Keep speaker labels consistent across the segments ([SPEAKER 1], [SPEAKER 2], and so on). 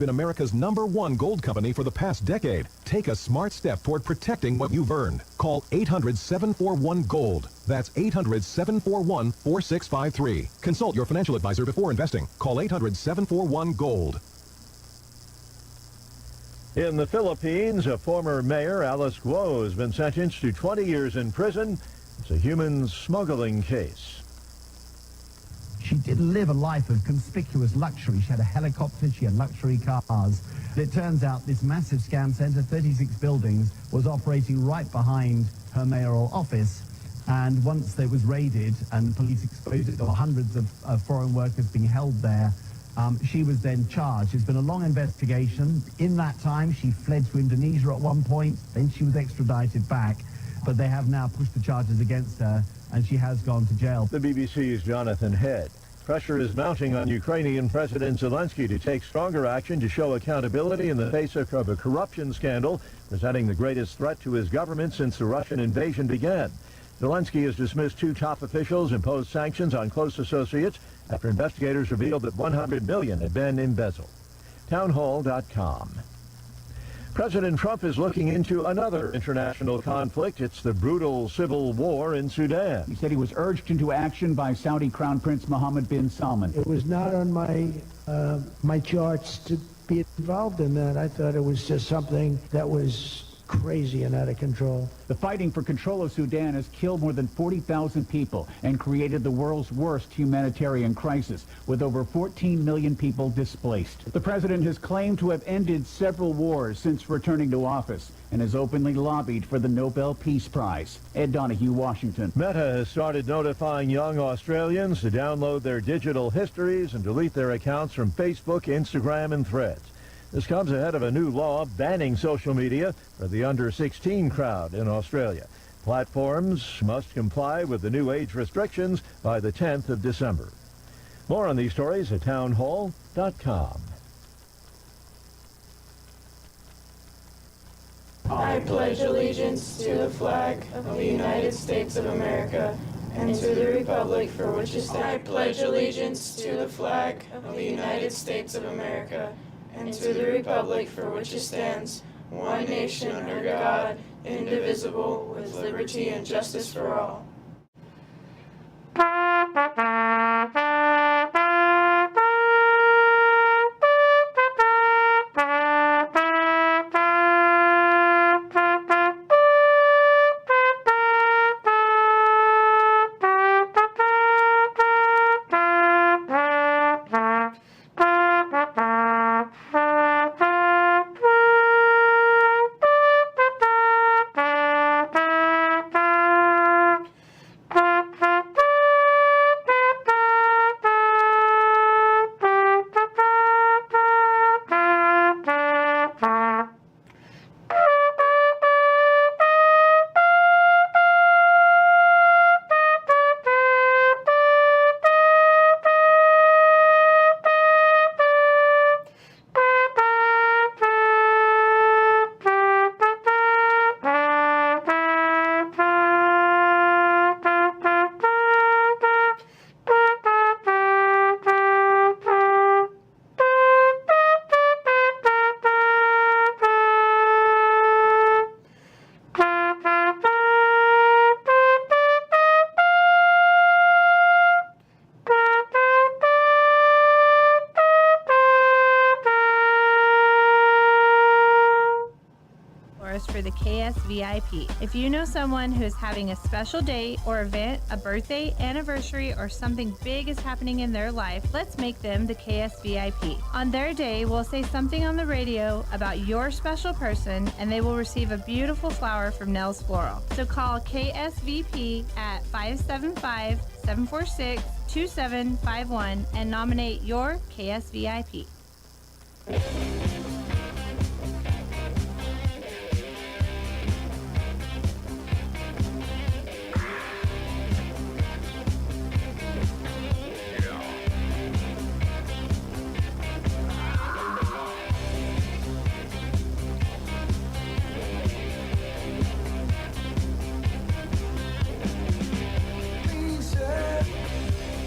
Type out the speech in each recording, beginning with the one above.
[SPEAKER 1] been America's #1 gold company for the past decade. Take a smart step toward protecting what you've earned. Call 800-741-GOLD. That's 800-741-4653. Consult your financial advisor before investing. Call 800-741-GOLD.
[SPEAKER 2] In the Philippines, a former mayor, Alice Guo, has been sentenced to 20 years in prison. It's a human smuggling case.
[SPEAKER 3] She did live a life of conspicuous luxury. She had a helicopter, she had luxury cars. It turns out this massive scam center, 36 buildings, was operating right behind her mayoral office. And once it was raided and police exposed it, there were hundreds of foreign workers being held there. She was then charged. It's been a long investigation. In that time, she fled to Indonesia at one point. Then she was extradited back. But they have now pushed the charges against her, and she has gone to jail.
[SPEAKER 2] The BBC's Jonathan Head. Pressure is mounting on Ukrainian President Zelensky to take stronger action to show accountability in the face of a corruption scandal, presenting the greatest threat to his government since the Russian invasion began. Zelensky has dismissed 2 top officials, imposed sanctions on close associates after investigators revealed that $100 million had been embezzled. Townhall.com. President Trump is looking into another international conflict. It's the brutal civil war in Sudan.
[SPEAKER 4] He said he was urged into action by Saudi Crown Prince Mohammed bin Salman.
[SPEAKER 5] It was not on my charts to be involved in that. I thought it was just something that was crazy and out of control.
[SPEAKER 4] The fighting for control of Sudan has killed more than 40,000 people and created the world's worst humanitarian crisis, with over 14 million people displaced. The president has claimed to have ended several wars since returning to office and has openly lobbied for the Nobel Peace Prize. Ed Donahue, Washington.
[SPEAKER 2] Meta has started notifying young Australians to download their digital histories and delete their accounts from Facebook, Instagram, and Threads. This comes ahead of a new law banning social media for the under-16 crowd in Australia. Platforms must comply with the new age restrictions by the 10th of December. More on these stories at townhall.com.
[SPEAKER 6] I pledge allegiance to the flag of the United States of America and to the republic for which it stands. I pledge allegiance to the flag of the United States of America and to the republic for which it stands, one nation under God, indivisible, with liberty and justice for all.
[SPEAKER 7] For the KSVIP. If you know someone who is having a special day or event, a birthday, anniversary, or something big is happening in their life, let's make them the KSVIP. On their day, we'll say something on the radio about your special person, and they will receive a beautiful flower from Nell's Floral. So call KSVP at 575-746-2751 and nominate your KSVIP.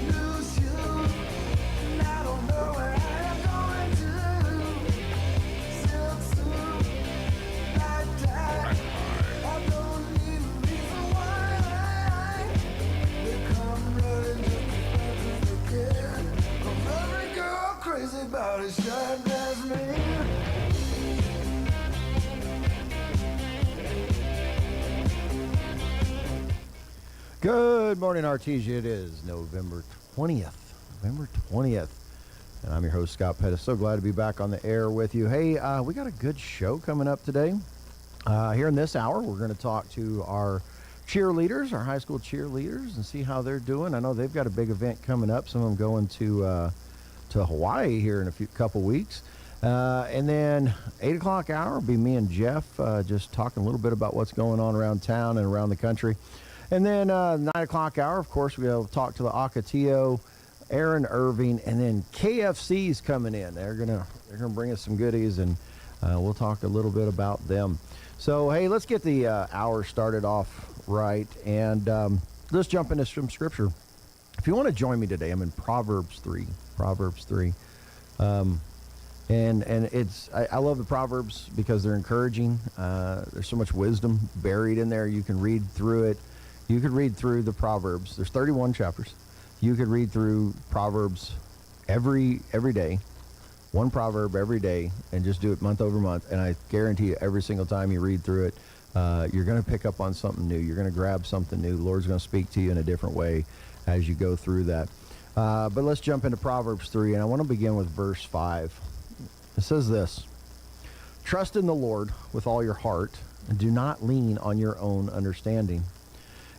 [SPEAKER 8] Lose you, and I don't know where I'm going.
[SPEAKER 2] Good morning, Artesia. It is November 20th. November 20th. And I'm your host, Scott Pettis. So glad to be back on the air with you. Hey, we got a good show coming up today. Here in this hour, we're going to talk to our cheerleaders, our high school cheerleaders, and see how they're doing. I know they've got a big event coming up. Some of them going to Hawaii here in a couple weeks. And then 8 o'clock hour will be me and Jeff just talking a little bit about what's going on around town and around the country. And then 9 o'clock hour, of course, we'll talk to the Ocotillo, Aaron Irving, and then KFC's coming in. They're gonna bring us some goodies, and we'll talk a little bit about them. So hey, let's get the hour started off right, and let's jump into some scripture. If you want to join me today, I'm in Proverbs 3. And it's I love the Proverbs because they're encouraging. There's so much wisdom buried in there. You can read through it. You could read through the Proverbs. There's 31 chapters. You could read through Proverbs every day, one proverb every day, and just do it month over month. And I guarantee you, every single time you read through it, you're going to pick up on something new. You're going to grab something new. The Lord's going to speak to you in a different way as you go through that. But let's jump into Proverbs 3, and I want to begin with verse 5. It says this: "Trust in the Lord with all your heart, and do not lean on your own understanding.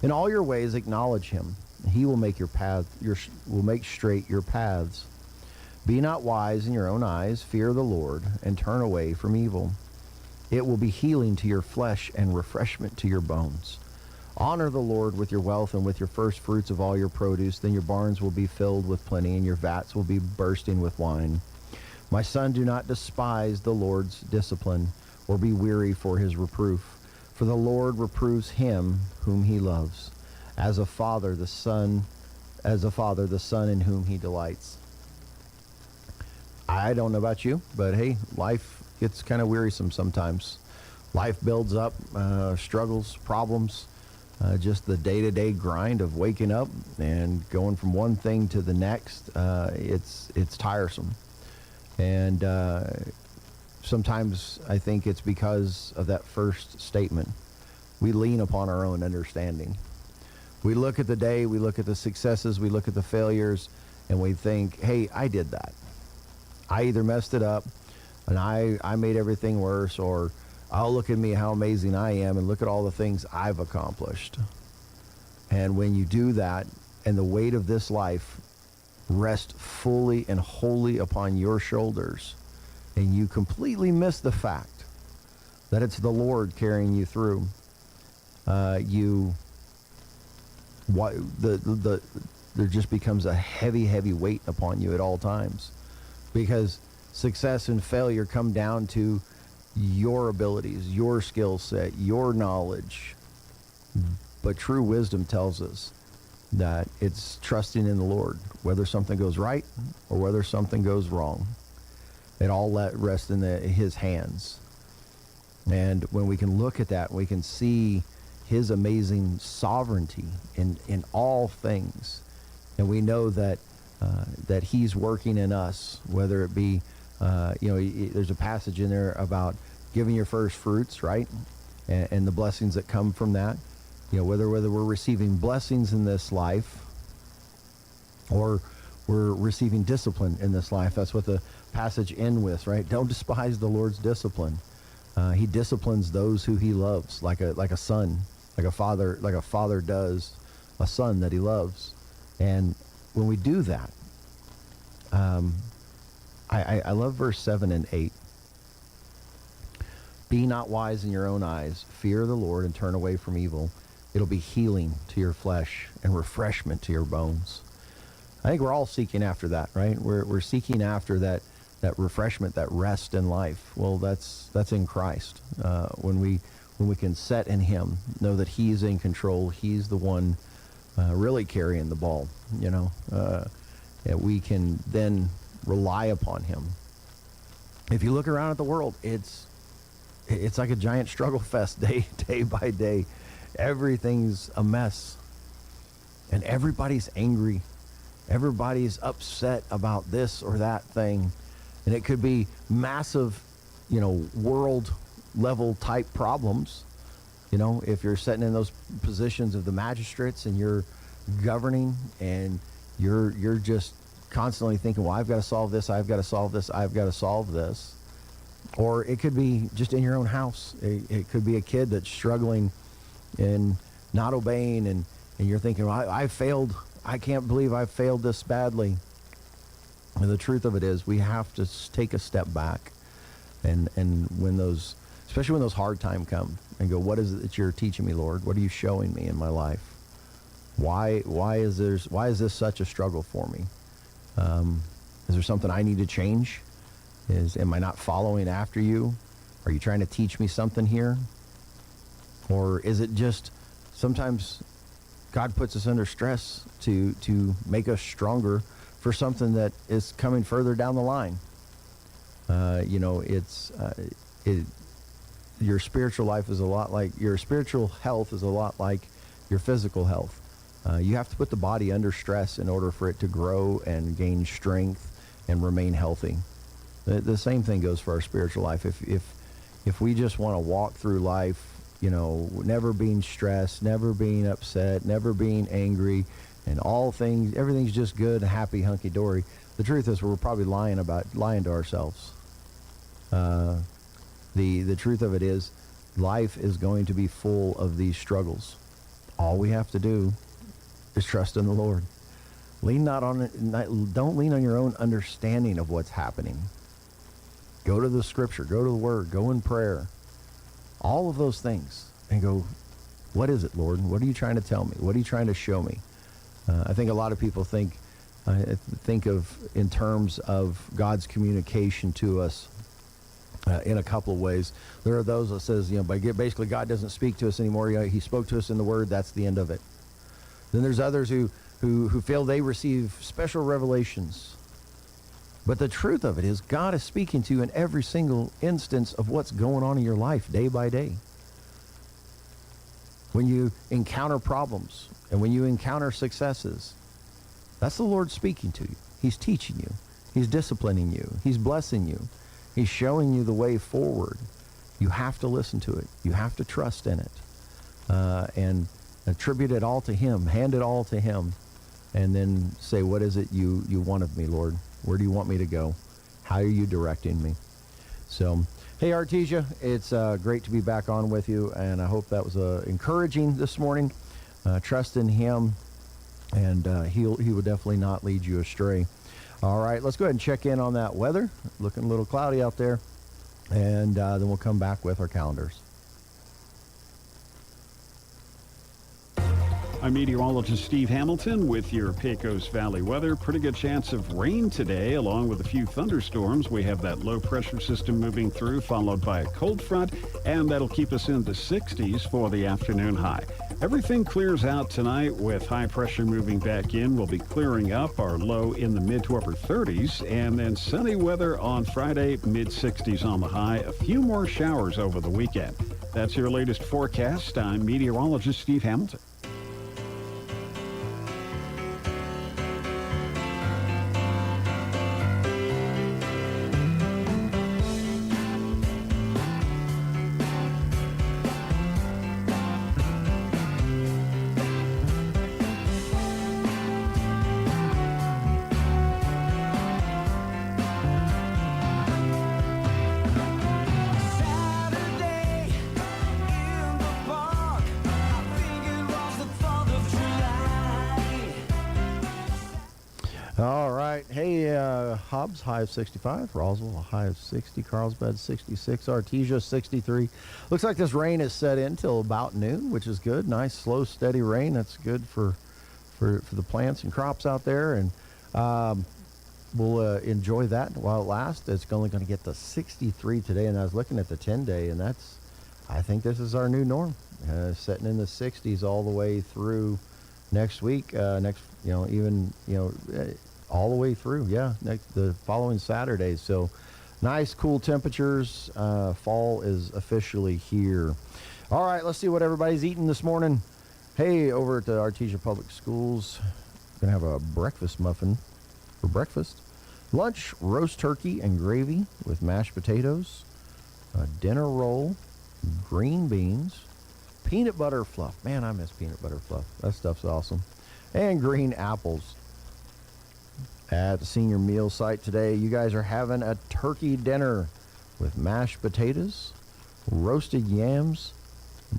[SPEAKER 2] In all your ways acknowledge him, and he will make will make straight your paths. Be not wise in your own eyes, fear the Lord, and turn away from evil. It will be healing to your flesh and refreshment to your bones. Honor the Lord with your wealth and with your first fruits of all your produce. Then your barns will be filled with plenty, and your vats will be bursting with wine. My son, do not despise the Lord's discipline, or be weary for his reproof. For the Lord reproves him whom he loves, as a father the son in whom he delights." I don't know about you, but hey, life gets kind of wearisome sometimes. Life builds up struggles, problems, just the day-to-day grind of waking up and going from one thing to the next. It's tiresome. And sometimes I think it's because of that first statement. We lean upon our own understanding. We look at the day, we look at the successes, we look at the failures, and we think, hey, I did that. I either messed it up, and I made everything worse, or I'll look at me, how amazing I am, and look at all the things I've accomplished. And when you do that, and the weight of this life rests fully and wholly upon your shoulders, and you completely miss the fact that it's the Lord carrying you through, there just becomes a heavy weight upon you at all times, because success and failure come down to your abilities, your skill set, your knowledge. But true wisdom tells us that it's trusting in the Lord, whether something goes right or whether something goes wrong. It all rests in his hands. And when we can look at that, we can see his amazing sovereignty in all things. And we know that he's working in us, whether it be, there's a passage in there about giving your first fruits, right? And the blessings that come from that. Whether we're receiving blessings in this life or we're receiving discipline in this life. That's what the passage ends with, right? Don't despise the Lord's discipline. He disciplines those who he loves, like a son, like a father does a son that he loves. And when we do that, I love verse 7 and 8. "Be not wise in your own eyes. Fear the Lord and turn away from evil. It'll be healing to your flesh and refreshment to your bones." I think we're all seeking after that, right? We're seeking after that refreshment, that rest in life. Well, that's in Christ. When we can set in him, know that he's in control, he's the one really carrying the ball, and we can then rely upon him. If you look around at the world, it's like a giant struggle fest day by day. Everything's a mess, and everybody's angry. Everybody's upset about this or that thing. And it could be massive, world level type problems. If you're sitting in those positions of the magistrates and you're governing and you're just constantly thinking, well, I've got to solve this, I've got to solve this, I've got to solve this. Or it could be just in your own house. It could be a kid that's struggling and not obeying, and you're thinking, well, I failed. I can't believe I failed this badly. And the truth of it is, we have to take a step back, and when those, especially when those hard times come, and go, what is it that you're teaching me, Lord? What are you showing me in my life? Why is this such a struggle for me? Is there something I need to change? Am I not following after you? Are you trying to teach me something here? Or is it just sometimes God puts us under stress to make us stronger for something that is coming further down the line? Your spiritual life is a lot like, your spiritual health is a lot like your physical health. You have to put the body under stress in order for it to grow and gain strength and remain healthy. The same thing goes for our spiritual life. If we just want to walk through life, never being stressed, never being upset, never being angry, and everything's just good, happy, hunky-dory, the truth is we're probably lying to ourselves. The truth of it is, life is going to be full of these struggles. All we have to do is trust in the Lord. Don't lean on your own understanding of what's happening. Go to the scripture, go to the word, go in prayer. All of those things. And go, what is it, Lord? What are you trying to tell me? What are you trying to show me? I think a lot of people think of in terms of God's communication to us in a couple of ways. There are those that says, basically God doesn't speak to us anymore. He spoke to us in the word. That's the end of it. Then there's others who feel they receive special revelations. But the truth of it is, God is speaking to you in every single instance of what's going on in your life day by day. When you encounter problems and when you encounter successes, that's the Lord speaking to you. He's teaching you. He's disciplining you. He's blessing you. He's showing you the way forward. You have to listen to it. You have to trust in it. And attribute it all to Him. Hand it all to Him. And then say, what is it you want of me, Lord? Where do you want me to go? How are you directing me? So, hey, Artesia, it's great to be back on with you, and I hope that was encouraging this morning. Trust in Him, and He will definitely not lead you astray. All right, let's go ahead and check in on that weather. Looking a little cloudy out there, and then we'll come back with our calendars.
[SPEAKER 8] I'm meteorologist Steve Hamilton with your Pecos Valley weather. Pretty good chance of rain today, along with a few thunderstorms. We have that low pressure system moving through, followed by a cold front, and that'll keep us in the 60s for the afternoon high. Everything clears out tonight with high pressure moving back in. We'll be clearing up, our low in the mid to upper 30s, and then sunny weather on Friday, mid 60s on the high. A few more showers over the weekend. That's your latest forecast. I'm meteorologist Steve Hamilton.
[SPEAKER 2] All right. Hey, Hobbs, high of 65. Roswell, a high of 60. Carlsbad, 66. Artesia, 63. Looks like this rain is set in till about noon, which is good. Nice, slow, steady rain. That's good for the plants and crops out there. And we'll enjoy that while it lasts. It's only going to get to 63 today. And I was looking at the 10-day, and I think this is our new norm. Setting in the 60s all the way through next week. All the way through, the following Saturday. So nice, cool temperatures. Fall is officially here. All right, let's see what everybody's eating this morning. Hey, over at the Artesia Public Schools, gonna have a breakfast muffin for breakfast.
[SPEAKER 9] Lunch, roast turkey and gravy with mashed potatoes, a dinner roll, green beans, peanut butter fluff. Man, I miss peanut butter fluff. That stuff's awesome. And green apples. At the senior meal site today, you guys are having a turkey dinner with mashed potatoes, roasted yams,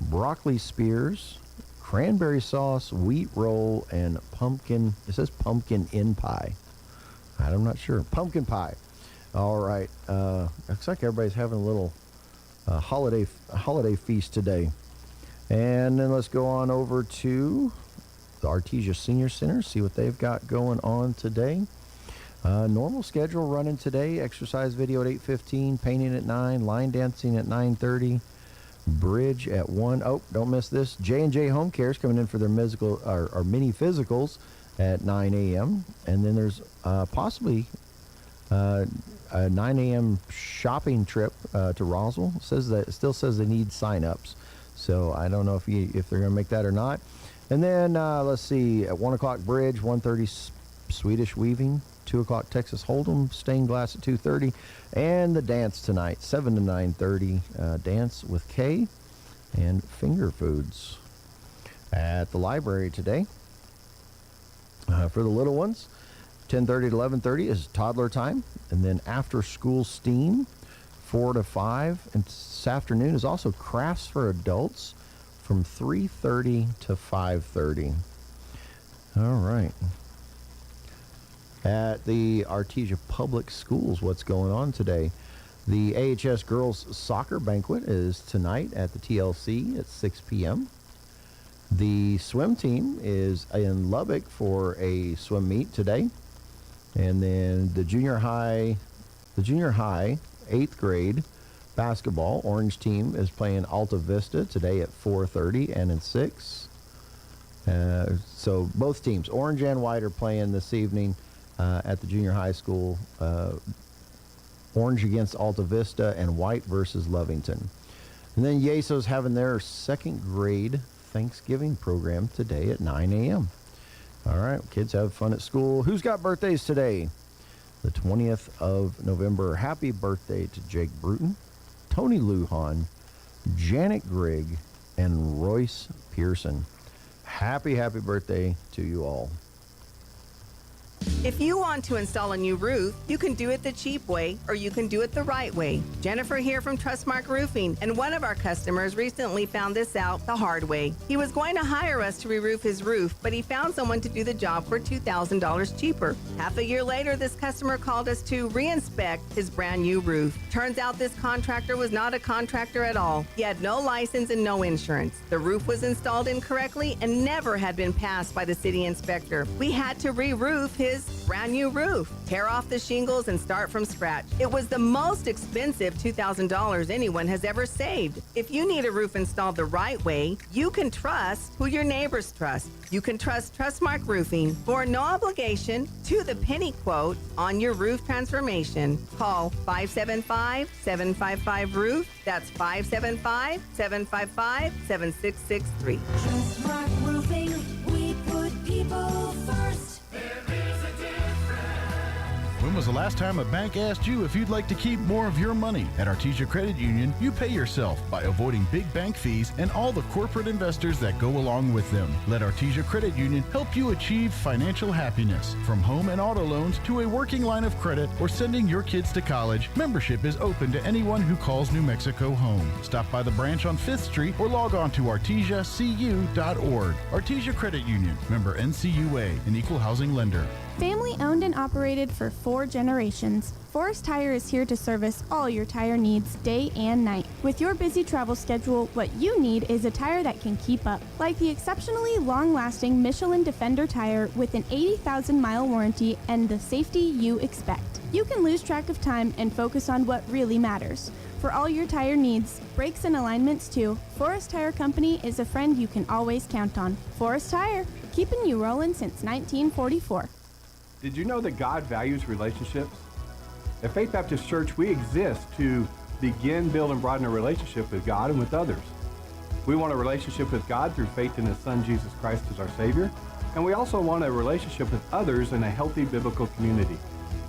[SPEAKER 9] broccoli spears, cranberry sauce, wheat roll, and pumpkin. It says pumpkin in pie. I'm not sure. Pumpkin pie. All right. Looks like everybody's having a little holiday feast today. And then let's go on over to the Artesia Senior Center, see what they've got going on today. Normal schedule running today. Exercise video at 8:15, painting at 9, line dancing at 9:30, bridge at 1. Oh, don't miss this. J&J Home Care is coming in for their mini physicals at 9 a.m. And then there's possibly a 9 a.m. shopping trip to Roswell. It still says they need sign-ups. So I don't know if they're going to make that or not. And then let's see, at 1 o'clock bridge, 1:30 Swedish weaving, 2 o'clock Texas Hold'em, stained glass at 2:30, and the dance tonight, 7 to 9:30, dance with Kay and finger foods. At the library today, for the little ones, 10:30 to 11:30 is toddler time, and then after school STEAM, 4 to 5, and this afternoon is also crafts for adults from 3:30 to 5:30. All right. At the Artesia Public Schools, what's going on today? The AHS Girls Soccer Banquet is tonight at the TLC at 6 p.m. The swim team is in Lubbock for a swim meet today. And then the junior high 8th grade basketball orange team is playing Alta Vista today at 4:30 and at 6. So both teams, orange and white, are playing this evening at the junior high school. Orange against Alta Vista and white versus Lovington. And then Yeso's having their 2nd grade Thanksgiving program today at 9 a.m. All right, kids have fun at school. Who's got birthdays today? The 20th of November. Happy birthday to Jake Bruton, Tony Lujan, Janet Grigg, and Royce Pearson. Happy birthday to you all.
[SPEAKER 10] If you want to install a new roof, you can do it the cheap way or you can do it the right way. Jennifer here from Trustmark Roofing, and one of our customers recently found this out the hard way. He was going to hire us to re-roof his roof, but he found someone to do the job for $2,000 cheaper. Half a year later, this customer called us to re-inspect his brand new roof. Turns out this contractor was not a contractor at all. He had no license and no insurance. The roof was installed incorrectly and never had been passed by the city inspector. We had to re-roof his brand new roof, tear off the shingles, and start from scratch. It was the most expensive $2,000 anyone has ever saved. If you need a roof installed the right way, you can trust who your neighbors trust. You can trust Trustmark Roofing for no obligation to the penny quote on your roof transformation. Call 575-755-ROOF. That's 575-755-7663.
[SPEAKER 11] Trustmark Roofing, we put people first.
[SPEAKER 12] When was the last time a bank asked you if you'd like to keep more of your money? At Artesia Credit Union, you pay yourself by avoiding big bank fees and all the corporate investors that go along with them. Let Artesia Credit Union help you achieve financial happiness. From home and auto loans to a working line of credit or sending your kids to college, membership is open to anyone who calls New Mexico home. Stop by the branch on 5th Street or log on to artesiacu.org. Artesia Credit Union, member NCUA, an equal housing lender.
[SPEAKER 13] Family owned and operated for 4 generations, Forest Tire is here to service all your tire needs day and night. With your busy travel schedule, what you need is a tire that can keep up. Like the exceptionally long-lasting Michelin Defender tire with an 80,000-mile warranty and the safety you expect. You can lose track of time and focus on what really matters. For all your tire needs, brakes and alignments too, Forest Tire Company is a friend you can always count on. Forest Tire, keeping you rolling since 1944.
[SPEAKER 14] Did you know that God values relationships? At Faith Baptist Church, we exist to begin, build, and broaden a relationship with God and with others. We want a relationship with God through faith in His Son, Jesus Christ, as our Savior. And we also want a relationship with others in a healthy biblical community.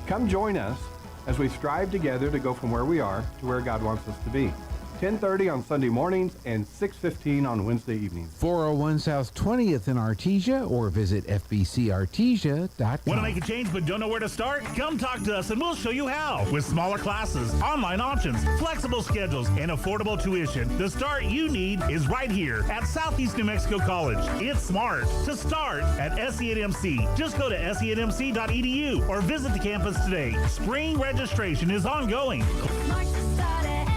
[SPEAKER 14] Come join us as we strive together to go from where we are to where God wants us to be. 10:30 on Sunday mornings and 6:15 on Wednesday evenings.
[SPEAKER 15] 401 South 20th in Artesia, or visit fbcartesia.com.
[SPEAKER 16] Want to make a change but don't know where to start? Come talk to us and we'll show you how. With smaller classes, online options, flexible schedules, and affordable tuition, the start you need is right here at Southeast New Mexico College. It's smart to start at SENMC. Just go to senmc.edu or visit the campus today. Spring registration is ongoing.
[SPEAKER 11] March to start at SENMC.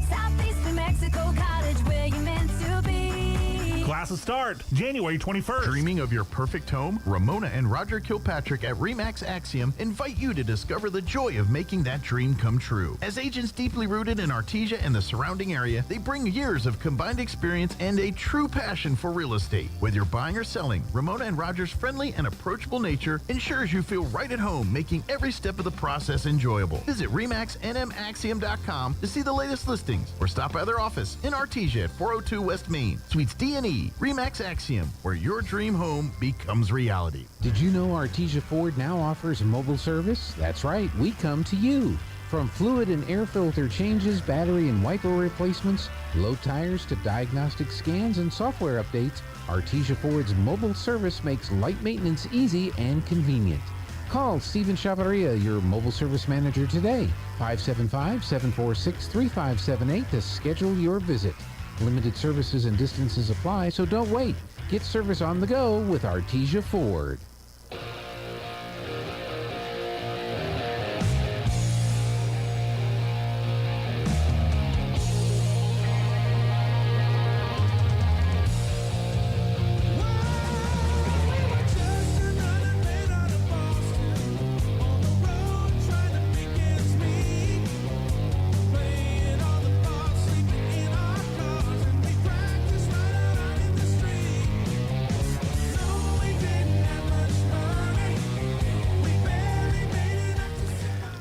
[SPEAKER 11] Southeast New Mexico College, where you meant to be.
[SPEAKER 16] Classes start January 21st.
[SPEAKER 12] Dreaming of your perfect home? Ramona and Roger Kilpatrick at RE/MAX Axiom invite you to discover the joy of making that dream come true. As agents deeply rooted in Artesia and the surrounding area, they bring years of combined experience and a true passion for real estate. Whether you're buying or selling, Ramona and Roger's friendly and approachable nature ensures you feel right at home, making every step of the process enjoyable. Visit RE/MAXNMAxiom.com to see the latest listings or stop by their office in Artesia at 402 West Main, Suites D&E. RE/MAX Axiom, where your dream home becomes reality.
[SPEAKER 15] Did you know Artesia Ford now offers mobile service? That's right, we come to you. From fluid and air filter changes, battery and wiper replacements, low tires to diagnostic scans and software updates, Artesia Ford's mobile service makes light maintenance easy and convenient. Call Stephen Chavarria, your mobile service manager today, 575-746-3578 to schedule your visit. Limited services and distances apply, so don't wait. Get service on the go with Artesia Ford.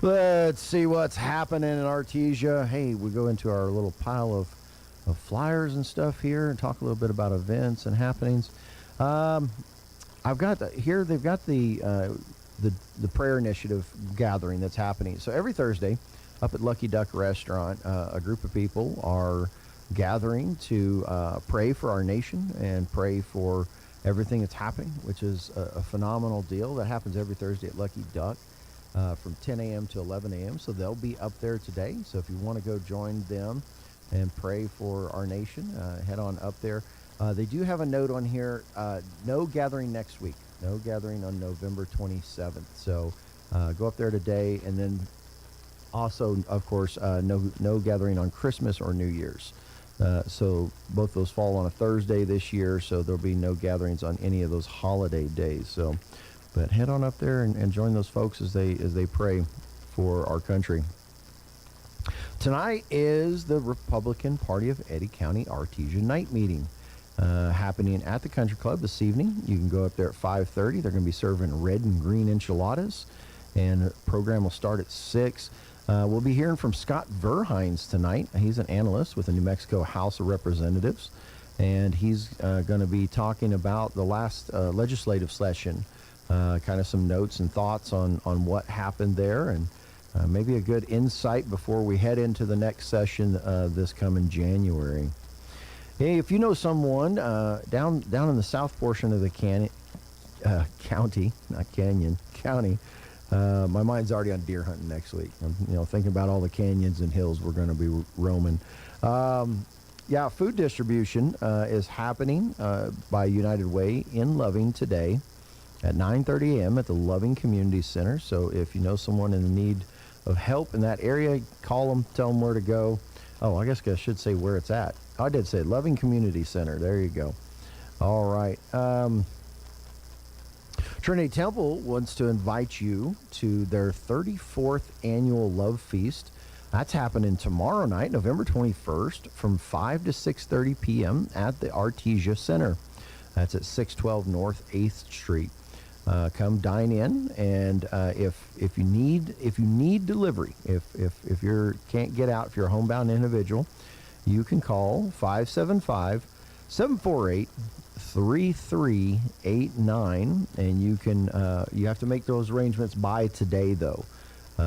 [SPEAKER 9] Let's see what's happening in Artesia. Hey, we go into our little pile of flyers and stuff here and talk a little bit about events and happenings. I've got here. They've got the prayer initiative gathering that's happening. So every Thursday, up at Lucky Duck Restaurant, a group of people are gathering to pray for our nation and pray for everything that's happening, which is a phenomenal deal. That happens every Thursday at Lucky Duck. From 10 a.m. to 11 a.m. So they'll be up there today. So if you want to go join them and pray for our nation, head on up there. They do have a note on here, no gathering next week, no gathering on November 27th. So go up there today. And then also, of course, no gathering on Christmas or New Year's. So both those fall on a Thursday this year. So there'll be no gatherings on any of those holiday days. So but head on up there and join those folks as they pray for our country. Tonight is the Republican Party of Eddy County Artesia night meeting happening at the Country Club this evening. You can go up there at 5:30. They're going to be serving red and green enchiladas, and the program will start at 6. We'll be hearing from Scott Verhines tonight. He's an analyst with the New Mexico House of Representatives, and he's going to be talking about the last legislative session. Kind of some notes and thoughts on what happened there, and maybe a good insight before we head into the next session this coming January. Hey, if you know someone down in the south portion of the county, my mind's already on deer hunting next week. I'm thinking about all the canyons and hills we're going to be roaming. Yeah, food distribution is happening by United Way in Loving today at 9:30 a.m. at the Loving Community Center. So if you know someone in need of help in that area, call them, tell them where to go. Oh, I guess I should say where it's at. I did say Loving Community Center. There you go. All right. Trinity Temple wants to invite you to their 34th annual Love Feast. That's happening tomorrow night, November 21st, from 5 to 6:30 p.m. at the Artesia Center. That's at 612 North 8th Street. Come dine in, and if you need delivery, if you can't get out, if you're a homebound individual, you can call 575 748-3389, and you can you have to make those arrangements by today, though.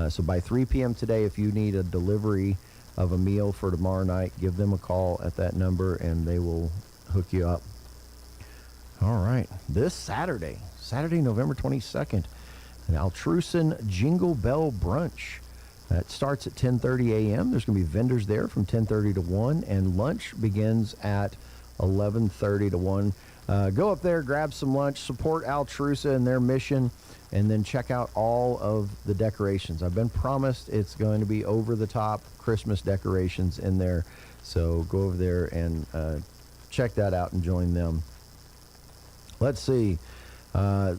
[SPEAKER 9] So by 3 p.m. today, if you need a delivery of a meal for tomorrow night, give them a call at that number, and they will hook you up. All right. This Saturday, November 22nd, an Altrusen Jingle Bell Brunch. It starts at 10:30 a.m. There's going to be vendors there from 10:30 to 1, and lunch begins at 11:30 to 1. Go up there, grab some lunch, support Altrusa and their mission, and then check out all of the decorations. I've been promised it's going to be over-the-top Christmas decorations in there, so go over there and check that out and join them. Let's see.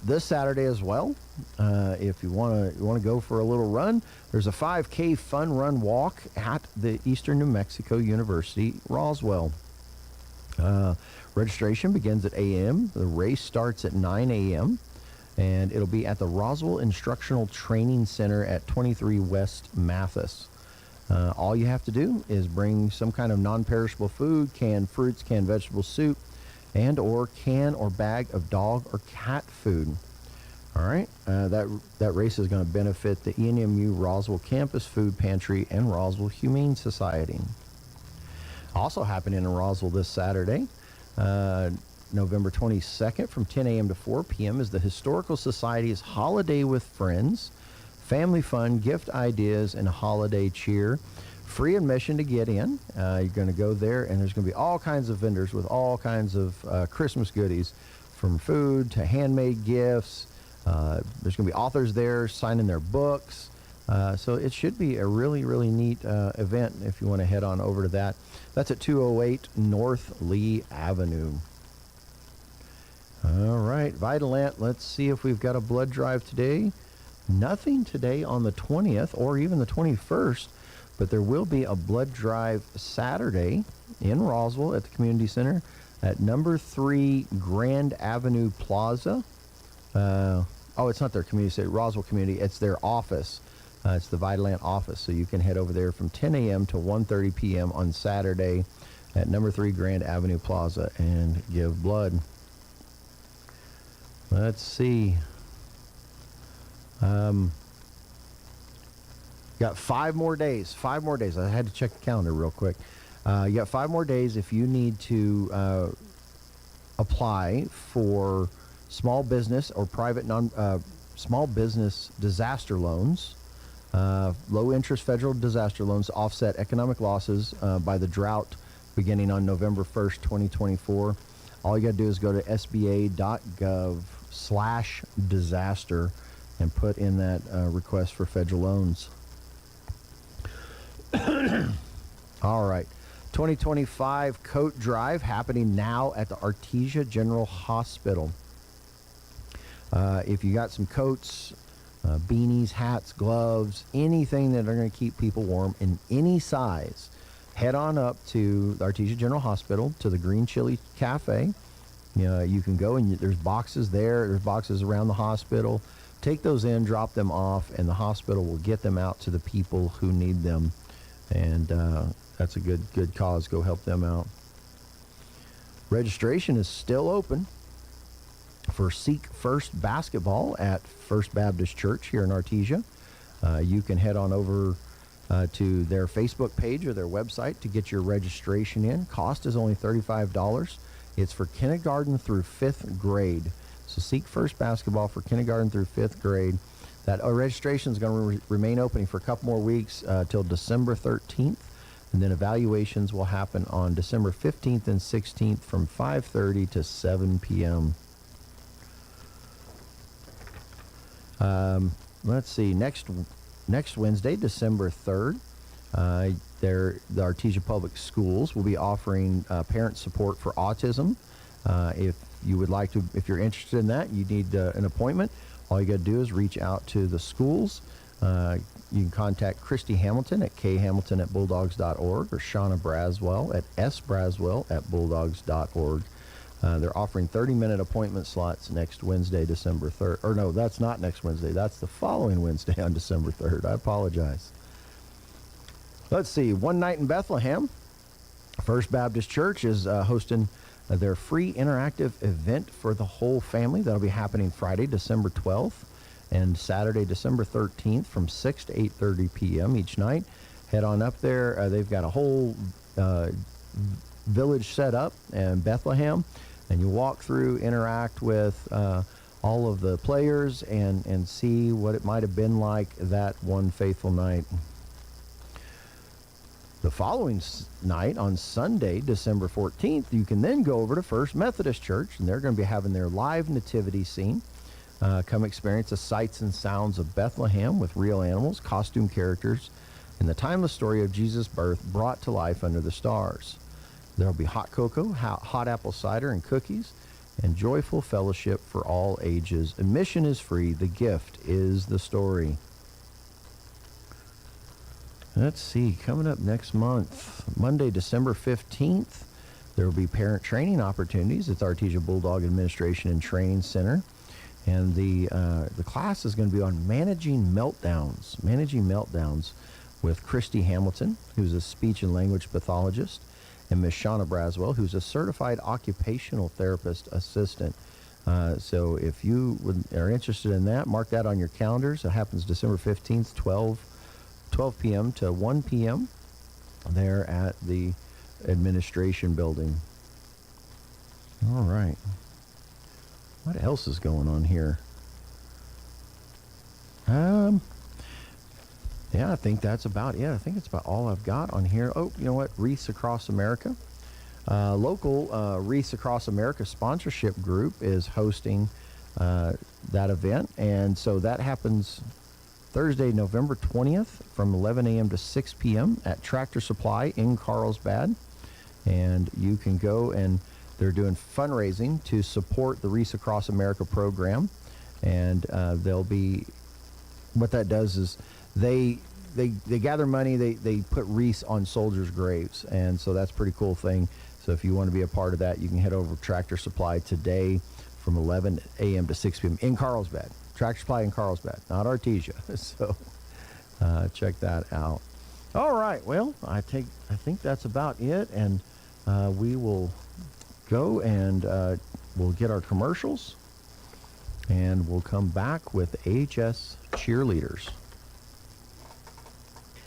[SPEAKER 9] This Saturday as well, if you want to go for a little run, there's a 5K fun run walk at the Eastern New Mexico University, Roswell. Registration begins at 8 a.m. The race starts at 9 a.m. and it'll be at the Roswell Instructional Training Center at 23 West Mathis. All you have to do is bring some kind of non-perishable food, canned fruits, canned vegetable soup, and or can or bag of dog or cat food. All right, that race is going to benefit the ENMU Roswell Campus Food Pantry and Roswell Humane Society. Also happening in Roswell this Saturday, November 22nd from 10 a.m. to 4 p.m. is the Historical Society's Holiday with Friends, family fun, gift ideas, and holiday cheer. Free admission to get in. You're going to go there, and there's going to be all kinds of vendors with all kinds of Christmas goodies, from food to handmade gifts. There's going to be authors there signing their books. So it should be a really, really neat event if you want to head on over to that. That's at 208 North Lee Avenue. All right, Vitalant, let's see if we've got a blood drive today. Nothing today on the 20th or even the 21st. But there will be a blood drive Saturday in Roswell at the Community Center at number 3 Grand Avenue Plaza. It's not their community center, Roswell Community. It's their office. It's the Vitalant office. So you can head over there from 10 a.m. to 1:30 p.m. on Saturday at number 3 Grand Avenue Plaza and give blood. Let's see. Got 5 more days. 5 more days. I had to check the calendar real quick. You got 5 more days if you need to apply for small business or private small business disaster loans, low interest federal disaster loans to offset economic losses by the drought beginning on November 1st, 2024. All you got to do is go to sba.gov/disaster and put in that request for federal loans. All right, 2025 coat drive happening now at the Artesia General Hospital. If you got some coats, beanies, hats, gloves, anything that are going to keep people warm in any size, head on up to the Artesia General Hospital to the Green Chili Cafe. You can go and there's boxes there. There's boxes around the hospital. Take those in, drop them off, and the hospital will get them out to the people who need them. And that's a good cause. Go help them out. Registration is still open for Seek First basketball at First Baptist Church here in Artesia. You can head on over to their Facebook page or their website to get your registration in. Cost is only $35. It's for kindergarten through 5th grade. So Seek First basketball for kindergarten through 5th grade. That registration is going to remain open for a couple more weeks till December 13th. And then evaluations will happen on December 15th and 16th from 5:30 to 7 p.m. Let's see. Next Wednesday, December 3rd, the Artesia Public Schools will be offering parent support for autism. If you would like to, if you're interested in that, you need an appointment. All you got to do is reach out to the schools. You can contact Christy Hamilton at khamilton@bulldogs.org or Shauna Braswell at sbraswell@bulldogs.org. They're offering 30-minute appointment slots next Wednesday, December 3rd. Or no, that's not next Wednesday. That's the following Wednesday on December 3rd. I apologize. Let's see. One night in Bethlehem. First Baptist Church is hosting their free interactive event for the whole family. That'll be happening Friday, December 12th and Saturday, December 13th from 6 to 8:30 p.m. each night. Head on up there. They've got a whole village set up in Bethlehem, and you walk through, interact with all of the players and see what it might have been like that one faithful night. The following night, on Sunday, December 14th, you can then go over to First Methodist Church, and they're going to be having their live nativity scene. Come experience the sights and sounds of Bethlehem with real animals, costume characters, and the timeless story of Jesus' birth brought to life under the stars. There will be hot cocoa, hot apple cider, and cookies, and joyful fellowship for all ages. Admission is free. The gift is the story. Let's see, coming up next month, Monday, December 15th, there will be parent training opportunities at the Artesia Bulldog Administration and Training Center. And the class is going to be on managing meltdowns with Christy Hamilton, who's a speech and language pathologist, and Ms. Shauna Braswell, who's a certified occupational therapist assistant. So if you are interested in that, mark that on your calendars. It happens December 15th, 12 p.m. to 1 p.m. there at the administration building. All right. What else is going on here? Yeah, I think that's about it. I think it's about all I've got on here. Oh, you know what? Wreaths Across America. Local Wreaths Across America sponsorship group is hosting that event. And so that happens Thursday, November 20th from 11 a.m. to 6 p.m. at Tractor Supply in Carlsbad. And you can go, and they're doing fundraising to support the Wreaths Across America program. And they'll be, what that does is they gather money, they put wreaths on soldiers' graves. And so that's a pretty cool thing. So if you want to be a part of that, you can head over to Tractor Supply today from 11 a.m. to 6 p.m. in Carlsbad. Tractor Supply in Carlsbad, not Artesia. So check that out. All right, well, I think that's about it, and we will go and we'll get our commercials, and we'll come back with AHS cheerleaders.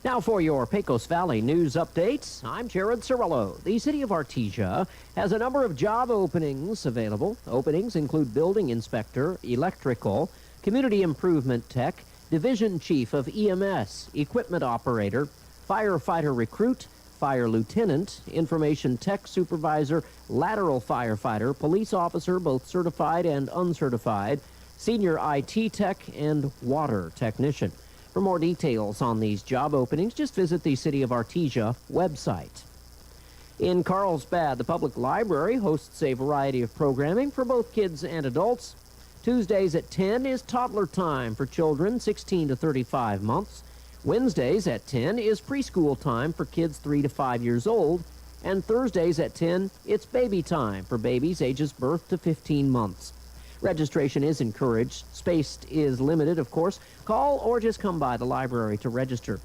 [SPEAKER 17] Now for your Pecos Valley news updates, I'm Jared Cirillo. The city of Artesia has a number of job openings available. Openings include building inspector, electrical, community improvement tech, division chief of EMS, equipment operator, firefighter recruit, fire lieutenant, information tech supervisor, lateral firefighter, police officer, both certified and uncertified, senior IT tech, and water technician. For more details on these job openings, just visit the City of Artesia website. In Carlsbad, the public library hosts a variety of programming for both kids and adults. Tuesdays at 10 is toddler time for children 16 to 35 months. Wednesdays at 10 is preschool time for kids 3 to 5 years old. And Thursdays at 10, it's baby time for babies ages birth to 15 months. Registration is encouraged. Space is limited, of course. Call or just come by the library to register.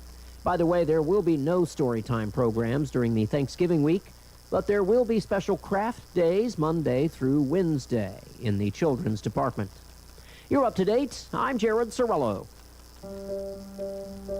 [SPEAKER 17] By the way, there will be no storytime programs during the Thanksgiving week, but there will be special craft days Monday through Wednesday in the children's department. You're up to date. I'm Jared Cirillo.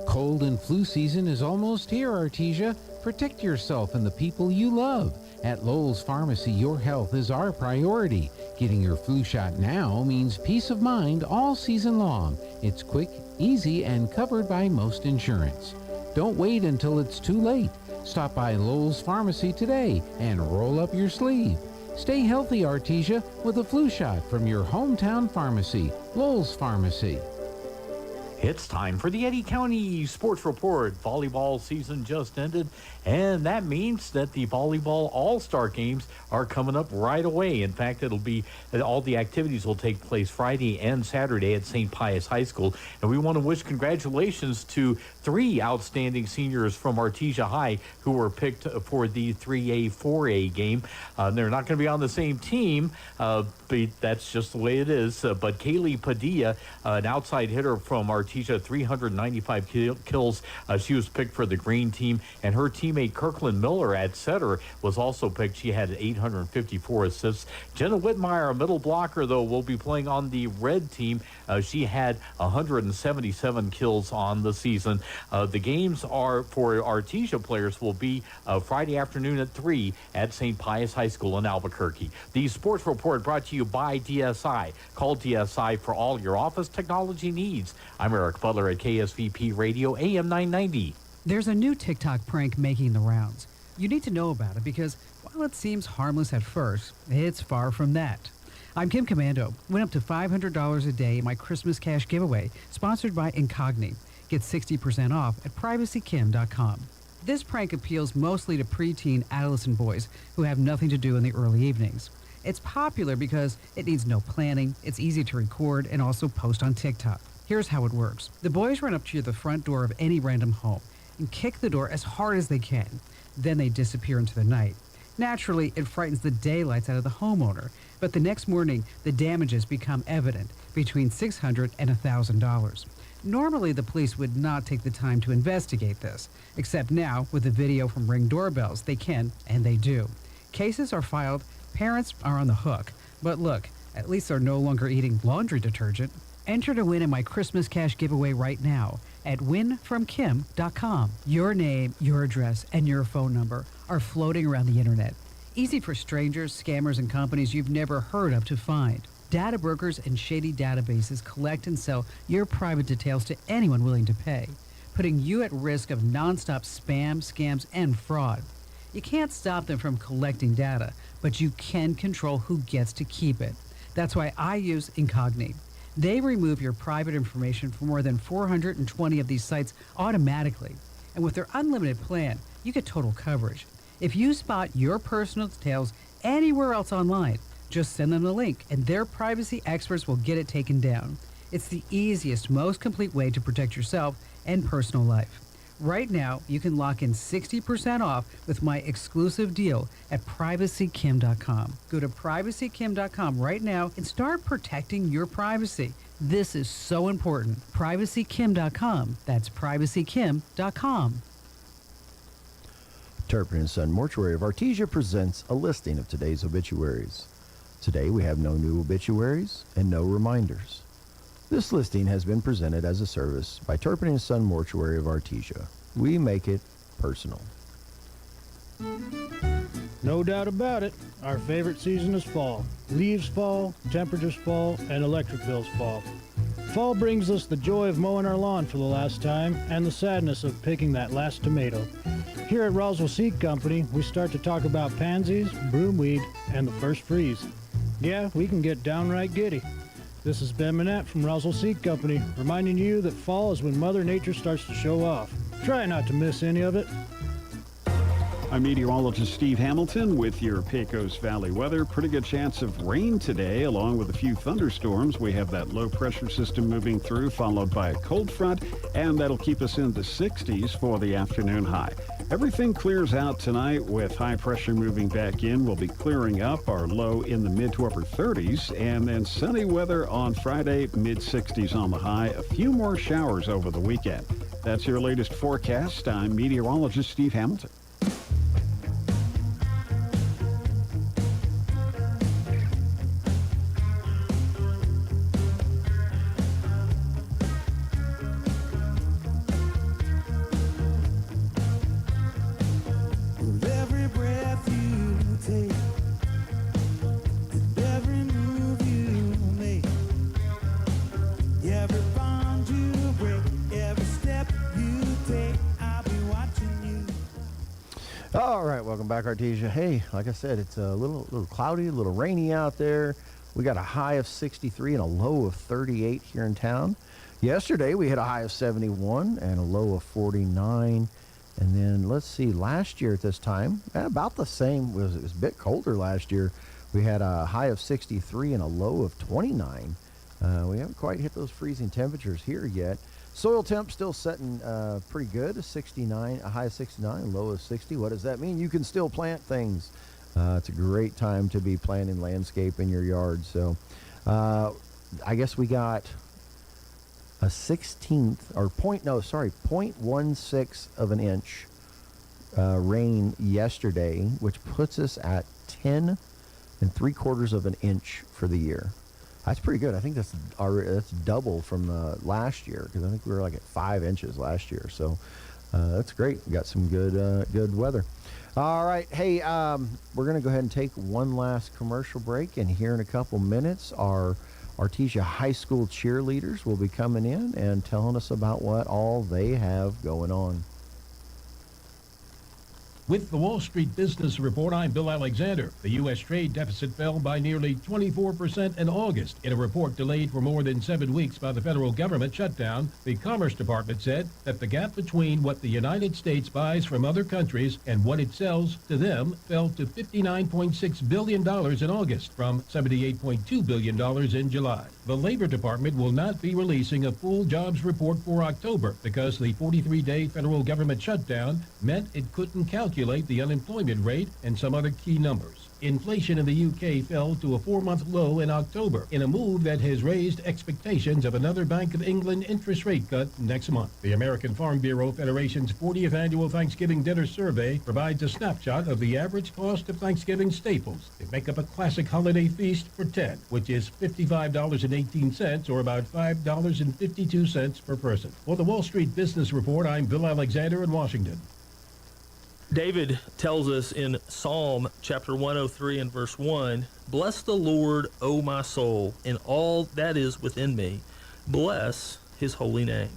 [SPEAKER 15] Cold and flu season is almost here, Artesia. Protect yourself and the people you love. At Lowell's Pharmacy, your health is our priority. Getting your flu shot now means peace of mind all season long. It's quick, easy, and covered by most insurance. Don't wait until it's too late. Stop by Lowell's Pharmacy today and roll up your sleeve. Stay healthy, Artesia, with a flu shot from your hometown pharmacy, Lowell's Pharmacy.
[SPEAKER 18] It's time for the Eddy County Sports Report. Volleyball season just ended, and that means that the volleyball all-star games are coming up right away. In fact, it'll be all the activities will take place Friday and Saturday at St. Pius High School. And we want to wish congratulations to 3 outstanding seniors from Artesia High who were picked for the 3A, 4A game. They're not going to be on the same team, but that's just the way it is. But Kaylee Padilla, an outside hitter from Artesia Artesia, 395 kills. She was picked for the green team, and her teammate Kirkland Miller at setter was also picked. She had 854 assists. Jenna Whitmire, a middle blocker, though, will be playing on the red team. She had 177 kills on the season. The games are for Artesia players will be Friday afternoon at 3 at St. Pius High School in Albuquerque. The Sports Report brought to you by DSI. Call DSI for all your office technology needs. I'm Eric Butler at KSVP Radio AM 990.
[SPEAKER 19] There's a new TikTok prank making the rounds. You need to know about it because while it seems harmless at first, it's far from that. I'm Kim Commando. Win up to $500 a day in my Christmas cash giveaway, sponsored by Incogni. Get 60% off at privacykim.com. This prank appeals mostly to preteen adolescent boys who have nothing to do in the early evenings. It's popular because it needs no planning, it's easy to record, and also post on TikTok. Here's how it works. The boys run up to the front door of any random home and kick the door as hard as they can. Then they disappear into the night. Naturally, it frightens the daylights out of the homeowner, but the next morning, the damages become evident, between $600 and $1,000. Normally, the police would not take the time to investigate this, except now, with the video from Ring doorbells, they can, and they do. Cases are filed, parents are on the hook, but look, at least they're no longer eating laundry detergent. Enter to win in my Christmas cash giveaway right now at winfromkim.com. Your name, your address, and your phone number are floating around the internet. Easy for strangers, scammers, and companies you've never heard of to find. Data brokers and shady databases collect and sell your private details to anyone willing to pay, putting you at risk of nonstop spam, scams, and fraud. You can't stop them from collecting data, but you can control who gets to keep it. That's why I use Incogni. They remove your private information from more than 420 of these sites automatically. And with their unlimited plan, you get total coverage. If you spot your personal details anywhere else online, just send them the link and their privacy experts will get it taken down. It's the easiest, most complete way to protect yourself and personal life. Right now, you can lock in 60% off with my exclusive deal at privacykim.com. Go to privacykim.com right now and start protecting your privacy. This is so important. Privacykim.com. That's privacykim.com.
[SPEAKER 9] Turpin & Son Mortuary of Artesia presents a listing of today's obituaries. Today we have no new obituaries and no reminders. This listing has been presented as a service by Turpin & Son Mortuary of Artesia. We make it personal.
[SPEAKER 20] No doubt about it, our favorite season is fall. Leaves fall, temperatures fall, and electric bills fall. Fall brings us the joy of mowing our lawn for the last time and the sadness of picking that last tomato. Here at Roswell Seed Company, we start to talk about pansies, broomweed, and the first freeze. Yeah, we can get downright giddy. This is Ben Manette from Roswell Seed Company, reminding you that fall is when Mother Nature starts to show off. Try not to miss any of it.
[SPEAKER 8] I'm meteorologist Steve Hamilton with your Pecos Valley weather. Pretty good chance of rain today, along with a few thunderstorms. We have that low pressure system moving through, followed by a cold front, and that'll keep us in the 60s for the afternoon high. Everything clears out tonight with high pressure moving back in. We'll be clearing up, our low in the mid to upper 30s, and then sunny weather on Friday, mid 60s on the high. A few more showers over the weekend. That's your latest forecast. I'm meteorologist Steve Hamilton.
[SPEAKER 9] All right, welcome back, Artesia. Hey, like I said, it's a little cloudy, a little rainy out there. We got a high of 63 and a low of 38 here in town. Yesterday, we hit a high of 71 and a low of 49. And then, let's see, last year at this time, about the same. It was a bit colder last year. We had a high of 63 and a low of 29. We haven't quite hit those freezing temperatures here yet. Soil temp still setting pretty good, a 69, a high of 69, a low of 60. What does that mean? You can still plant things. It's a great time to be planting landscape in your yard. So I guess we got a 0.16 of an inch rain yesterday, which puts us at 10 3/4 of an inch for the year. That's pretty good. I think that's double from last year, because I think we were like at 5 inches last year. So that's great. We got some good weather. All right. Hey, we're going to go ahead and take one last commercial break, and here in a couple minutes, our Artesia High School cheerleaders will be coming in and telling us about what all they have going on.
[SPEAKER 21] With the Wall Street Business Report, I'm Bill Alexander. The U.S. trade deficit fell by nearly 24% in August. In a report delayed for more than 7 weeks by the federal government shutdown, the Commerce Department said that the gap between what the United States buys from other countries and what it sells to them fell to $59.6 billion in August from $78.2 billion in July. The Labor Department will not be releasing a full jobs report for October because the 43-day federal government shutdown meant it couldn't calculate the unemployment rate and some other key numbers. Inflation in the UK fell to a 4-month low in October in a move that has raised expectations of another Bank of England interest rate cut next month. The American Farm Bureau Federation's 40th annual Thanksgiving dinner survey provides a snapshot of the average cost of Thanksgiving staples. They make up a classic holiday feast for 10, which is $55.18 or about $5.52 per person. For the Wall Street Business Report, I'm Bill Alexander in Washington.
[SPEAKER 22] David tells us in Psalm chapter 103 and verse 1, "Bless the Lord, O my soul, and all that is within me. Bless his holy name."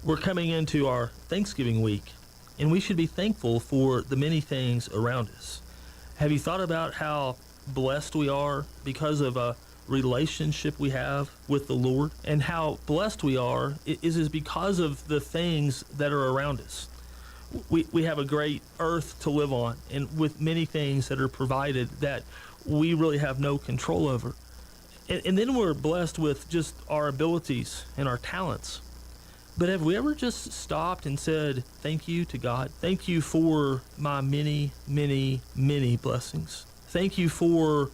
[SPEAKER 22] We're coming into our Thanksgiving week, and we should be thankful for the many things around us. Have you thought about how blessed we are because of a relationship we have with the Lord? And how blessed we are is because of the things that are around us. We have a great earth to live on, and with many things that are provided that we really have no control over. And then we're blessed with just our abilities and our talents. But have we ever just stopped and said, thank you to God? Thank you for my many, many, many blessings. Thank you for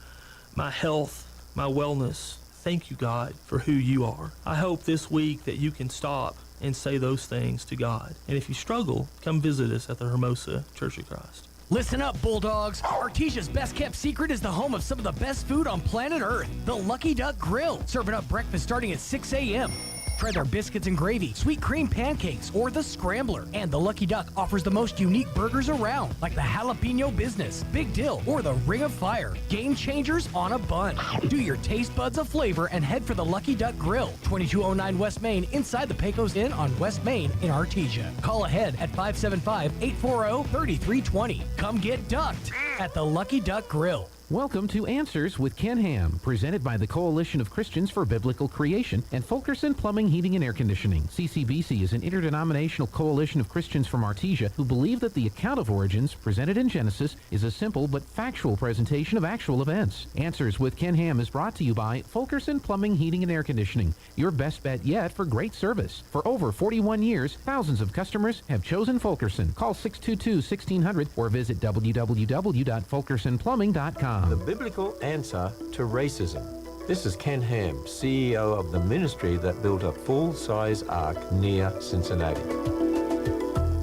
[SPEAKER 22] my health, my wellness. Thank you, God, for who you are. I hope this week that you can stop and say those things to God. And if you struggle, come visit us at the Hermosa Church of Christ.
[SPEAKER 23] Listen up, Bulldogs. Artesia's best kept secret is the home of some of the best food on planet Earth, the Lucky Duck Grill, serving up breakfast starting at 6 a.m. Try their biscuits and gravy, sweet cream pancakes, or the Scrambler. And the Lucky Duck offers the most unique burgers around, like the Jalapeno Business, Big Dill, or the Ring of Fire. Game changers on a bun. Do your taste buds a flavor and head for the Lucky Duck Grill, 2209 West Main, inside the Pecos Inn on West Main in Artesia. Call ahead at 575-840-3320. Come get ducked at the Lucky Duck Grill.
[SPEAKER 15] Welcome to Answers with Ken Ham, presented by the Coalition of Christians for Biblical Creation and Fulkerson Plumbing, Heating, and Air Conditioning. CCBC is an interdenominational coalition of Christians from Artesia who believe that the account of origins presented in Genesis is a simple but factual presentation of actual events. Answers with Ken Ham is brought to you by Fulkerson Plumbing, Heating, and Air Conditioning, your best bet yet for great service. For over 41 years, thousands of customers have chosen Fulkerson. Call 622-1600 or visit www.fulkersonplumbing.com.
[SPEAKER 24] The biblical answer to racism. This is Ken Ham, CEO of the ministry that built a full-size ark near Cincinnati.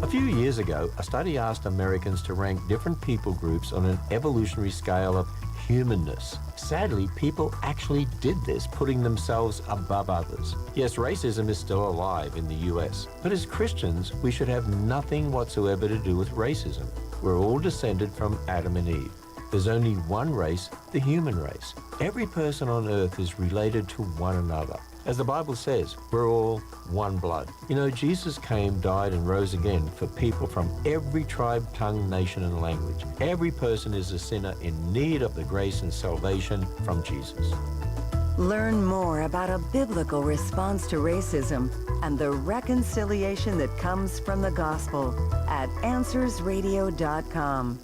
[SPEAKER 24] A few years ago, a study asked Americans to rank different people groups on an evolutionary scale of humanness. Sadly, people actually did this, putting themselves above others. Yes, racism is still alive in the U.S., but as Christians, we should have nothing whatsoever to do with racism. We're all descended from Adam and Eve. There's only one race, the human race. Every person on earth is related to one another. As the Bible says, we're all one blood. You know, Jesus came, died, and rose again for people from every tribe, tongue, nation, and language. Every person is a sinner in need of the grace and salvation from Jesus.
[SPEAKER 25] Learn more about a biblical response to racism and the reconciliation that comes from the gospel at AnswersRadio.com.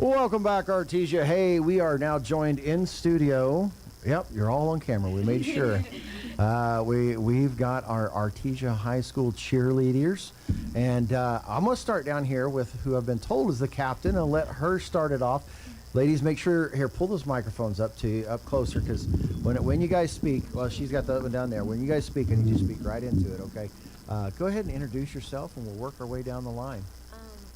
[SPEAKER 9] Welcome back, Artesia. Hey, we are now joined in studio. Yep, you're all on camera. We made sure. We've got our Artesia High School cheerleaders, and I'm going to start down here with who I've been told is the captain, and let her start it off. Ladies, make sure, here, pull those microphones up to you, up closer, because when you guys speak, well, she's got the other one down there. When you guys speak, I need you to speak right into it, okay? Go ahead and introduce yourself, and we'll work our way down the line.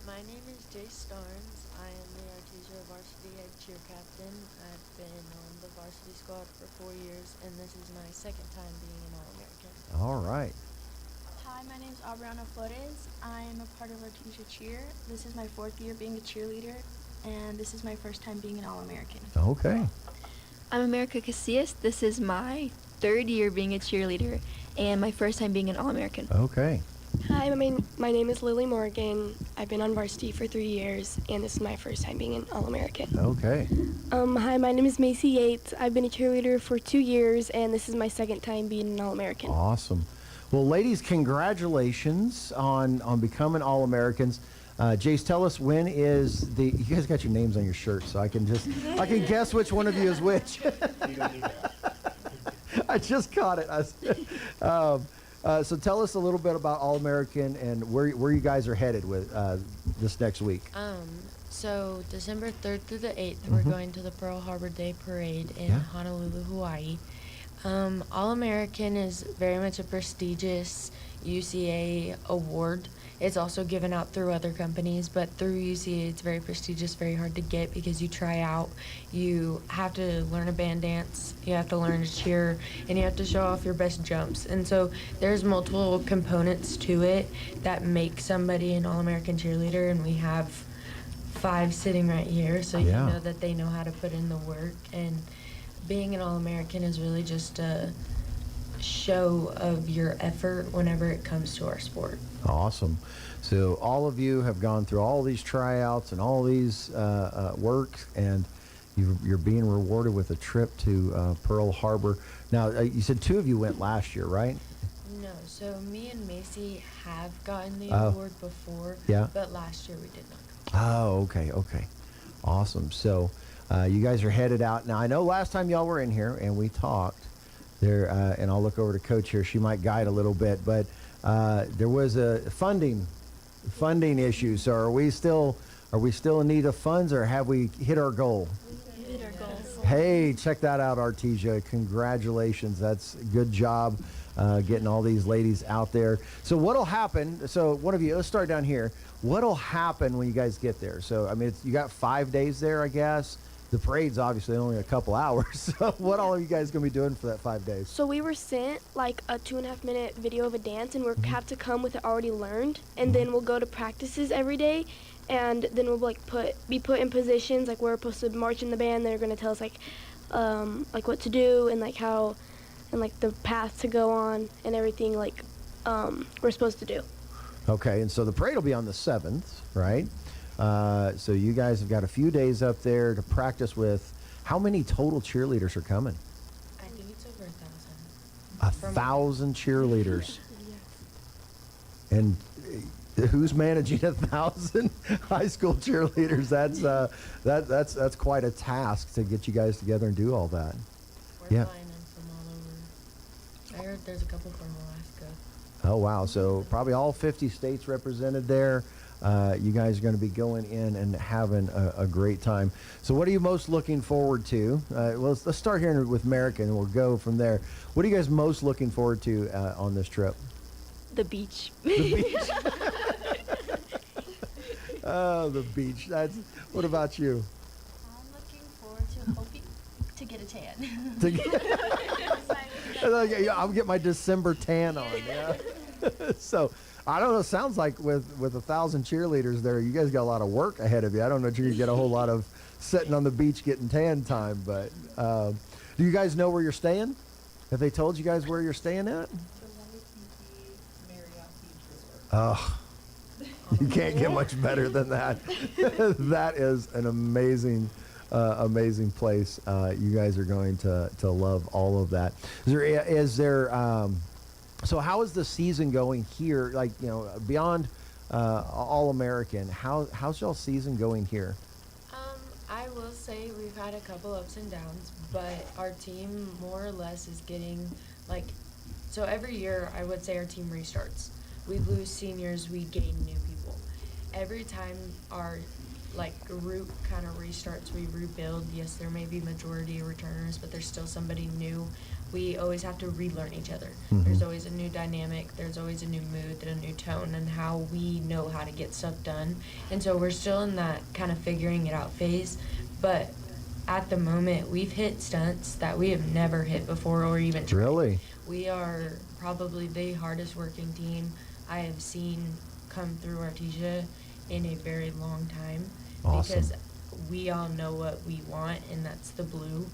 [SPEAKER 1] My name is Jay Starnes. I am the Artesia varsity head cheer captain. I've been on the varsity squad for 4 years, and this is my second time being an All-American.
[SPEAKER 9] All right.
[SPEAKER 3] Hi, my name is Aubriana Flores. I am a part of Artesia Cheer. This is my 4th year being a cheerleader, and this is my first time being an All-American.
[SPEAKER 9] Okay.
[SPEAKER 4] I'm America Casillas. This is my 3rd year being a cheerleader and my first time being an All-American.
[SPEAKER 9] Okay.
[SPEAKER 3] Hi, my name is Lily Morgan. I've been on varsity for 3 years, and this is my first time being an All-American.
[SPEAKER 9] Okay.
[SPEAKER 3] Hi, my name is Macy Yates. I've been a cheerleader for 2 years, and this is my second time being an All-American.
[SPEAKER 9] Awesome. Well, ladies, congratulations on becoming All-Americans. Jace, tell us when is the, you guys got your names on your shirt, so I can guess which one of you is which. I just caught it. So tell us a little bit about All-American and where you guys are headed with this next week.
[SPEAKER 1] So December 3rd through the 8th, we're going to the Pearl Harbor Day Parade in Honolulu, Hawaii. All-American is very much a prestigious UCA award. It's also given out through other companies, but through UCA it's very prestigious, very hard to get because you try out, you have to learn a band dance, you have to learn to cheer, and you have to show off your best jumps. And so there's multiple components to it that make somebody an All-American cheerleader, and we have 5 sitting right here, so you know that they know how to put in the work. And being an All-American is really just a show of your effort whenever it comes to our sport.
[SPEAKER 9] Awesome. So all of you have gone through all these tryouts and all these work, and you're being rewarded with a trip to Pearl Harbor. Now, you said 2 of you went last year, right?
[SPEAKER 1] No, so me and Macy have gotten the award before, but last year we did not go.
[SPEAKER 9] Oh, okay. Awesome. So you guys are headed out. Now, I know last time y'all were in here and we talked there, and I'll look over to Coach here. She might guide a little bit, but there was a funding issue. So are we still in need of funds, or have we hit our goal?
[SPEAKER 3] We hit our goals.
[SPEAKER 9] Hey, check that out, Artesia. Congratulations. That's a good job getting all these ladies out there. So what'll happen, so one of you, let's start down here. What'll happen when you guys get there? So, I mean, you got 5 days there, I guess. The parade's obviously only a couple hours. So what all are you guys going to be doing for that 5 days?
[SPEAKER 3] So we were sent like a 2.5-minute video of a dance, and we'll have to come with it already learned, and then we'll go to practices every day, and then we'll like be put in positions, like we're supposed to march in the band. They're going to tell us like what to do and like how, and like the path to go on and everything like we're supposed to do.
[SPEAKER 9] Okay, and so the parade will be on the 7th, right? So you guys have got a few days up there to practice with. How many total cheerleaders are coming?
[SPEAKER 1] I think it's over 1,000.
[SPEAKER 9] 1,000 cheerleaders. And who's managing 1,000 high school cheerleaders? That's quite a task to get you guys together and do all that.
[SPEAKER 1] We're flying in from all over. I heard there's a couple from Alaska.
[SPEAKER 9] Oh wow! So probably all 50 states represented there. You guys are going to be going in and having a great time. So what are you most looking forward to? Well, let's start here with America, and we'll go from there. What are you guys most looking forward to on this trip?
[SPEAKER 3] The beach.
[SPEAKER 9] The beach. Oh, the beach. What about you?
[SPEAKER 3] I'm looking forward to hoping to get a tan.
[SPEAKER 9] I'll get my December tan on. Yeah. So. I don't know. It sounds like with 1,000 cheerleaders there, you guys got a lot of work ahead of you. I don't know if you're going to get a whole lot of sitting on the beach getting tan time, but do you guys know where you're staying? Have they told you guys where you're staying at? Oh, you can't get much better than that. That is an amazing place. You guys are going to love all of that. Is there so how is the season going here? Like, you know, beyond All-American, how's y'all season going here?
[SPEAKER 1] will say we've had a couple ups and downs, but our team more or less is getting, like, so every year I would say our team restarts. We lose seniors, we gain new people. Every time our, like, group kind of restarts, we rebuild. Yes, there may be majority returners, but there's still somebody new. We always have to relearn each other. There's always a new dynamic, there's always a new mood, and a new tone, and how we know how to get stuff done. And so we're still in that kind of figuring it out phase, but at the moment, we've hit stunts that we have never hit before or even tried.
[SPEAKER 9] Really?
[SPEAKER 1] We are probably the hardest working team I have seen come through Artesia in a very long time.
[SPEAKER 9] Awesome.
[SPEAKER 1] Because we all know what we want, and that's the blue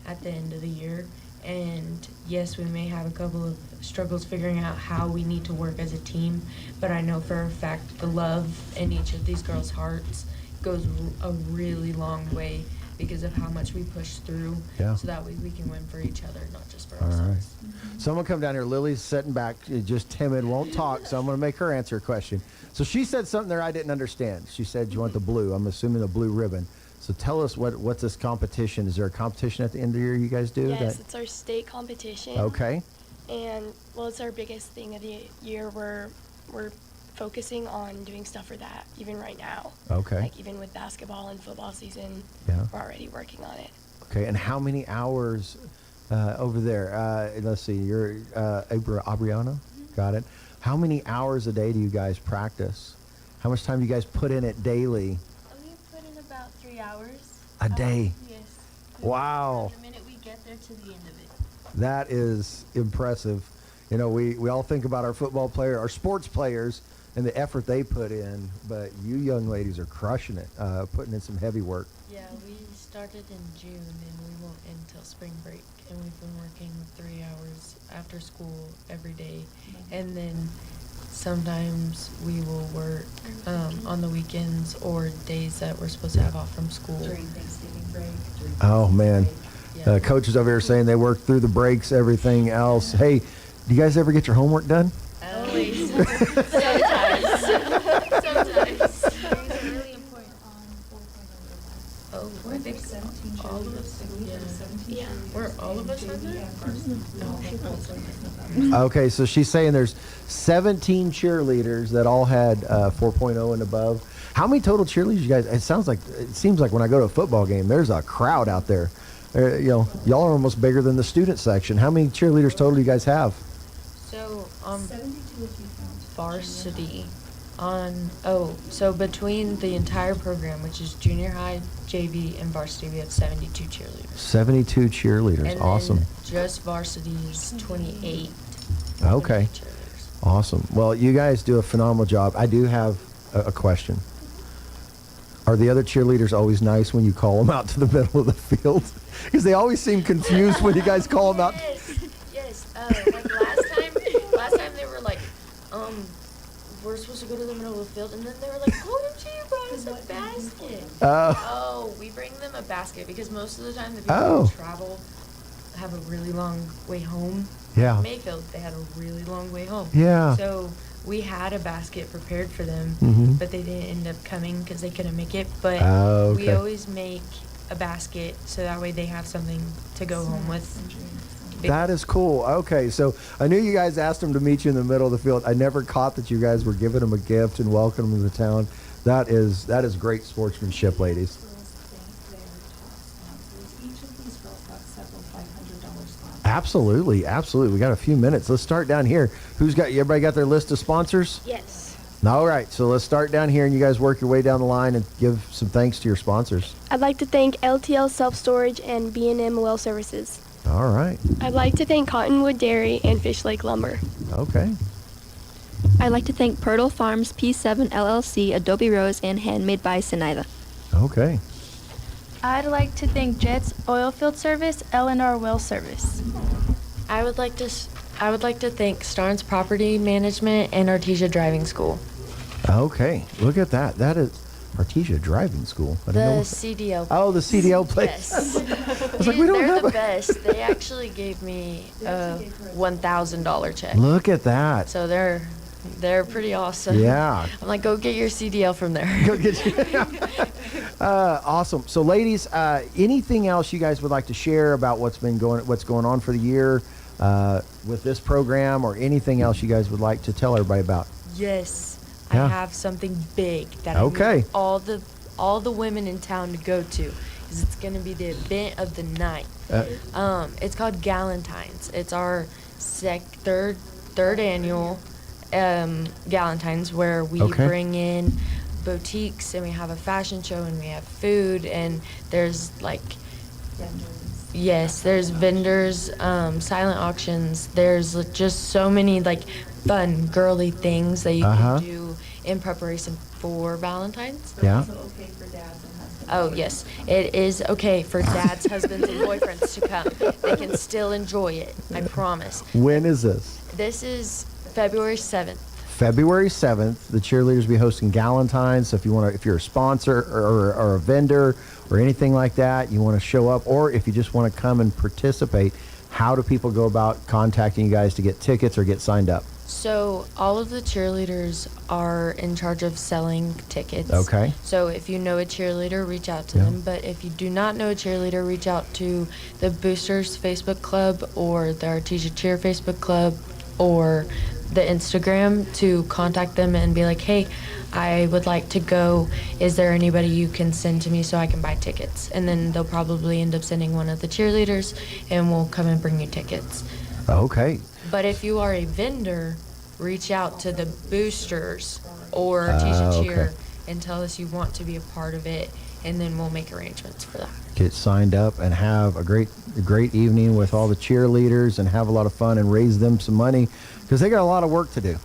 [SPEAKER 1] at the end of the year. And yes, we may have a couple of struggles figuring out how we need to work as a team, but I know for a fact the love in each of these girls' hearts goes a really long way because of how much we push through, so that way we can win for each other, not just for ourselves.
[SPEAKER 9] All right. Someone come down here. Lily's sitting back, just timid, won't talk, so I'm going to make her answer a question. So she said something there I didn't understand. She said you want the blue. I'm assuming the blue ribbon. So tell us what's this competition? Is there a competition at the end of the year you guys do?
[SPEAKER 3] Yes, it's our state competition.
[SPEAKER 9] Okay.
[SPEAKER 3] And, well, it's our biggest thing of the year. We're focusing on doing stuff for that, even right now.
[SPEAKER 9] Okay.
[SPEAKER 3] Like, even with basketball and football season, we're already working on it.
[SPEAKER 9] Okay, and how many hours over there? Let's see, you're Abriano? Got it. How many hours a day do you guys practice? How much time do you guys put in it daily?
[SPEAKER 1] We put in about 3 hours.
[SPEAKER 9] A day?
[SPEAKER 1] Yes.
[SPEAKER 9] Wow.
[SPEAKER 1] The minute we get there to the end of it.
[SPEAKER 9] That is impressive. You know, we all think about our football player, our sports players, and the effort they put in, but you young ladies are crushing it, putting in some heavy work.
[SPEAKER 1] Yeah, we started in June and we won't end until spring break, and we've been working 3 hours after school every day, and then sometimes we will work on the weekends or days that we're supposed to have off from school.
[SPEAKER 2] During Thanksgiving break.
[SPEAKER 9] Oh man, coaches over here saying they work through the breaks, everything else. Hey, do you guys ever get your homework done?
[SPEAKER 1] Always. Sometimes. Oh, I think all of us. Yeah. Were all of us on there?
[SPEAKER 9] Okay, so she's saying there's 17 cheerleaders that all had 4.0 and above. How many total cheerleaders you guys? It seems like when I go to a football game, there's a crowd out there. Y'all are almost bigger than the student section. How many cheerleaders total do you guys have?
[SPEAKER 1] So
[SPEAKER 2] 72 if you count
[SPEAKER 1] varsity so between the entire program, which is junior high, JV, and varsity, we have 72 cheerleaders.
[SPEAKER 9] 72 cheerleaders,
[SPEAKER 1] And
[SPEAKER 9] awesome.
[SPEAKER 1] then just varsity is 28.
[SPEAKER 9] Okay, awesome. Well, you guys do a phenomenal job. I do have a question. Are the other cheerleaders always nice when you call them out to the middle of the field? Because they always seem confused when you guys call them out.
[SPEAKER 1] Yes. Like last time they were like, we're supposed to go to the middle of the field, and then they were like, OMG, you brought us a basket. Oh, we bring them a basket because most of the time the people who travel have a really long way home.
[SPEAKER 9] Yeah.
[SPEAKER 1] Mayfield, they had a really long way home.
[SPEAKER 9] Yeah.
[SPEAKER 1] So we had a basket prepared for them, but they didn't end up coming because they couldn't make it. But we always make a basket so that way they have something to go home with.
[SPEAKER 9] That is cool. Okay, so I knew you guys asked them to meet you in the middle of the field. I never caught that you guys were giving them a gift and welcoming them to the town. That is great sportsmanship, ladies.
[SPEAKER 2] Each of these girls got several $500 sponsors.
[SPEAKER 9] Absolutely. We got a few minutes. Let's start down here. Everybody got their list of sponsors?
[SPEAKER 3] Yes.
[SPEAKER 9] All right, so let's start down here, and you guys work your way down the line and give some thanks to your sponsors.
[SPEAKER 3] I'd like to thank LTL Self-Storage and B&M Well Services.
[SPEAKER 9] All right.
[SPEAKER 3] I'd like to thank Cottonwood Dairy and Fish Lake Lumber.
[SPEAKER 9] Okay.
[SPEAKER 4] I'd like to thank Pirtle Farms, P7 LLC, Adobe Rose, and Handmade by Sinida.
[SPEAKER 9] Okay.
[SPEAKER 5] I'd like to thank Jets Oilfield Service, L&R Well Service.
[SPEAKER 1] I would like to thank Starnes Property Management and Artesia Driving School.
[SPEAKER 9] Okay, look at that. That is Artesia Driving School. I didn't know.
[SPEAKER 1] CDL.
[SPEAKER 9] Oh, the CDL place.
[SPEAKER 1] Yes.
[SPEAKER 9] I was like, we don't
[SPEAKER 1] They're
[SPEAKER 9] have
[SPEAKER 1] the
[SPEAKER 9] a...
[SPEAKER 1] best. They actually gave me a $1,000 check.
[SPEAKER 9] Look at that.
[SPEAKER 1] So they're pretty awesome.
[SPEAKER 9] Yeah.
[SPEAKER 1] I'm like, go get your CDL from there.
[SPEAKER 9] Go get you. Awesome. So, ladies, anything else you guys would like to share about what's going on for the year with this program, or anything else you guys would like to tell everybody about?
[SPEAKER 1] Yes,
[SPEAKER 9] Yeah.
[SPEAKER 1] I have something big that I
[SPEAKER 9] Okay.
[SPEAKER 1] need all the women in town to go to, because it's going to be the event of the night. It's called Galentine's. It's our third annual Galentine's, where we bring in boutiques and we have a fashion show and we have food, and there's there's vendors, silent auctions. There's just so many fun girly things that you can do in preparation for Valentine's.
[SPEAKER 9] Yeah.
[SPEAKER 1] Oh, yes. It is okay for dads, husbands, and boyfriends to come. They can still enjoy it. I promise.
[SPEAKER 9] When is this?
[SPEAKER 1] This is February 7th.
[SPEAKER 9] February 7th, the cheerleaders will be hosting Galentine's. So if you're a sponsor or a vendor or anything like that, you want to show up, or if you just want to come and participate, how do people go about contacting you guys to get tickets or get signed up?
[SPEAKER 1] So all of the cheerleaders are in charge of selling tickets.
[SPEAKER 9] Okay.
[SPEAKER 1] So if you know a cheerleader, reach out to them. But if you do not know a cheerleader, reach out to the Boosters Facebook Club or the Artesia Cheer Facebook Club or the Instagram to contact them and be like, hey, I would like to go. Is there anybody you can send to me so I can buy tickets? And then they'll probably end up sending one of the cheerleaders, and we'll come and bring you tickets.
[SPEAKER 9] Okay.
[SPEAKER 1] But if you are a vendor, reach out to the Boosters or Artesia Cheer and tell us you want to be a part of it, and then we'll make arrangements for that.
[SPEAKER 9] Get signed up and have a great evening with all the cheerleaders and have a lot of fun and raise them some money, because they got a lot of work to do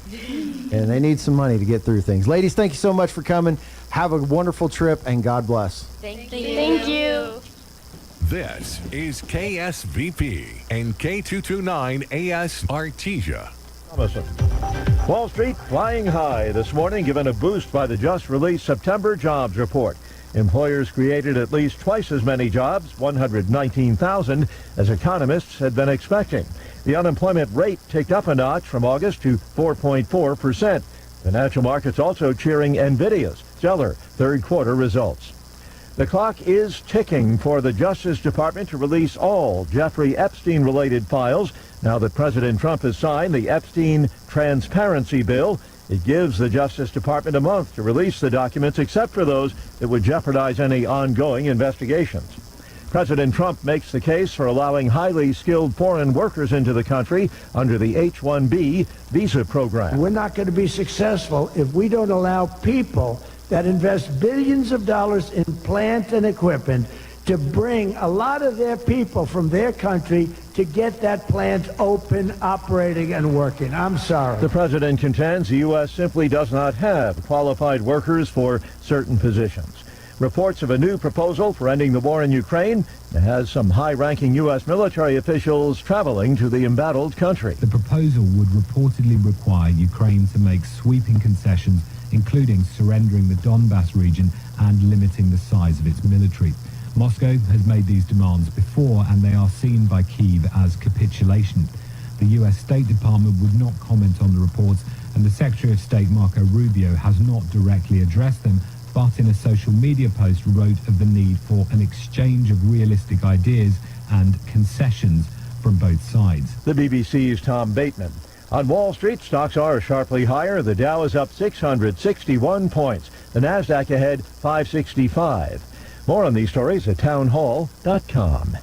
[SPEAKER 9] and they need some money to get through things. Ladies, thank you so much for coming. Have a wonderful trip, and God bless.
[SPEAKER 1] Thank you.
[SPEAKER 3] Thank you.
[SPEAKER 6] This is KSVP and K229 AS Artesia.
[SPEAKER 7] Wall Street flying high this morning, given a boost by the just-released September jobs report. Employers created at least twice as many jobs, 119,000, as economists had been expecting. The unemployment rate ticked up a notch from August to 4.4%. Financial markets also cheering NVIDIA's stellar third-quarter results. The clock is ticking for the Justice Department to release all Jeffrey Epstein-related files. Now that President Trump has signed the Epstein Transparency Bill, it gives the Justice Department a month to release the documents, except for those that would jeopardize any ongoing investigations. President Trump makes the case for allowing highly skilled foreign workers into the country under the H-1B visa program.
[SPEAKER 10] We're not going to be successful if we don't allow people that invest billions of dollars in plant and equipment to bring a lot of their people from their country to get that plant open, operating, and working. I'm sorry.
[SPEAKER 7] The president contends the U.S. simply does not have qualified workers for certain positions. Reports of a new proposal for ending the war in Ukraine has some high-ranking U.S. military officials traveling to the embattled country.
[SPEAKER 13] The proposal would reportedly require Ukraine to make sweeping concessions, including surrendering the Donbas region and limiting the size of its military. Moscow has made these demands before, and they are seen by Kyiv as capitulation. The U.S. State Department would not comment on the reports, and the Secretary of State Marco Rubio has not directly addressed them, but in a social media post wrote of the need for an exchange of realistic ideas and concessions from both sides.
[SPEAKER 7] The BBC's Tom Bateman. On Wall Street, stocks are sharply higher. The Dow is up 661 points. The Nasdaq ahead 565. More on these stories at townhall.com.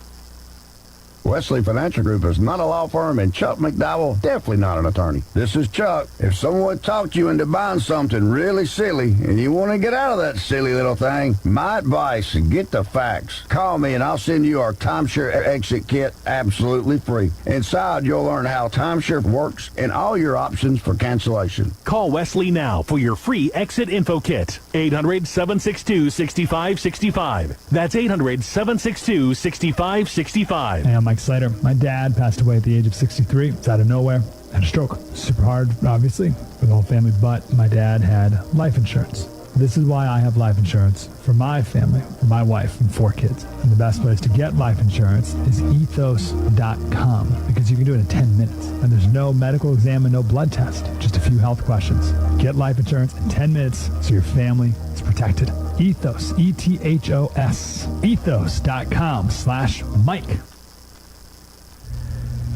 [SPEAKER 14] Wesley Financial Group is not a law firm, and Chuck McDowell definitely not an attorney. This is Chuck. If someone talked you into buying something really silly and you want to get out of that silly little thing, my advice is get the facts. Call me and I'll send you our timeshare exit kit absolutely free. Inside, you'll learn how timeshare works and all your options for cancellation.
[SPEAKER 16] Call Wesley now for your free exit info kit. 800-762-6565. That's 800-762-6565.
[SPEAKER 26] Hey, I'm Mike Slater. My dad passed away at the age of 63. It's out of nowhere. Had a stroke. Super hard, obviously, for the whole family, but my dad had life insurance. This is why I have life insurance for my family, for my wife and 4 kids. And the best place to get life insurance is ethos.com because you can do it in 10 minutes. And there's no medical exam and no blood test, just a few health questions. Get life insurance in 10 minutes so your family is protected. Ethos, E-T-H-O-S, ethos.com/Mike.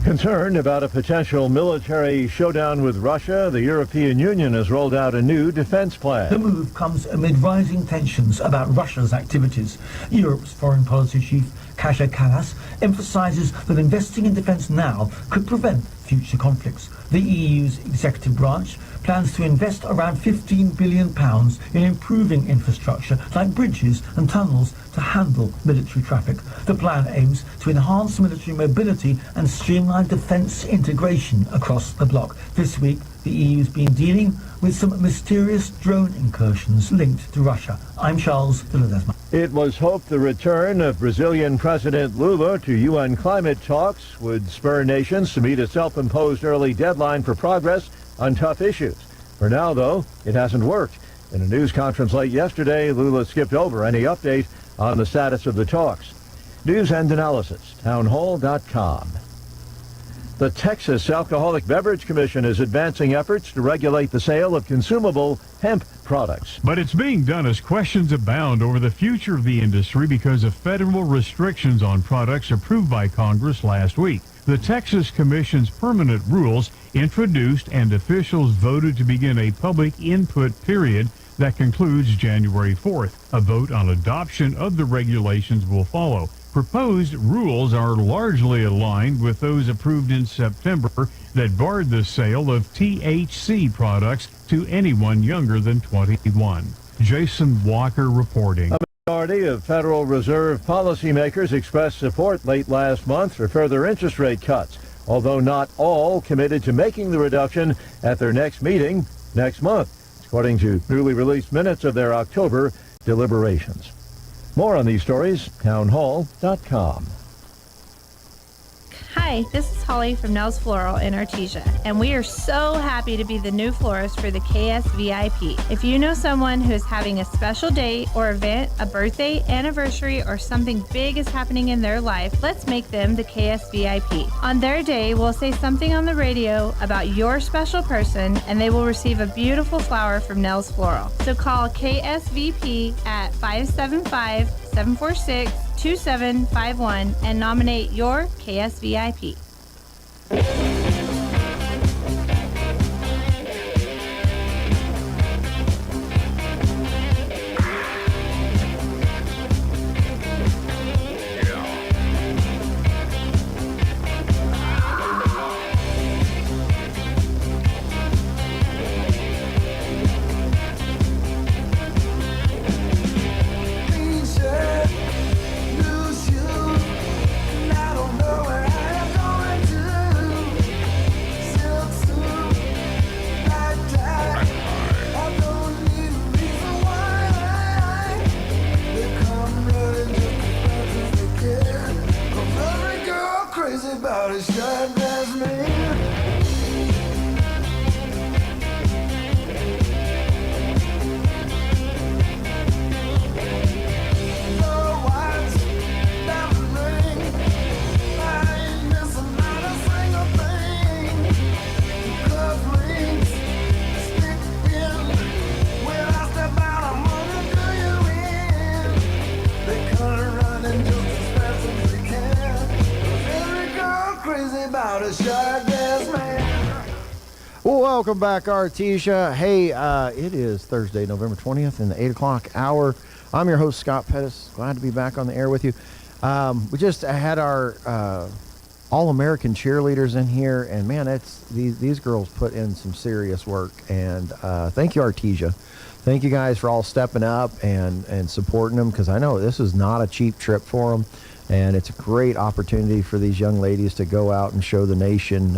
[SPEAKER 7] Concerned about a potential military showdown with Russia, the European Union has rolled out a new defense plan.
[SPEAKER 11] The move comes amid rising tensions about Russia's activities. Europe's foreign policy chief, Kaja Kallas, emphasizes that investing in defense now could prevent future conflicts. The EU's executive branch plans to invest around £15 billion in improving infrastructure like bridges and tunnels to handle military traffic. The plan aims to enhance military mobility and streamline defence integration across the bloc. This week, the EU's been dealing with some mysterious drone incursions linked to Russia. I'm Charles de Ledesma.
[SPEAKER 7] It was hoped the return of Brazilian President Lula to UN climate talks would spur nations to meet a self-imposed early deadline for progress on tough issues. For now, though, it hasn't worked. In a news conference late yesterday, Lula skipped over any update on the status of the talks. News and analysis, townhall.com. The Texas Alcoholic Beverage Commission is advancing efforts to regulate the sale of consumable hemp products.
[SPEAKER 12] But it's being done as questions abound over the future of the industry because of federal restrictions on products approved by Congress last week. The Texas Commission's permanent rules introduced and officials voted to begin a public input period that concludes January 4th. A vote on adoption of the regulations will follow. Proposed rules are largely aligned with those approved in September that barred the sale of THC products to anyone younger than 21. Jason Walker reporting.
[SPEAKER 7] A majority of Federal Reserve policymakers expressed support late last month for further interest rate cuts, although not all committed to making the reduction at their next meeting next month, according to newly released minutes of their October deliberations. More on these stories, townhall.com.
[SPEAKER 17] Hi, this is Holly from Nels Floral in Artesia, and we are so happy to be the new florist for the KSVIP. If you know someone who is having a special day or event, a birthday, anniversary, or something big is happening in their life, let's make them the KSVIP. On their day, we'll say something on the radio about your special person, and they will receive a beautiful flower from Nels Floral. So call KSVP at 575-746-2751 and nominate your KSVIP.
[SPEAKER 9] Welcome back, Artesia. Hey, it is Thursday, November 20th in the 8 o'clock hour. I'm your host, Scott Pettis. Glad to be back on the air with you. We just had our All-American cheerleaders in here, and man, these girls put in some serious work. And thank you, Artesia. Thank you guys for all stepping up and supporting them, because I know this is not a cheap trip for them. And it's a great opportunity for these young ladies to go out and show the nation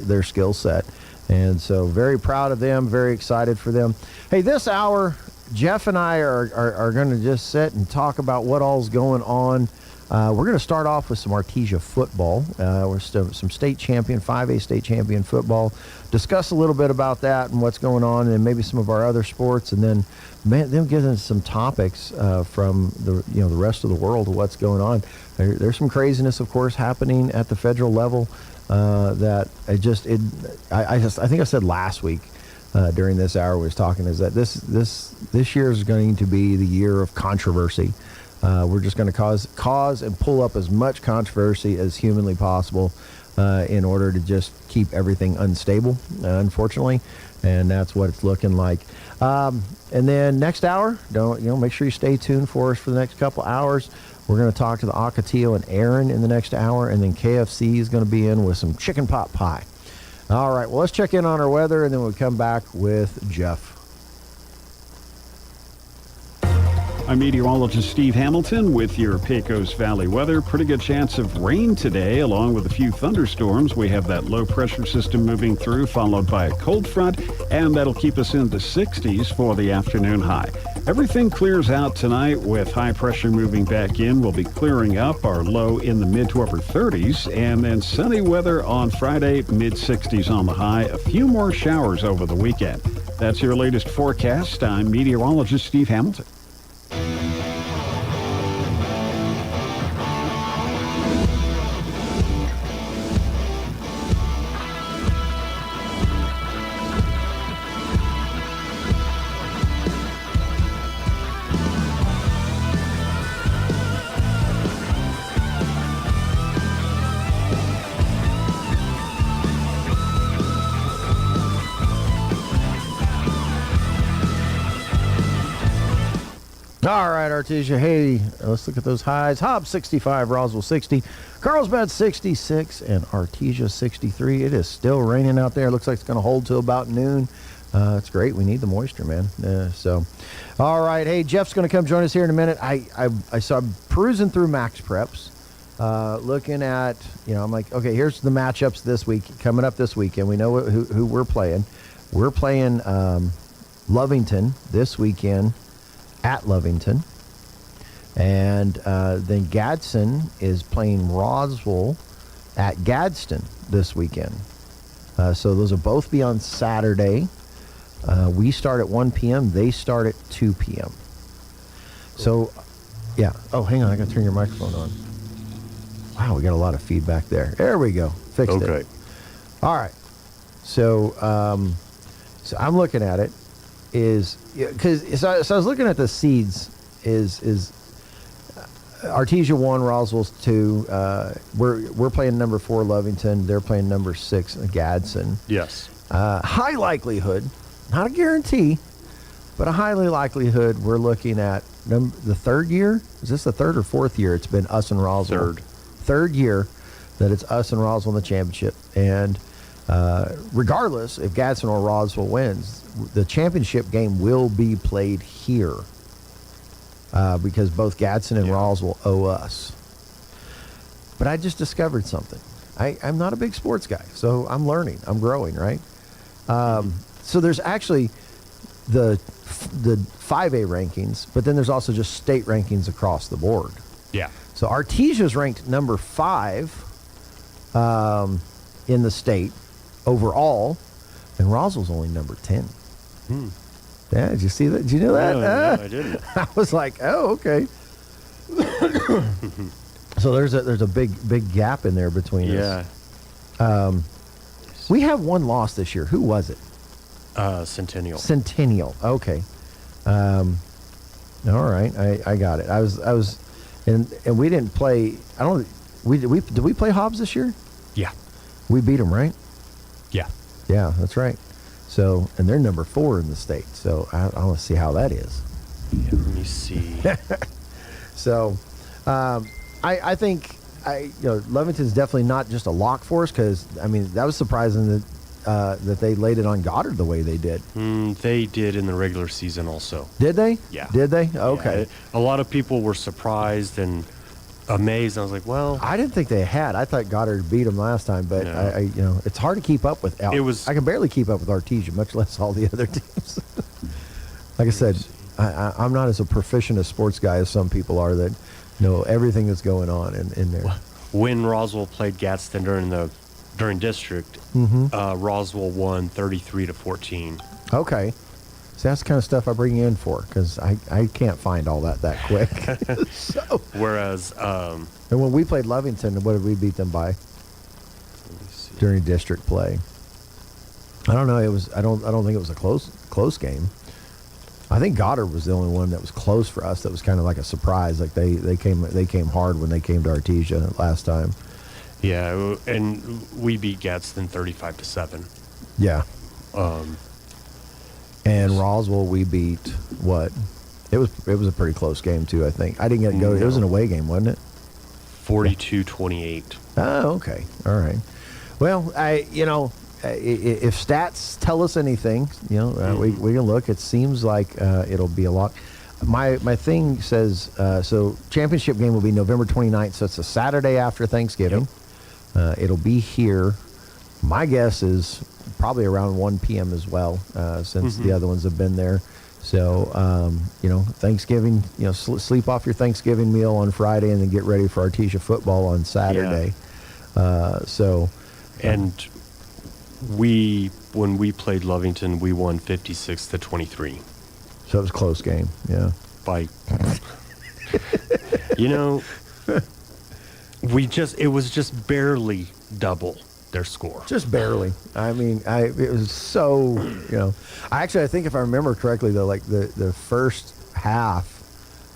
[SPEAKER 9] their skill set. And so very proud of them, very excited for them. Hey, this hour, Jeff and I are going to just sit and talk about what all's going on We're going to start off with some Artesia football. We're still some state champion, 5A state champion football. Discuss a little bit about that and what's going on, and maybe some of our other sports, and then give us some topics from the rest of the world of what's going on. There's some craziness, of course, happening at the federal level that I think I said last week during this hour we was talking is that this year is going to be the year of controversy. We're just going to cause and pull up as much controversy as humanly possible in order to just keep everything unstable, unfortunately, and that's what it's looking like. And then next hour, make sure you stay tuned for us for the next couple hours. We're going to talk to the Ocotillo and Aaron in the next hour, and then KFC is going to be in with some chicken pot pie. All right, well, let's check in on our weather, and then we'll come back with Jeff.
[SPEAKER 8] I'm meteorologist Steve Hamilton with your Pecos Valley weather. Pretty good chance of rain today, along with a few thunderstorms. We have that low pressure system moving through, followed by a cold front, and that'll keep us in the 60s for the afternoon high. Everything clears out tonight with high pressure moving back in. We'll be clearing up, our low in the mid to upper 30s, and then sunny weather on Friday, mid 60s on the high. A few more showers over the weekend. That's your latest forecast. I'm meteorologist Steve Hamilton.
[SPEAKER 9] All right, Artesia. Hey, let's look at those highs. Hobbs 65, Roswell 60, Carlsbad 66, and Artesia 63. It is still raining out there. It looks like it's going to hold till about noon. It's great. We need the moisture, man. All right. Hey, Jeff's going to come join us here in a minute. I saw perusing through Max Preps, looking at, I'm like, okay, here's the matchups this week, coming up this weekend. We know who we're playing. We're playing Lovington this weekend at Lovington, and then Gadsden is playing Roswell at Gadsden this weekend. So those will both be on Saturday. We start at 1 p.m. They start at 2 p.m. So, yeah. Oh, hang on. I got to turn your microphone on. Wow, we got a lot of feedback there. There we go. Fixed it. All right. So I'm looking at it. So I was looking at the seeds. Is Artesia 1, Roswell's 2. We're playing number 4 Lovington. They're playing number 6 Gadsden.
[SPEAKER 18] Yes.
[SPEAKER 9] High likelihood, not a guarantee, but a highly likelihood. We're looking at the third year. Is this the third or fourth year? It's been us and Roswell. Third year that it's us and Roswell in the championship. And regardless if Gadsden or Roswell wins, the championship game will be played here because both Gadsden and Roswell owe us. But I just discovered something. I'm not a big sports guy, so I'm learning. I'm growing, right? So there's actually the 5A rankings, but then there's also just state rankings across the board.
[SPEAKER 18] Yeah.
[SPEAKER 9] So Artesia's ranked number 5 in the state overall, and Roswell's only number 10. Yeah, did you see that? Did you know that?
[SPEAKER 18] No, I didn't.
[SPEAKER 9] I was like, oh, okay. So there's a big gap in there between us.
[SPEAKER 18] Yeah.
[SPEAKER 9] We have one loss this year. Who was it?
[SPEAKER 18] Centennial.
[SPEAKER 9] Centennial. Okay. All right. I got it. I was, and we didn't play. Did we play Hobbs this year?
[SPEAKER 18] Yeah.
[SPEAKER 9] We beat them, right?
[SPEAKER 18] Yeah.
[SPEAKER 9] Yeah, that's right. So, and they're number 4 in the state. So I want to see how that is.
[SPEAKER 18] Yeah, let me see.
[SPEAKER 9] So, I think Lovington's definitely not just a lock for us, because that was surprising that they laid it on Goddard the way they did.
[SPEAKER 18] They did in the regular season also.
[SPEAKER 9] Did they?
[SPEAKER 18] Yeah.
[SPEAKER 9] Did they? Okay.
[SPEAKER 18] Yeah, a lot of people were surprised and amazed. I was like, well,
[SPEAKER 9] I didn't think they had. I thought Goddard beat them last time, but
[SPEAKER 18] no.
[SPEAKER 9] it's hard to keep up with. I can barely keep up with Artesia, much less all the other teams. Like I said, I'm not as a proficient a sports guy as some people are that know everything that's going on in there.
[SPEAKER 18] When Roswell played Gadsden during district, Roswell won 33-14.
[SPEAKER 9] Okay. So that's the kind of stuff I bring you in for, because I can't find all that quick. So,
[SPEAKER 18] whereas,
[SPEAKER 9] and when we played Lovington, what did we beat them by during district play? I don't know. I don't think it was a close game. I think Goddard was the only one that was close for us. That was kind of like a surprise. Like they came hard when they came to Artesia last time.
[SPEAKER 18] Yeah, and we beat Gadsden 35-7.
[SPEAKER 9] Yeah. And Roswell, we beat what? It was a pretty close game too. I think I didn't get to go. It was an away game, wasn't it?
[SPEAKER 18] 42-28.
[SPEAKER 9] Oh, okay. All right. Well, if stats tell us anything, we can look. It seems like it'll be a lot. My thing says so. Championship game will be November 29th, so it's a Saturday after Thanksgiving. Yep. It'll be here. My guess is probably around 1 p.m. as well, since the other ones have been there. So, Thanksgiving, sleep off your Thanksgiving meal on Friday and then get ready for Artesia football on Saturday. Yeah.
[SPEAKER 18] And when we played Lovington, we won 56-23.
[SPEAKER 9] So it was a close game, yeah.
[SPEAKER 18] By, it was just barely double their score.
[SPEAKER 9] Just barely. I mean, it was so, I think if I remember correctly, though, like the first half,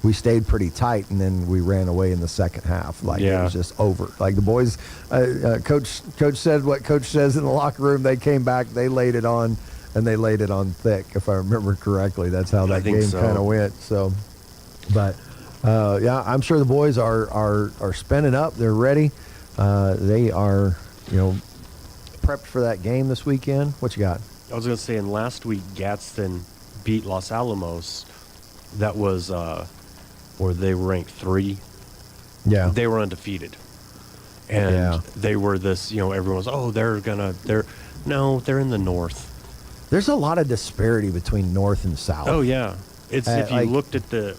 [SPEAKER 9] we stayed pretty tight, and then we ran away in the second half. Like, it was just over. Like, the boys, Coach said what Coach says in the locker room. They came back, they laid it on, and they laid it on thick, if I remember correctly. That's how that game kind of went. So, but, I'm sure the boys are spinning up. They're ready. They are, prepped for that game this weekend. What you got?
[SPEAKER 18] I was going to say, in last week, Gadsden beat Los Alamos. That was where they were ranked 3.
[SPEAKER 9] Yeah.
[SPEAKER 18] They were undefeated. And they were this, everyone's, they're in the north.
[SPEAKER 9] There's a lot of disparity between north and south.
[SPEAKER 18] Oh, yeah. It's if you looked at the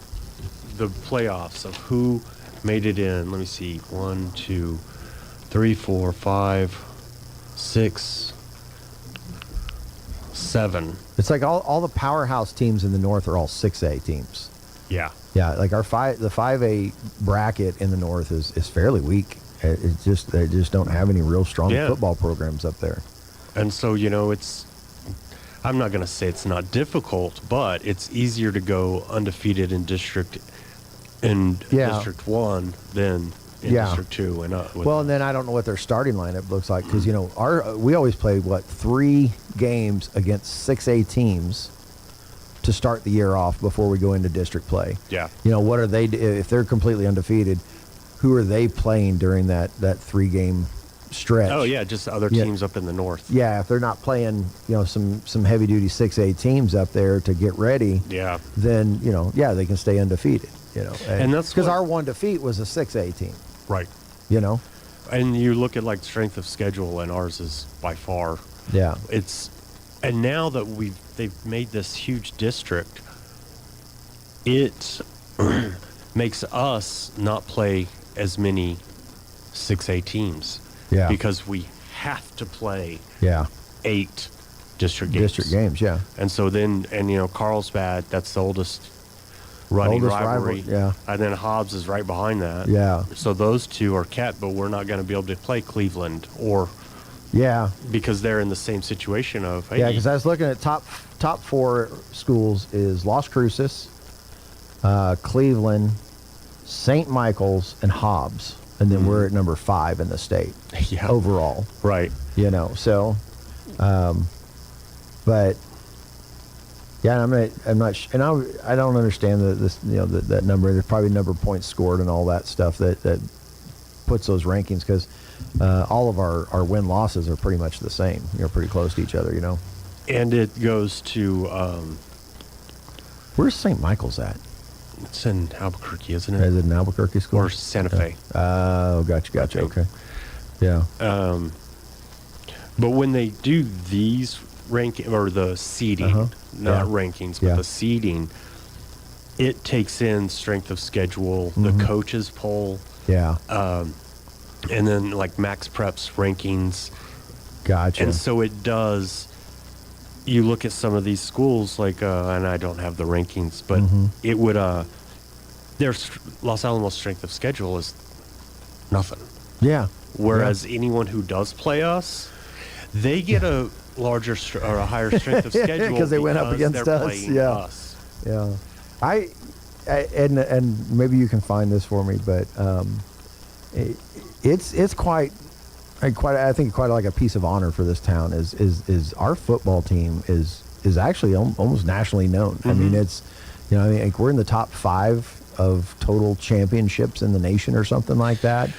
[SPEAKER 18] playoffs of who made it in, let me see, 1, 2, 3, 4, 5, 6, 7.
[SPEAKER 9] It's like all the powerhouse teams in the north are all 6A teams.
[SPEAKER 18] Yeah.
[SPEAKER 9] Yeah, like the 5A bracket in the north is fairly weak. They just don't have any real strong football programs up there.
[SPEAKER 18] And so, I'm not going to say it's not difficult, but it's easier to go undefeated in District 1 than in District 2. And
[SPEAKER 9] then I don't know what their starting lineup looks like, because we always play 3 games against 6A teams to start the year off before we go into district play.
[SPEAKER 18] Yeah.
[SPEAKER 9] What are they, if they're completely undefeated, who are they playing during that 3-game stretch?
[SPEAKER 18] Oh yeah, just other teams up in the north.
[SPEAKER 9] Yeah, if they're not playing, some heavy duty 6A teams up there to get ready.
[SPEAKER 18] Yeah.
[SPEAKER 9] Then they can stay undefeated.
[SPEAKER 18] And that's
[SPEAKER 9] because our one defeat was a 6A team.
[SPEAKER 18] Right. And you look at like strength of schedule, and ours is by far.
[SPEAKER 9] Yeah.
[SPEAKER 18] And now that they've made this huge district, it makes us not play as many 6A teams.
[SPEAKER 9] Yeah.
[SPEAKER 18] Because we have to play 8 district games.
[SPEAKER 9] District games, yeah.
[SPEAKER 18] And so then, Carlsbad, that's the oldest running rivalry.
[SPEAKER 9] Yeah.
[SPEAKER 18] And then Hobbs is right behind that.
[SPEAKER 9] Yeah.
[SPEAKER 18] So those two are kept, but we're not going to be able to play Cleveland because they're in the same situation of, hey.
[SPEAKER 9] Yeah, because I was looking at top 4 schools is Las Cruces, Cleveland, St. Michael's, and Hobbs. And then we're at number 5 in the state overall.
[SPEAKER 18] Right.
[SPEAKER 9] So, but yeah, I'm not and I don't understand that number. There's probably number of points scored and all that stuff that puts those rankings, because all of our win losses are pretty much the same. Pretty close to each other.
[SPEAKER 18] And it goes to
[SPEAKER 9] where's St. Michael's at?
[SPEAKER 18] It's in Albuquerque, isn't it?
[SPEAKER 9] Is it an Albuquerque school?
[SPEAKER 18] Or Santa Fe.
[SPEAKER 9] Oh, gotcha. Okay. Yeah.
[SPEAKER 18] But when they do these ranking or the seeding, not rankings, but the seeding, it takes in strength of schedule, the coaches poll,
[SPEAKER 9] Yeah.
[SPEAKER 18] and then like Max Prep's rankings.
[SPEAKER 9] Gotcha.
[SPEAKER 18] And so it does. You look at some of these schools, like, and I don't have the rankings, but it would. Their Los Alamos strength of schedule is nothing.
[SPEAKER 9] Yeah.
[SPEAKER 18] Whereas anyone who does play us, they get a larger or a higher strength of schedule
[SPEAKER 9] because they went up against
[SPEAKER 18] they're
[SPEAKER 9] us.
[SPEAKER 18] playing
[SPEAKER 9] Yeah.
[SPEAKER 18] us.
[SPEAKER 9] Yeah. And maybe you can find this for me, but it's quite I think quite like a piece of honor for this town is our football team is actually almost nationally known. I mean, it's I mean, like we're in the top 5 of total championships in the nation or something like that.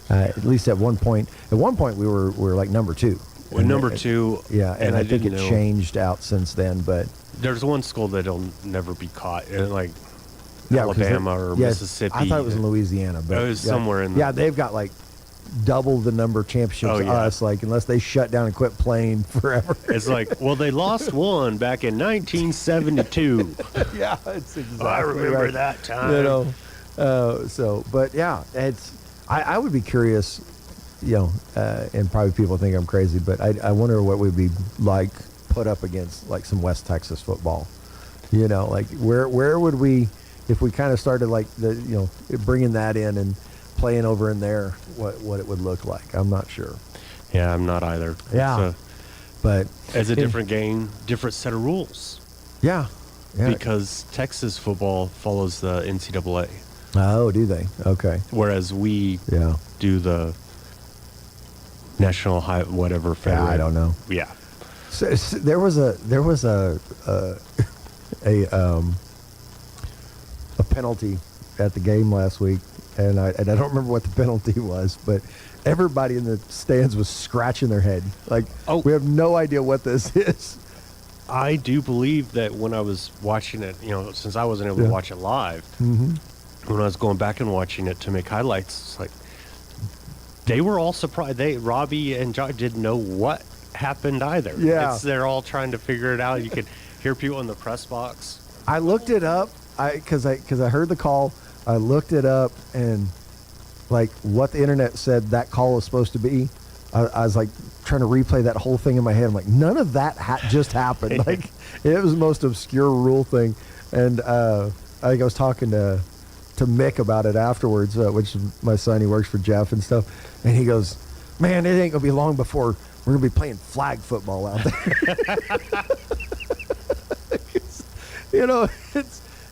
[SPEAKER 9] At least at one point. At one point we were like number 2.
[SPEAKER 18] We're number 2.
[SPEAKER 9] Yeah, and I think it changed out since then, but
[SPEAKER 18] there's one school that'll never be caught, like
[SPEAKER 9] yeah,
[SPEAKER 18] Alabama or Mississippi.
[SPEAKER 9] I thought it was in Louisiana, but
[SPEAKER 18] it was somewhere in.
[SPEAKER 9] Yeah, they've got like double the number of championships of us. Like unless they shut down and quit playing forever.
[SPEAKER 18] It's like, well, they lost one back in 1972.
[SPEAKER 9] Yeah, it's exactly.
[SPEAKER 18] I remember
[SPEAKER 9] right.
[SPEAKER 18] that time.
[SPEAKER 9] But yeah, it's. I would be curious, and probably people think I'm crazy, but I wonder what we'd be like put up against like some West Texas football. Like where would we, if we kind of started like bringing that in and playing over in there, what it would look like? I'm not sure.
[SPEAKER 18] Yeah, I'm not either.
[SPEAKER 9] Yeah, but
[SPEAKER 18] it's a different game, different set of rules.
[SPEAKER 9] Yeah.
[SPEAKER 18] Because Texas football follows the NCAA.
[SPEAKER 9] Oh, do they? Okay.
[SPEAKER 18] Whereas we do the national high whatever federal.
[SPEAKER 9] Yeah, I don't know.
[SPEAKER 18] Yeah.
[SPEAKER 9] So there was a penalty at the game last week, and I don't remember what the penalty was, but everybody in the stands was scratching their head like, we have no idea what this is.
[SPEAKER 18] I do believe that when I was watching it, since I wasn't able to watch it live, when I was going back and watching it to make highlights, it's like they were all surprised. Robbie and John didn't know what happened either.
[SPEAKER 9] Yeah.
[SPEAKER 18] They're all trying to figure it out. You could hear people in the press box.
[SPEAKER 9] I looked it up because I heard the call. I looked it up and like what the internet said that call was supposed to be. I was like trying to replay that whole thing in my head. I'm like, none of that just happened. Like it was the most obscure rule thing. And I think I was talking to Mick about it afterwards, which is my son. He works for Jeff and stuff. And he goes, man, it ain't going to be long before we're going to be playing flag football out there.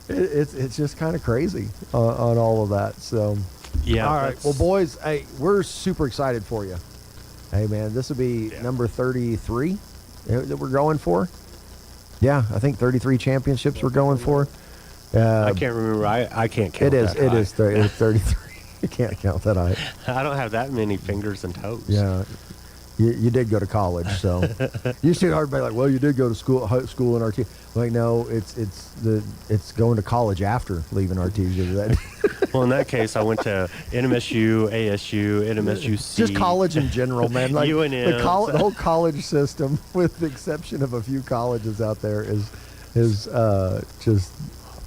[SPEAKER 9] It's just kind of crazy on all of that. So,
[SPEAKER 18] yeah.
[SPEAKER 9] All right. Well, boys, hey, we're super excited for you. Hey, man, this will be number 33 that we're going for. Yeah, I think 33 championships we're going for.
[SPEAKER 18] I can't remember. I can't count.
[SPEAKER 9] It is 33. You can't count that high.
[SPEAKER 18] I don't have that many fingers and toes.
[SPEAKER 9] Yeah. You did go to college, so you see everybody like, well, you did go to school in Artesia. Like, no, it's going to college after leaving Artesia.
[SPEAKER 18] Well, in that case, I went to NMSU, ASU, NMSUC.
[SPEAKER 9] Just college in general, man. Like
[SPEAKER 18] UNM.
[SPEAKER 9] The whole college system, with the exception of a few colleges out there, is just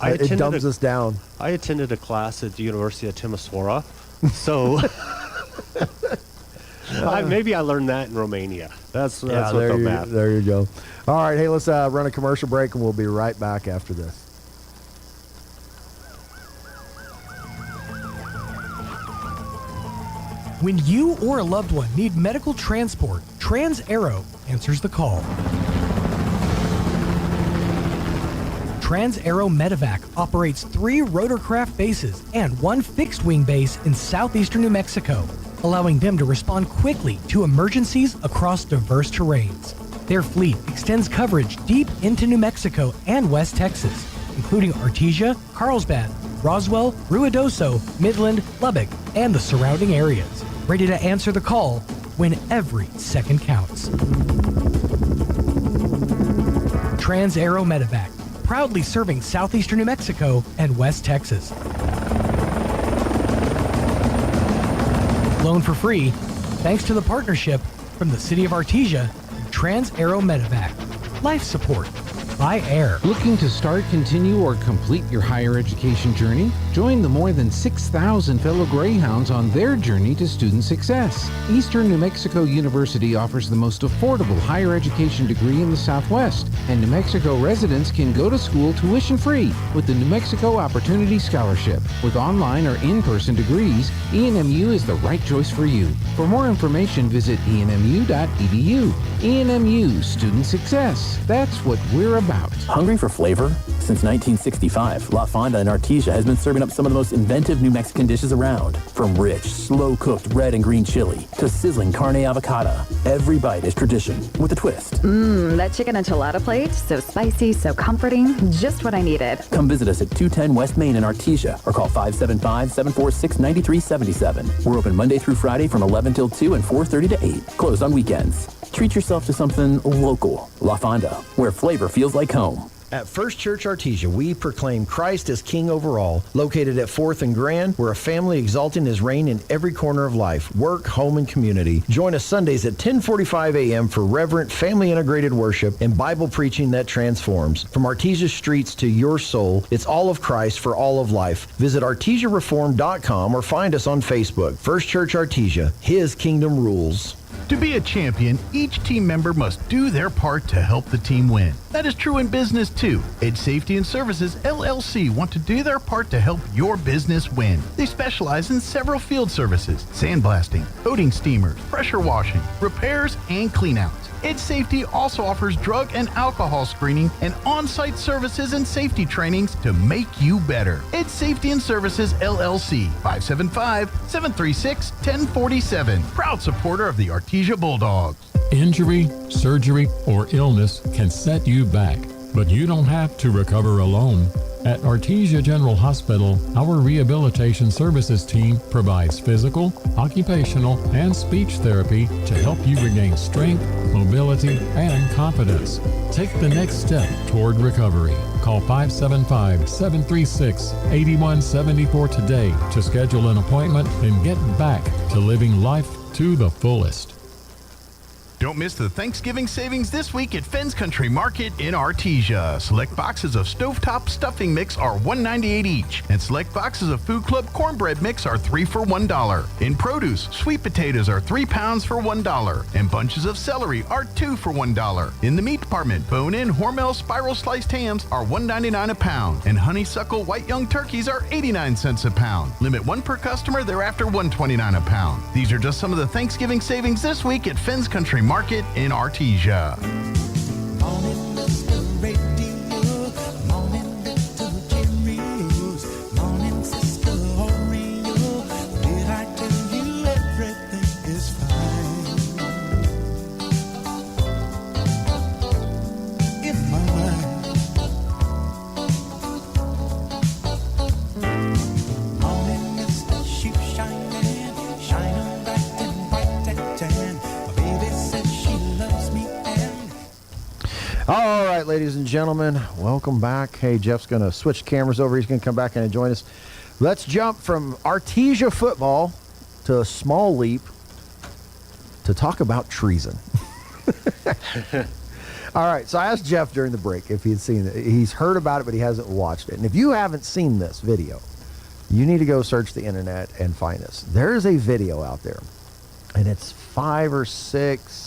[SPEAKER 9] it dumbs us down.
[SPEAKER 18] I attended a class at the University of Timisoara, so. Maybe I learned that in Romania. That's what the math.
[SPEAKER 9] There you go. All right, hey, let's run a commercial break, and we'll be right back after this.
[SPEAKER 15] When you or a loved one need medical transport, Trans-Aero answers the call. Trans-Aero Medevac operates 3 rotorcraft bases and 1 fixed-wing base in southeastern New Mexico, allowing them to respond quickly to emergencies across diverse terrains. Their fleet extends coverage deep into New Mexico and West Texas, including Artesia, Carlsbad, Roswell, Ruidoso, Midland, Lubbock, and the surrounding areas, ready to answer the call when every second counts. Trans-Aero Medevac, proudly serving southeastern New Mexico and West Texas. Flown for free, thanks to the partnership from the City of Artesia and Trans-Aero Medevac. Life support by air.
[SPEAKER 19] Looking to start, continue, or complete your higher education journey? Join the more than 6,000 fellow Greyhounds on their journey to student success. Eastern New Mexico University offers the most affordable higher education degree in the Southwest, and New Mexico residents can go to school tuition-free with the New Mexico Opportunity Scholarship. With online or in-person degrees, ENMU is the right choice for you. For more information, visit enmu.edu. ENMU, student success. That's what we're about.
[SPEAKER 20] Hungry for flavor? Since 1965, La Fonda in Artesia has been serving up some of the most inventive New Mexican dishes around. From rich, slow-cooked red and green chili to sizzling carne avocada, every bite is tradition with a twist.
[SPEAKER 21] That chicken enchilada plate, so spicy, so comforting, just what I needed.
[SPEAKER 20] Come visit us at 210 West Main in Artesia or call 575-746-9377. We're open Monday through Friday from 11 till 2 and 4:30 to 8. Closed on weekends. Treat yourself to something local. La Fonda, where flavor feels like home.
[SPEAKER 9] At First Church Artesia, we proclaim Christ as King over all. Located at 4th and Grand, we're a family exalting His reign in every corner of life, work, home, and community. Join us Sundays at 10:45 a.m. for reverent, family-integrated worship and Bible preaching that transforms. From Artesia streets to your soul, it's all of Christ for all of life. Visit artesiareform.com or find us on Facebook. First Church Artesia, His kingdom rules.
[SPEAKER 16] To be a champion, each team member must do their part to help the team win. That is true in business too. Edge Safety and Services LLC want to do their part to help your business win. They specialize in several field services: sandblasting, coating steamers, pressure washing, repairs, and cleanouts. Edge Safety also offers drug and alcohol screening and on-site services and safety trainings to make you better. Edge Safety and Services LLC, 575-736-1047. Proud supporter of the Artesia Bulldogs.
[SPEAKER 12] Injury, surgery, or illness can set you back, but you don't have to recover alone. At Artesia General Hospital, our rehabilitation services team provides physical, occupational, and speech therapy to help you regain strength, mobility, and confidence. Take the next step toward recovery. Call 575-736-8174 today to schedule an appointment and get back to living life to the fullest.
[SPEAKER 16] Don't miss the Thanksgiving savings this week at Fenn's Country Market in Artesia. Select boxes of stovetop stuffing mix are $1.98 each, and select boxes of Food Club cornbread mix are 3 for $1. In produce, sweet potatoes are 3 pounds for $1, and bunches of celery are 2 for $1. In the meat department, bone-in Hormel spiral sliced hams are $1.99 a pound, and honeysuckle white young turkeys are 89 cents a pound. Limit 1 per customer, thereafter $1.29 a pound. These are just some of the Thanksgiving savings this week at Fenn's Country Market in Artesia.
[SPEAKER 9] All right, ladies and gentlemen, welcome back. Hey, Jeff's going to switch cameras over. He's going to come back and join us. Let's jump from Artesia football to a small leap to talk about treason. All right, so I asked Jeff during the break if he'd seen it. He's heard about it, but he hasn't watched it. And if you haven't seen this video, you need to go search the internet and find this. There is a video out there, and it's 5 or 6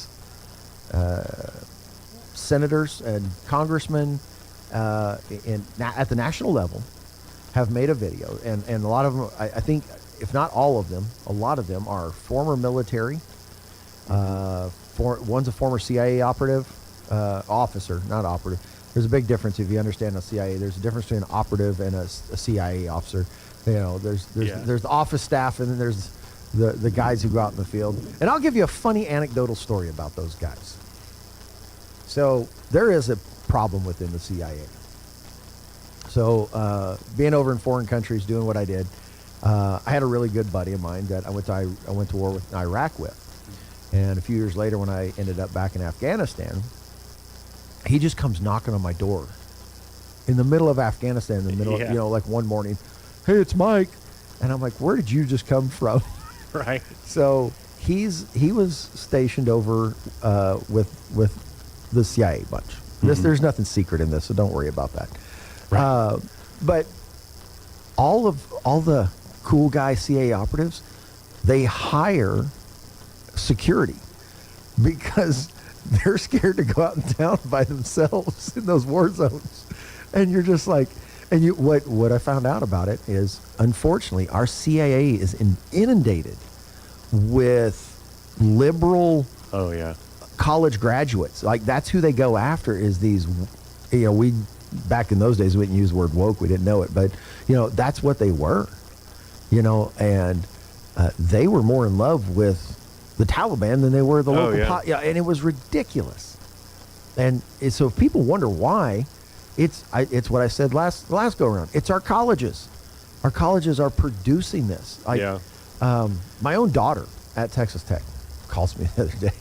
[SPEAKER 9] senators and congressmen at the national level have made a video, and a lot of them, I think, if not all of them, a lot of them are former military. One's a former CIA operative, officer, not operative. There's a big difference if you understand the CIA. There's a difference between an operative and a CIA officer. You know, there's the office staff, and then there's the guys who go out in the field. And I'll give you a funny anecdotal story about those guys. So there is a problem within the CIA. So being over in foreign countries, doing what I did, I had a really good buddy of mine that I went to war with in Iraq with. And a few years later, when I ended up back in Afghanistan, he just comes knocking on my door in the middle of Afghanistan, in the middle of, like one morning. Hey, it's Mike. And I'm like, where did you just come from?
[SPEAKER 18] Right.
[SPEAKER 9] So he was stationed over with the CIA bunch. There's nothing secret in this, so don't worry about that. Right. But all the cool guy CAA operatives, they hire security because they're scared to go out in town by themselves in those war zones. And you're just like, what I found out about it is, unfortunately, our CAA is inundated with liberal college graduates. Like, that's who they go after, is these, we, back in those days, we didn't use the word woke, we didn't know it, but, that's what they were, and they were more in love with the Taliban than they were the local and it was ridiculous. And so if people wonder why, it's what I said last go around. It's our colleges. Our colleges are producing this. My own daughter at Texas Tech calls me the other day,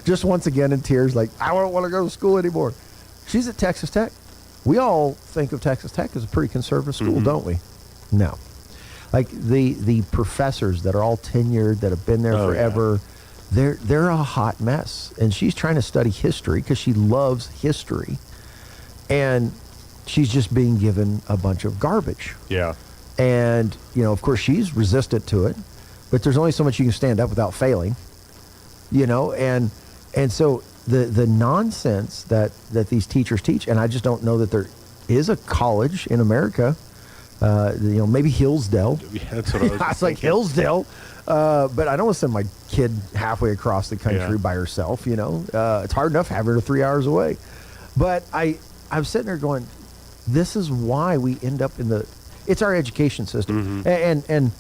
[SPEAKER 9] just once again in tears, like, I don't want to go to school anymore. She's at Texas Tech. We all think of Texas Tech as a pretty conservative school, don't we? No. Like the professors that are all tenured, that have been there forever, they're a hot mess. And she's trying to study history because she loves history. And she's just being given a bunch of garbage.
[SPEAKER 18] Yeah.
[SPEAKER 9] And, of course, she's resistant to it. But there's only so much you can stand up without failing. And so the nonsense that these teachers teach, and I just don't know that there is a college in America, maybe Hillsdale.
[SPEAKER 18] Yeah, that's what I was
[SPEAKER 9] It's like Hillsdale. But I don't want to send my kid halfway across the country by herself, It's hard enough having her 3 hours away. But I'm sitting there going, this is why we end up it's our education system. And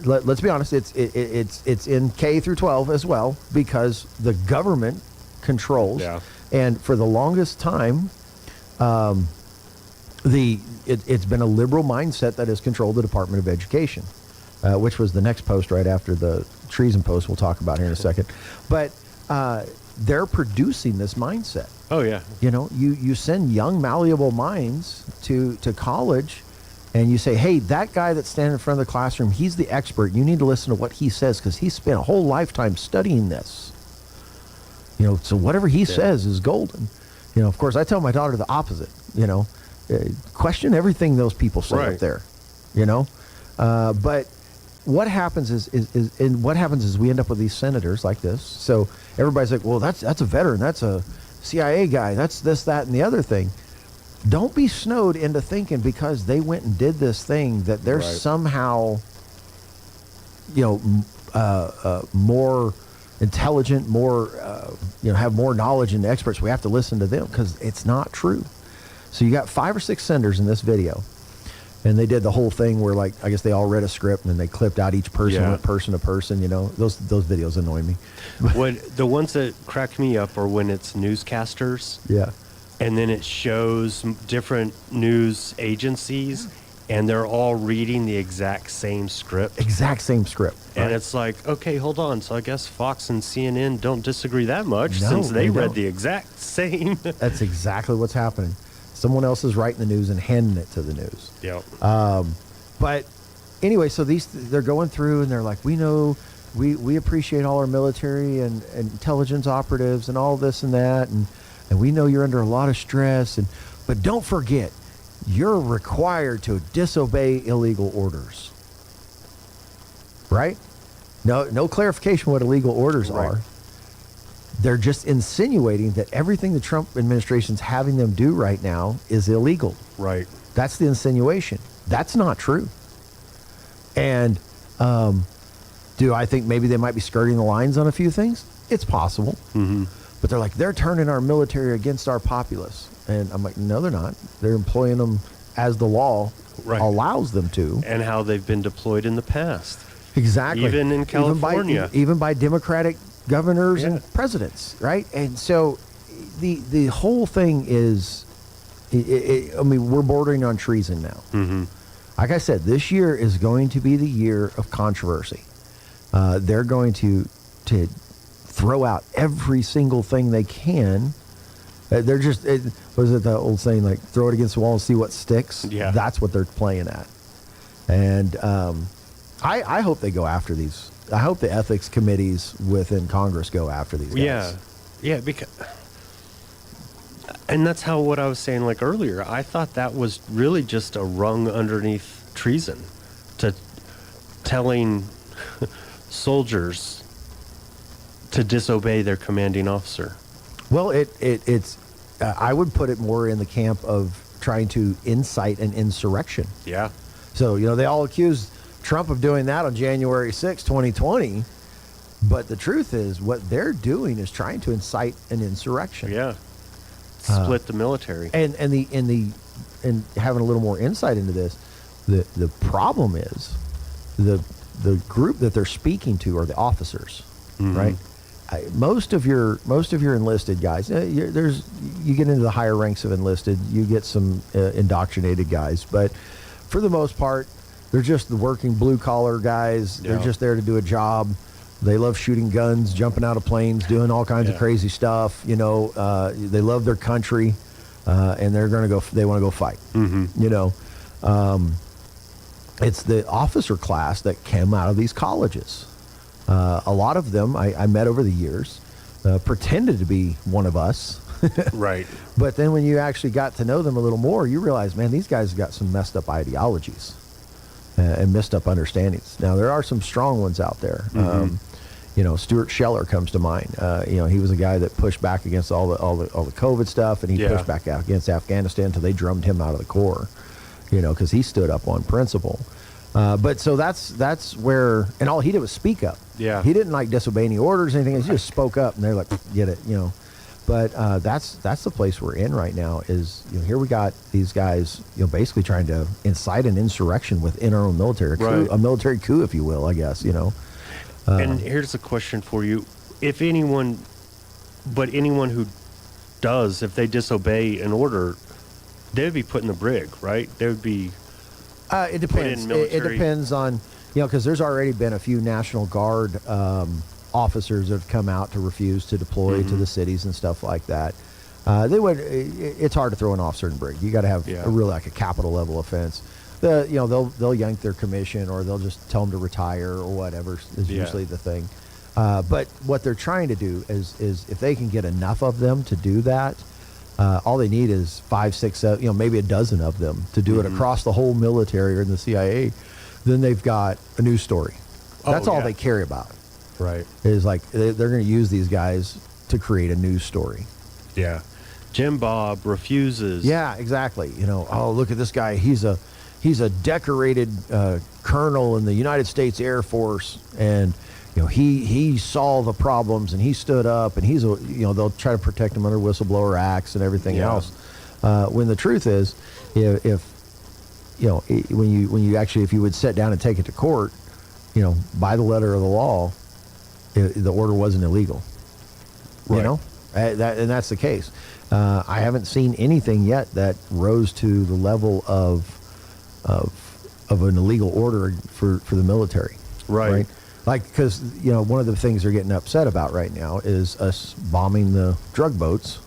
[SPEAKER 9] let's be honest, it's in K through 12 as well, because the government controls. Yeah. And for the longest time, it's been a liberal mindset that has controlled the Department of Education, which was the next post right after the treason post we'll talk about here in a second. But they're producing this mindset.
[SPEAKER 18] Oh, yeah.
[SPEAKER 9] You send young, malleable minds to college, and you say, hey, that guy that's standing in front of the classroom, he's the expert. You need to listen to what he says because he spent a whole lifetime studying this. So whatever he says is golden. Of course, I tell my daughter the opposite. Question everything those people say up there. But what happens is we end up with these senators like this. So everybody's like, well, that's a veteran, that's a CIA guy, that's this, that, and the other thing. Don't be snowed into thinking because they went and did this thing that they're somehow, more intelligent, more, have more knowledge and experts. We have to listen to them because it's not true. So you got 5 or 6 senators in this video, and they did the whole thing where, like, I guess they all read a script and then they clipped out each person, went person to person. Those videos annoy me.
[SPEAKER 18] When the ones that crack me up are when it's newscasters.
[SPEAKER 9] Yeah.
[SPEAKER 18] And then it shows different news agencies, and they're all reading the exact same script.
[SPEAKER 9] And
[SPEAKER 18] it's like, okay, hold on. So I guess Fox and CNN don't disagree that much since they read the exact same.
[SPEAKER 9] That's exactly what's happening. Someone else is writing the news and handing it to the news.
[SPEAKER 18] Yep.
[SPEAKER 9] But anyway, so they're going through and they're like, we know, we appreciate all our military and intelligence operatives and all this and that, and we know you're under a lot of stress, but don't forget, you're required to disobey illegal orders. Right? No clarification what illegal orders are. They're just insinuating that everything the Trump administration's having them do right now is illegal.
[SPEAKER 18] Right.
[SPEAKER 9] That's the insinuation. That's not true. And do I think maybe they might be skirting the lines on a few things? It's possible.
[SPEAKER 18] Mm-hmm.
[SPEAKER 9] But they're like, they're turning our military against our populace. And I'm like, no, they're not. They're employing them as the law allows them to.
[SPEAKER 18] And how they've been deployed in the past.
[SPEAKER 9] Exactly.
[SPEAKER 18] Even in California.
[SPEAKER 9] Even by Democratic governors and presidents, right? And so the whole thing is, we're bordering on treason now.
[SPEAKER 18] Mm-hmm.
[SPEAKER 9] Like I said, this year is going to be the year of controversy. They're going to throw out every single thing they can. They're just, what is it, the old saying, like, throw it against the wall and see what sticks?
[SPEAKER 18] Yeah.
[SPEAKER 9] That's what they're playing at. And I hope they go after these. I hope the ethics committees within Congress go after these guys.
[SPEAKER 18] Yeah, because And that's what I was saying like earlier. I thought that was really just a rung underneath treason, to telling soldiers to disobey their commanding officer.
[SPEAKER 9] Well, it's I would put it more in the camp of trying to incite an insurrection.
[SPEAKER 18] Yeah.
[SPEAKER 9] So, they all accused Trump of doing that on January 6, 2020. But the truth is, what they're doing is trying to incite an insurrection.
[SPEAKER 18] Yeah. Split the military.
[SPEAKER 9] And having a little more insight into this, the problem is the group that they're speaking to are the officers, right? Most of your enlisted guys, you get into the higher ranks of enlisted, you get some indoctrinated guys, but for the most part, they're just the working blue collar guys. They're just there to do a job. They love shooting guns, jumping out of planes, doing all kinds of crazy stuff. They love their country, and they're gonna go. They want to go fight. It's the officer class that came out of these colleges. A lot of them I met over the years pretended to be one of us.
[SPEAKER 18] Right.
[SPEAKER 9] But then when you actually got to know them a little more, you realize, man, these guys have got some messed up ideologies and messed up understandings. Now, there are some strong ones out there. Stuart Scheller comes to mind. He was a guy that pushed back against all the COVID stuff, and he pushed back against Afghanistan until they drummed him out of the Corps, because he stood up on principle. But so that's where, and all he did was speak up.
[SPEAKER 18] Yeah.
[SPEAKER 9] He didn't disobey any orders or anything. He just spoke up, and they're like, get it, But that's the place we're in right now. Is here we got these guys, basically trying to incite an insurrection within our own military, a military coup, if you will, I guess.
[SPEAKER 18] And here's a question for you: if anyone who does, if they disobey an order, they would be put in the brig, right? They would be.
[SPEAKER 9] It depends. It depends on, because there's already been a few National Guard officers that have come out to refuse to deploy to the cities and stuff like that. It's hard to throw an officer in brig. You got to have a really a capital level offense. They'll yank their commission, or they'll just tell them to retire or whatever is usually the thing. But what they're trying to do is if they can get enough of them to do that, all they need is 5, 6, 7, maybe a dozen of them to do it across the whole military or in the CIA. Then they've got a news story. That's all they care about.
[SPEAKER 18] Right.
[SPEAKER 9] Is they're going to use these guys to create a news story.
[SPEAKER 18] Yeah. Jim Bob refuses.
[SPEAKER 9] Yeah, exactly. Oh, look at this guy. He's a decorated colonel in the United States Air Force, and he saw the problems and he stood up, and they'll try to protect him under whistleblower acts and everything else. When the truth is, if you would sit down and take it to court, by the letter of the law, the order wasn't illegal.
[SPEAKER 18] Right.
[SPEAKER 9] And that's the case. I haven't seen anything yet that rose to the level of an illegal order for the military.
[SPEAKER 18] Right.
[SPEAKER 9] Because one of the things they're getting upset about right now is us bombing the drug boats.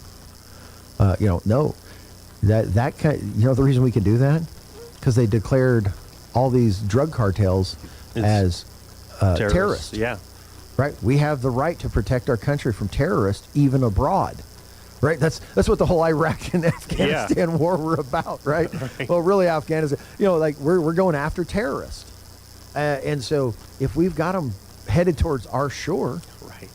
[SPEAKER 9] No, that kind. The reason we can do that, because they declared all these drug cartels as terrorists.
[SPEAKER 18] Yeah.
[SPEAKER 9] Right. We have the right to protect our country from terrorists, even abroad. Right. That's what the whole Iraq and Afghanistan war were about. Right. Well, really, Afghanistan. We're going after terrorists, and so if we've got them headed towards our shore,
[SPEAKER 18] right.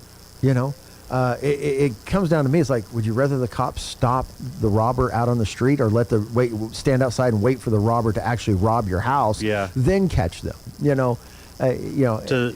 [SPEAKER 9] It comes down to me. It's would you rather the cops stop the robber out on the street, or stand outside and wait for the robber to actually rob your house, then catch them?
[SPEAKER 18] To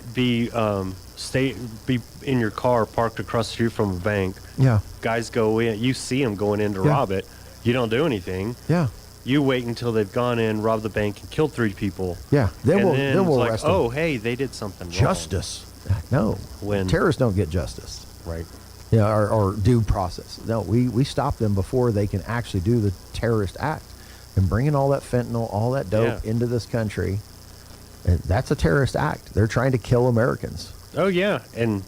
[SPEAKER 18] be in your car parked across the street from a bank.
[SPEAKER 9] Yeah.
[SPEAKER 18] Guys go in. You see them going in to rob it. You don't do anything.
[SPEAKER 9] Yeah.
[SPEAKER 18] You wait until they've gone in, robbed the bank, and killed 3 people.
[SPEAKER 9] Yeah. Then we'll arrest them.
[SPEAKER 18] Oh, hey, they did something wrong.
[SPEAKER 9] Justice. No.
[SPEAKER 18] When
[SPEAKER 9] terrorists don't get justice.
[SPEAKER 18] Right.
[SPEAKER 9] Or due process. No, we stop them before they can actually do the terrorist act. And bringing all that fentanyl, all that dope into this country, and that's a terrorist act. They're trying to kill Americans.
[SPEAKER 18] Oh, yeah. And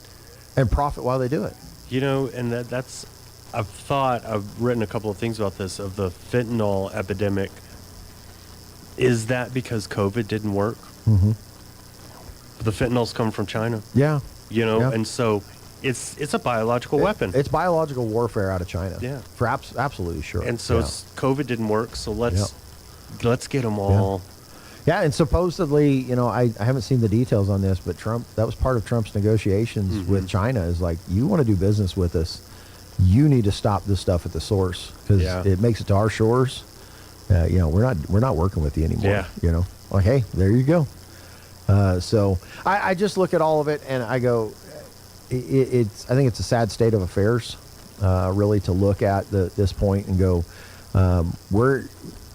[SPEAKER 9] profit while they do it.
[SPEAKER 18] And that's, I've written a couple of things about this, of the fentanyl epidemic. Is that because COVID didn't work?
[SPEAKER 9] Mm-hmm.
[SPEAKER 18] The fentanyl's come from China.
[SPEAKER 9] Yeah.
[SPEAKER 18] And so It's a biological weapon.
[SPEAKER 9] It's biological warfare out of China.
[SPEAKER 18] Yeah.
[SPEAKER 9] For absolutely sure.
[SPEAKER 18] And so COVID didn't work, so let's get them all.
[SPEAKER 9] Yeah, and supposedly, I haven't seen the details on this, but that was part of Trump's negotiations with China, is like, you want to do business with us, you need to stop this stuff at the source, because it makes it to our shores. We're not working with you anymore.
[SPEAKER 18] Yeah.
[SPEAKER 9] Like, hey, there you go. So I just look at all of it and I go, I think it's a sad state of affairs, really, to look at this point and go,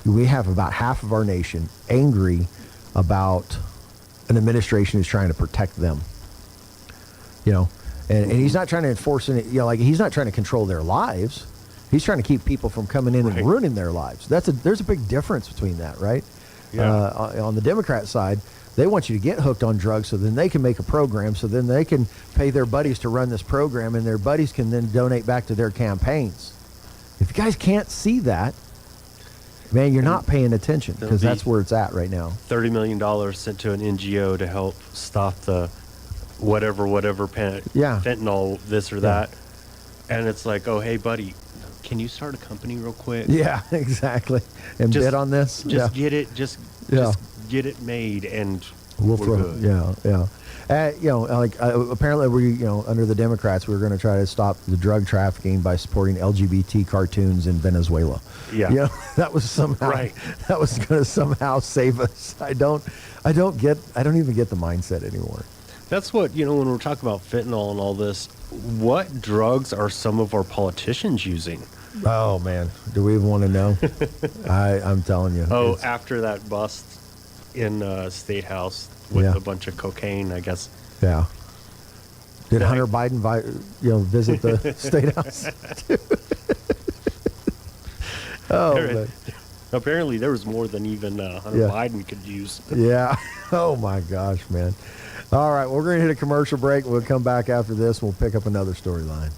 [SPEAKER 9] we have about half of our nation angry about an administration who's trying to protect them. And he's not trying to enforce any, he's not trying to control their lives. He's trying to keep people from coming in and ruining their lives. There's a big difference between that, right?
[SPEAKER 18] Yeah.
[SPEAKER 9] On the Democrat side, they want you to get hooked on drugs so then they can make a program, so then they can pay their buddies to run this program, and their buddies can then donate back to their campaigns. If you guys can't see that, man, you're not paying attention, because that's where it's at right now.
[SPEAKER 18] $30 million sent to an NGO to help stop the whatever fentanyl, this or that. And it's like, oh, hey, buddy, can you start a company real quick?
[SPEAKER 9] Yeah, exactly. And bid on this?
[SPEAKER 18] Just get it, just get it made, and
[SPEAKER 9] we're
[SPEAKER 18] good.
[SPEAKER 9] Yeah. Apparently we, under the Democrats, we were going to try to stop the drug trafficking by supporting LGBT cartoons in Venezuela.
[SPEAKER 18] Yeah.
[SPEAKER 9] That was somehow, that was going to somehow save us. I don't even get the mindset anymore.
[SPEAKER 18] That's what, when we're talking about fentanyl and all this, what drugs are some of our politicians using?
[SPEAKER 9] Oh, man. Do we even want to know? I'm telling you.
[SPEAKER 18] Oh, after that bust in State House with a bunch of cocaine, I guess.
[SPEAKER 9] Yeah. Did Hunter Biden visit the State House?
[SPEAKER 18] Apparently there was more than even Hunter Biden could use.
[SPEAKER 9] Yeah. Oh, my gosh, man. All right, we're going to hit a commercial break. We'll come back after this. We'll pick up another storyline.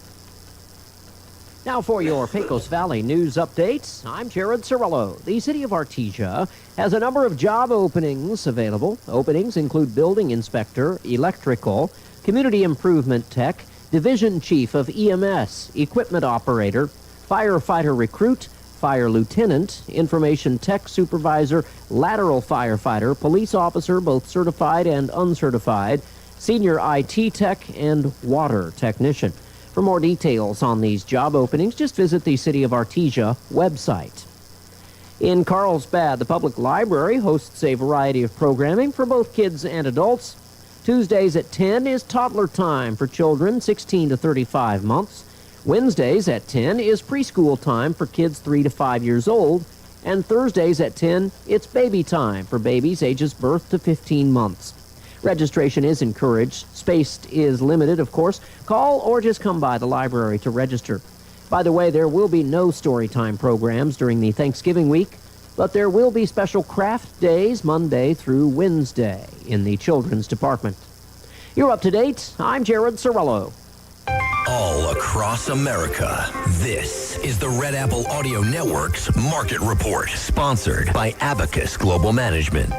[SPEAKER 2] Now for your Pecos Valley news updates, I'm Jared Cirillo. The city of Artesia has a number of job openings available. Openings include building inspector, electrical, community improvement tech, division chief of EMS, equipment operator, firefighter recruit, fire lieutenant, information tech supervisor, lateral firefighter, police officer, both certified and uncertified, senior IT tech, and water technician. For more details on these job openings, just visit the City of Artesia website. In Carlsbad, the public library hosts a variety of programming for both kids and adults. Tuesdays at 10 is toddler time for children 16 to 35 months. Wednesdays at 10 is preschool time for kids 3 to 5 years old. And Thursdays at 10, it's baby time for babies ages birth to 15 months. Registration is encouraged. Space is limited, of course. Call or just come by the library to register. By the way, there will be no storytime programs during the Thanksgiving week, but there will be special craft days Monday through Wednesday in the children's department. You're up to date. I'm Jared Cirillo.
[SPEAKER 4] All across America, this is the Red Apple Audio Network's Market Report, sponsored by Abacus Global Management.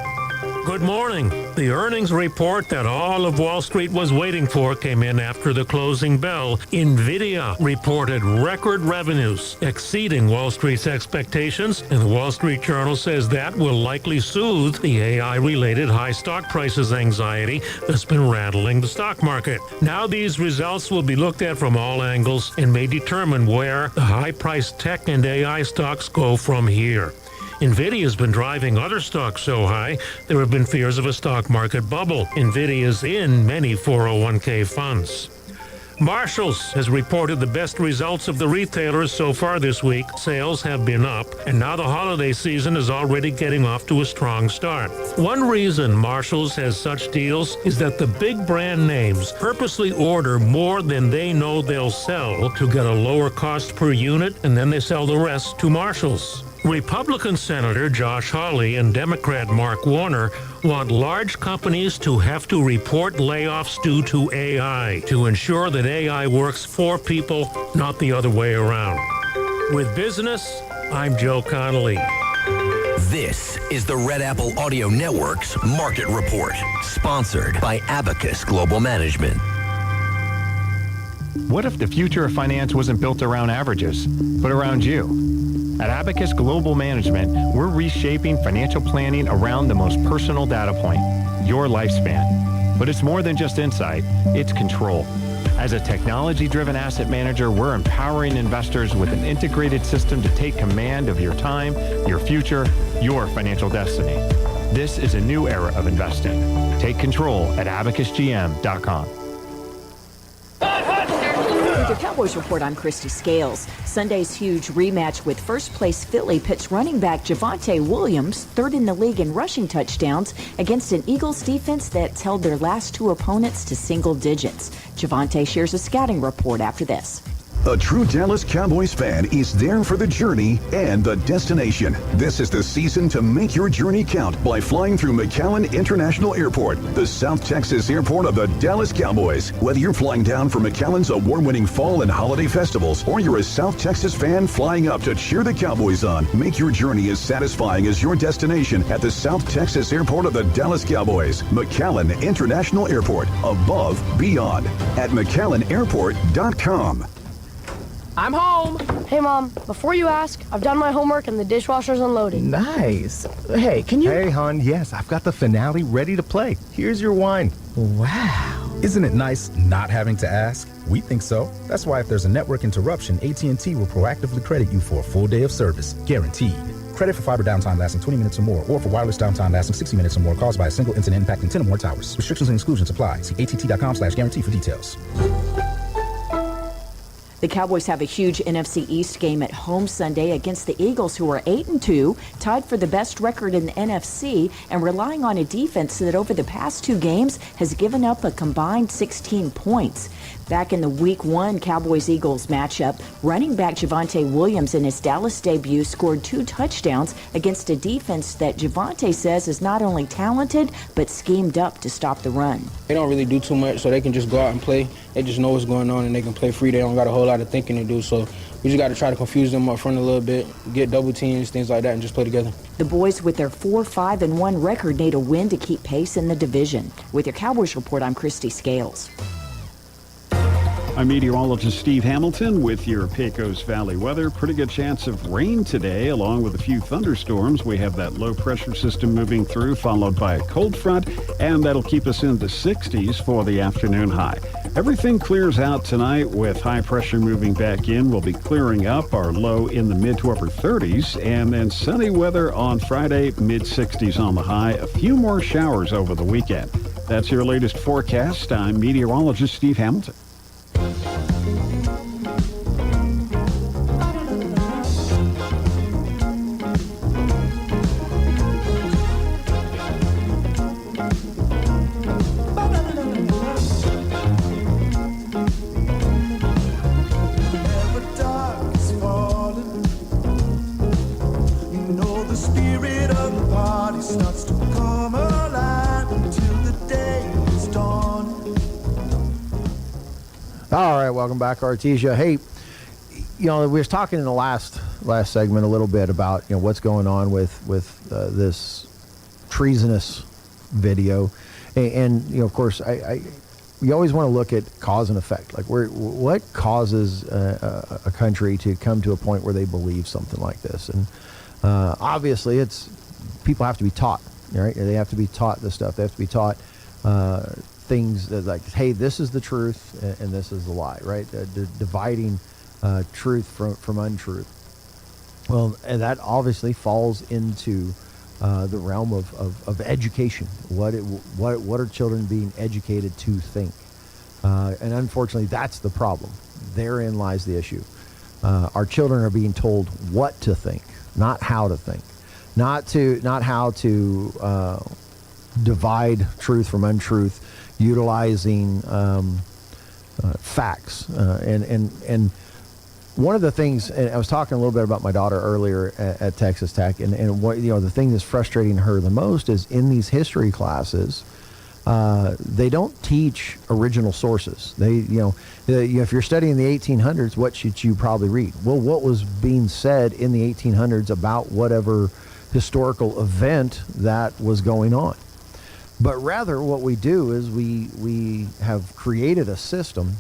[SPEAKER 22] Good morning. The earnings report that all of Wall Street was waiting for came in after the closing bell. NVIDIA reported record revenues, exceeding Wall Street's expectations, and the Wall Street Journal says that will likely soothe the AI-related high stock prices anxiety that's been rattling the stock market. Now these results will be looked at from all angles and may determine where the high-priced tech and AI stocks go from here. NVIDIA has been driving other stocks so high, there have been fears of a stock market bubble. NVIDIA is in many 401k funds. Marshalls has reported the best results of the retailers so far this week. Sales have been up, and now the holiday season is already getting off to a strong start. One reason Marshalls has such deals is that the big brand names purposely order more than they know they'll sell to get a lower cost per unit, and then they sell the rest to Marshalls. Republican Senator Josh Hawley and Democrat Mark Warner want large companies to have to report layoffs due to AI to ensure that AI works for people, not the other way around. With business, I'm Joe Connolly.
[SPEAKER 4] This is the Red Apple Audio Network's Market Report, sponsored by Abacus Global Management.
[SPEAKER 1] What if the future of finance wasn't built around averages, but around you? At Abacus Global Management, we're reshaping financial planning around the most personal data point, your lifespan. But it's more than just insight, it's control. As a technology-driven asset manager, we're empowering investors with an integrated system to take command of your time, your future, your financial destiny. This is a new era of investing. Take control at abacusgm.com.
[SPEAKER 3] With your Cowboys Report, I'm Christy Scales. Sunday's huge rematch with first-place Philly pits running back Javonte Williams, third in the league in rushing touchdowns, against an Eagles defense that's held their last two opponents to single digits. Javonte shares a scouting report after this.
[SPEAKER 5] A true Dallas Cowboys fan is there for the journey and the destination. This is the season to make your journey count by flying through McAllen International Airport, the South Texas airport of the Dallas Cowboys. Whether you're flying down for McAllen's award-winning fall and holiday festivals, or you're a South Texas fan flying up to cheer the Cowboys on, make your journey as satisfying as your destination at the South Texas airport of the Dallas Cowboys. McAllen International Airport, above, beyond, at McAllenAirport.com.
[SPEAKER 23] I'm home. Hey, Mom, before you ask, I've done my homework and the dishwasher's unloaded.
[SPEAKER 24] Nice. Hey, can you... Hey, hon, yes, I've got the finale ready to play. Here's your wine.
[SPEAKER 25] Wow. Isn't it nice not having to ask? We think so. That's why if there's a network interruption, AT&T will proactively credit you for a full day of service. Guaranteed. Credit for fiber downtime lasting 20 minutes or more, or for wireless downtime lasting 60 minutes or more caused by a single incident impacting 10 or more towers. Restrictions and exclusions apply. See att.com/guarantee for details.
[SPEAKER 3] The Cowboys have a huge NFC East game at home Sunday against the Eagles, who are 8-2, tied for the best record in the NFC, and relying on a defense that over the past two games has given up a combined 16 points. Back in the Week 1 Cowboys-Eagles matchup, running back Javonte Williams in his Dallas debut scored 2 touchdowns against a defense that Javonte says is not only talented, but schemed up to stop the run.
[SPEAKER 27] They don't really do too much, so they can just go out and play. They just know what's going on, and they can play free. They don't got a whole lot of thinking to do, so we just got to try to confuse them up front a little bit, get double teams, things like that, and just play together.
[SPEAKER 3] The boys, with their 4-5-1 record, need a win to keep pace in the division. With your Cowboys Report, I'm Christy Scales.
[SPEAKER 8] I'm meteorologist Steve Hamilton with your Pecos Valley weather. Pretty good chance of rain today, along with a few thunderstorms. We have that low pressure system moving through, followed by a cold front, and that'll keep us in the 60s for the afternoon high. Everything clears out tonight with high pressure moving back in. We'll be clearing up, our low in the mid to upper 30s, and then sunny weather on Friday, mid 60s on the high. A few more showers over the weekend. That's your latest forecast. I'm meteorologist Steve Hamilton.
[SPEAKER 9] All right, welcome back, Artesia. Hey, we were talking in the last segment a little bit about what's going on with this treasonous video, and of course, we always want to look at cause and effect. Like, what causes a country to come to a point where they believe something like this? And obviously, people have to be taught. Right? They have to be taught this stuff. They have to be taught things that, like, hey, this is the truth and this is the lie, right? Dividing truth from untruth. Well, and that obviously falls into the realm of education. What are children being educated to think? And unfortunately, that's the problem. Therein lies the issue. Our children are being told what to think, not how to think, not how to divide truth from untruth, utilizing facts. And one of the things, and I was talking a little bit about my daughter earlier at Texas Tech, and what the thing that's frustrating her the most is in these history classes, they don't teach original sources. If you're studying the 1800s, what should you probably read? Well, what was being said in the 1800s about whatever historical event that was going on. But rather, what we do is we have created a system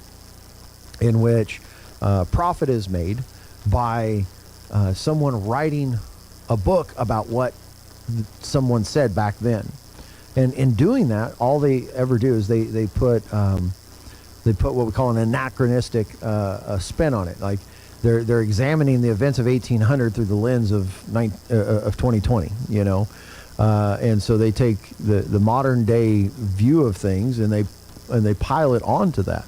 [SPEAKER 9] in which profit is made by someone writing a book about what someone said back then. And in doing that, all they ever do is they put what we call an anachronistic spin on it. Like they're examining the events of 1800 through the lens of 2020, you know. And so they take the modern day view of things and they pile it onto that.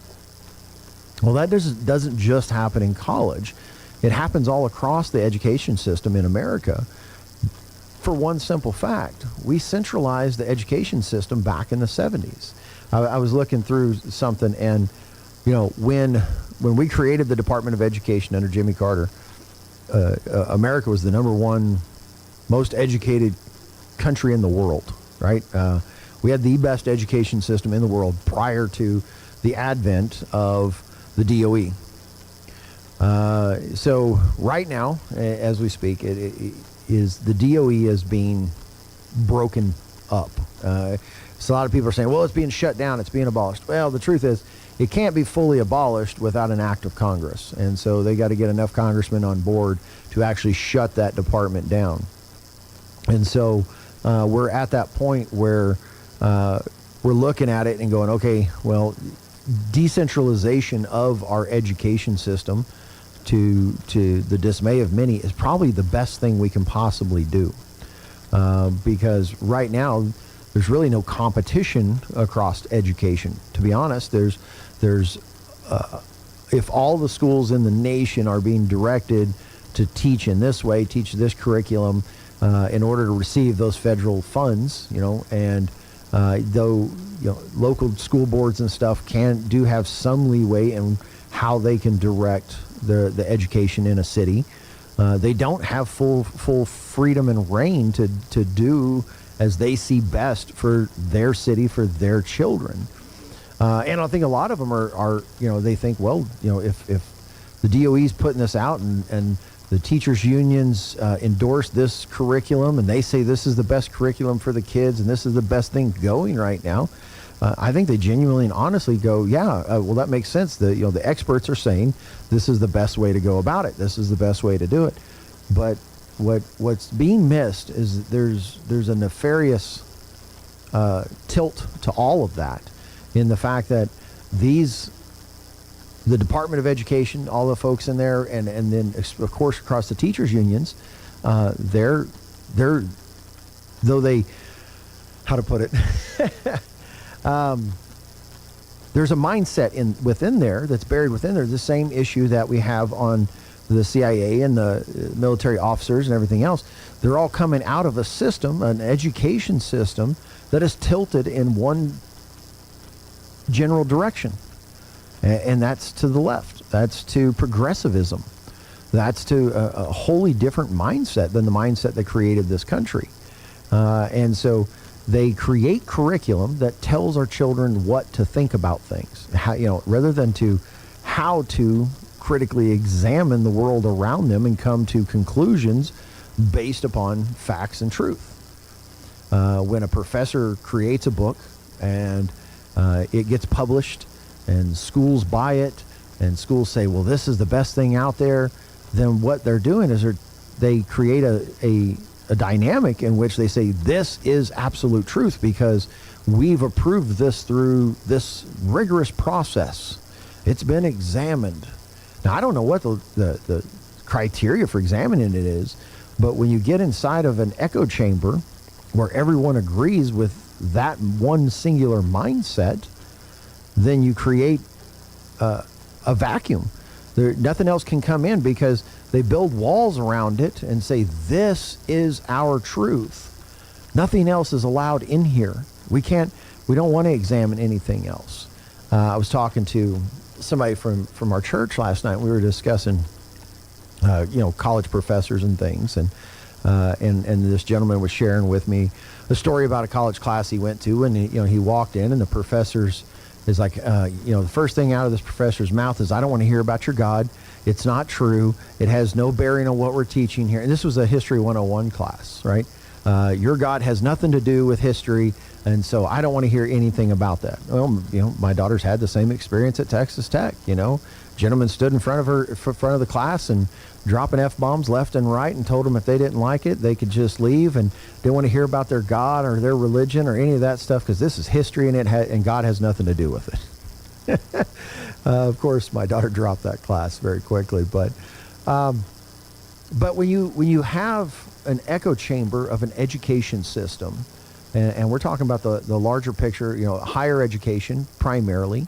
[SPEAKER 9] Well, that doesn't just happen in college. It happens all across the education system in America for one simple fact. We centralized the education system back in the 70s. I was looking through something, and, you know, when we created the Department of Education under Jimmy Carter, America was the number one most educated country in the world, right? We had the best education system in the world prior to the advent of the DOE. So right now, as we speak, the DOE is being broken up. So a lot of people are saying, well, it's being shut down, it's being abolished. Well, the truth is, it can't be fully abolished without an act of Congress. And so they got to get enough congressmen on board to actually shut that department down. And so we're at that point where we're looking at it and going, okay, well, decentralization of our education system to the dismay of many is probably the best thing we can possibly do. Because right now, there's really no competition across education. To be honest, there's if all the schools in the nation are being directed to teach in this way, teach this curriculum in order to receive those federal funds, you know, and though, you know, local school boards and stuff do have some leeway in how they can direct the education in a city, they don't have full freedom and reign to do as they see best for their city, for their children. And I think a lot of them are you know, they think, well, you know, if the DOE's putting this out and the teachers unions endorse this curriculum and they say this is the best curriculum for the kids and this is the best thing going right now, I think they genuinely and honestly go, yeah, well, that makes sense. The experts are saying this is the best way to go about it. This is the best way to do it. But what's being missed is there's a nefarious tilt to all of that, in the fact that the Department of Education, all the folks in there, and then of course across the teachers unions, they're though they, how to put it, there's a mindset within there that's buried within there, the same issue that we have on the CIA and the military officers and everything else. They're all coming out of a system, an education system, that is tilted in one general direction. And that's to the left. That's to progressivism. That's to a wholly different mindset than the mindset that created this country. And so they create curriculum that tells our children what to think about things, how, you know, rather than how to critically examine the world around them and come to conclusions based upon facts and truth. When a professor creates a book and it gets published and schools buy it and schools say, well, this is the best thing out there, then what they're doing is they create a dynamic in which they say this is absolute truth because we've approved this through this rigorous process. It's been examined. Now, I don't know what the criteria for examining it is, but when you get inside of an echo chamber where everyone agrees with that one singular mindset, then you create a vacuum. Nothing else can come in because they build walls around it and say, this is our truth. Nothing else is allowed in here. We don't want to examine anything else. I was talking to somebody from our church last night. We were discussing, college professors and things. And this gentleman was sharing with me a story about a college class he went to. And, he walked in and the professors is like, the first thing out of this professor's mouth is, I don't want to hear about your God. It's not true. It has no bearing on what we're teaching here. And this was a History 101 class, right? Your God has nothing to do with history, and so I don't want to hear anything about that. Well, my daughter's had the same experience at Texas Tech, Gentleman stood in front of the class and dropping F-bombs left and right and told them if they didn't like it, they could just leave and didn't want to hear about their God or their religion or any of that stuff because this is history and God has nothing to do with it. Of course, my daughter dropped that class very quickly, but when you have an echo chamber of an education system, and we're talking about the larger picture, higher education primarily.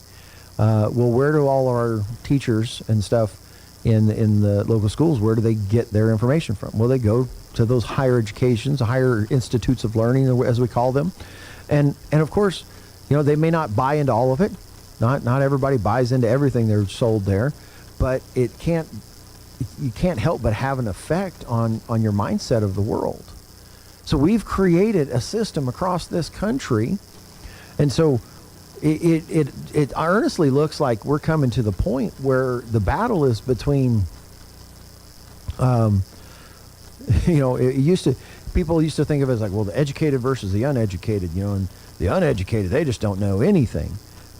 [SPEAKER 9] Well, where do all our teachers and stuff in the local schools, where do they get their information from? Well, they go to those higher educations, higher institutes of learning, as we call them. And of course, they may not buy into all of it. Not everybody buys into everything they're sold there, but you can't help but have an effect on your mindset of the world. So we've created a system across this country, and so it honestly looks like we're coming to the point where the battle is between, people used to think of it as like, well, the educated versus the uneducated, and the uneducated, they just don't know anything.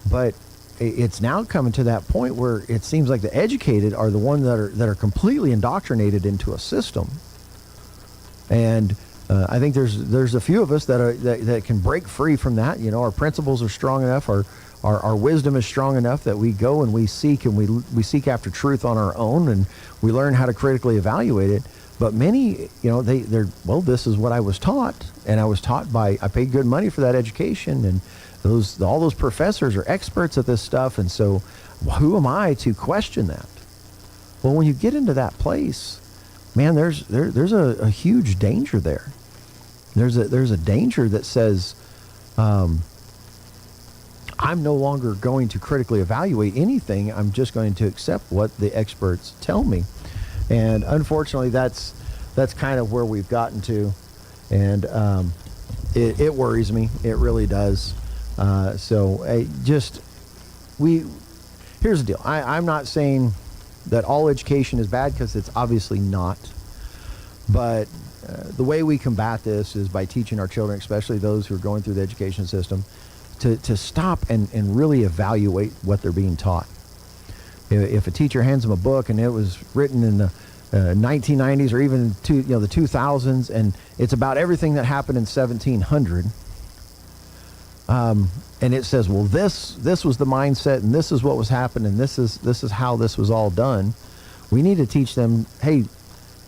[SPEAKER 9] But it's now coming to that point where it seems like the educated are the ones that are completely indoctrinated into a system. And I think there's a few of us that can break free from that. Our principles are strong enough, our wisdom is strong enough that we go and we seek after truth on our own, and we learn how to critically evaluate it. But many, this is what I was taught, and I paid good money for that education, and all those professors are experts at this stuff, and so who am I to question that? Well, when you get into that place, man, there's a huge danger there. There's a danger that says, I'm no longer going to critically evaluate anything. I'm just going to accept what the experts tell me. And unfortunately, that's kind of where we've gotten to. And it worries me. It really does. Here's the deal. I'm not saying that all education is bad, because it's obviously not. But the way we combat this is by teaching our children, especially those who are going through the education system, to stop and really evaluate what they're being taught. If a teacher hands them a book and it was written in the 1990s or even the 2000s, and it's about everything that happened in 1700, and it says, well, this was the mindset, and this is what was happening, and this is how this was all done. We need to teach them, hey,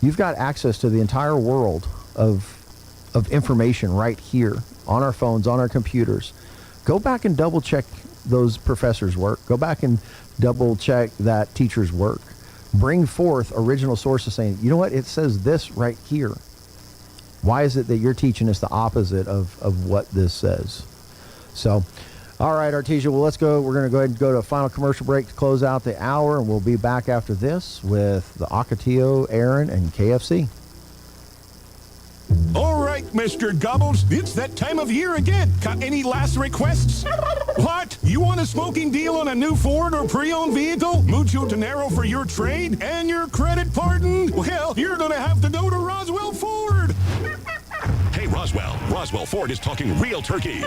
[SPEAKER 9] you've got access to the entire world of information right here on our phones, on our computers. Go back and double check those professors' work. Go back and double check that teacher's work. Bring forth original sources saying, you know what, it says this right here. Why is it that you're teaching us the opposite of what this says? So, all right, Artesia, well, let's go. We're going to go ahead and go to a final commercial break to close out the hour, and we'll be back after this with the Ocotillo, Aaron, and KFC.
[SPEAKER 6] All right, Mr. Gobbles, it's that time of year again. Got any last requests? What? You want a smoking deal on a new Ford or pre-owned vehicle? Mucho dinero for your trade? And your credit pardoned? Well, you're going to have to go to Roswell Ford.
[SPEAKER 7] Hey, Roswell Ford is talking real turkey.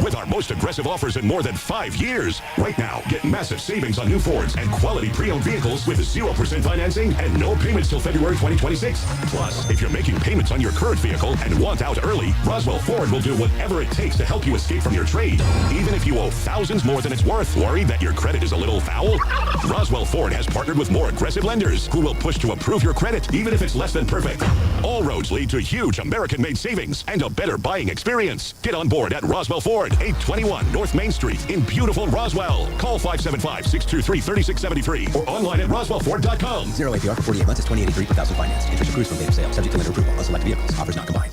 [SPEAKER 7] With our most aggressive offers in more than 5 years. Right now, get massive savings on new Fords and quality pre-owned vehicles with 0% financing and no payments till February 2026. Plus, if you're making payments on your current vehicle and want out early, Roswell Ford will do whatever it takes to help you escape from your trade. Even if you owe thousands more than it's worth, worried that your credit is a little foul? Roswell Ford has partnered with more aggressive lenders who will push to approve your credit, even if it's less than perfect. All roads lead to huge American-made savings and a better buying experience. Get on board at Roswell Ford, 821 North Main Street in beautiful Roswell. Call 575-623-3673 or online at roswellford.com.
[SPEAKER 10] 0 APR for 48 months is $2,883 per thousand finance. Interest accrues from date of sale. Subject to lender approval on select vehicles. Offers not combined.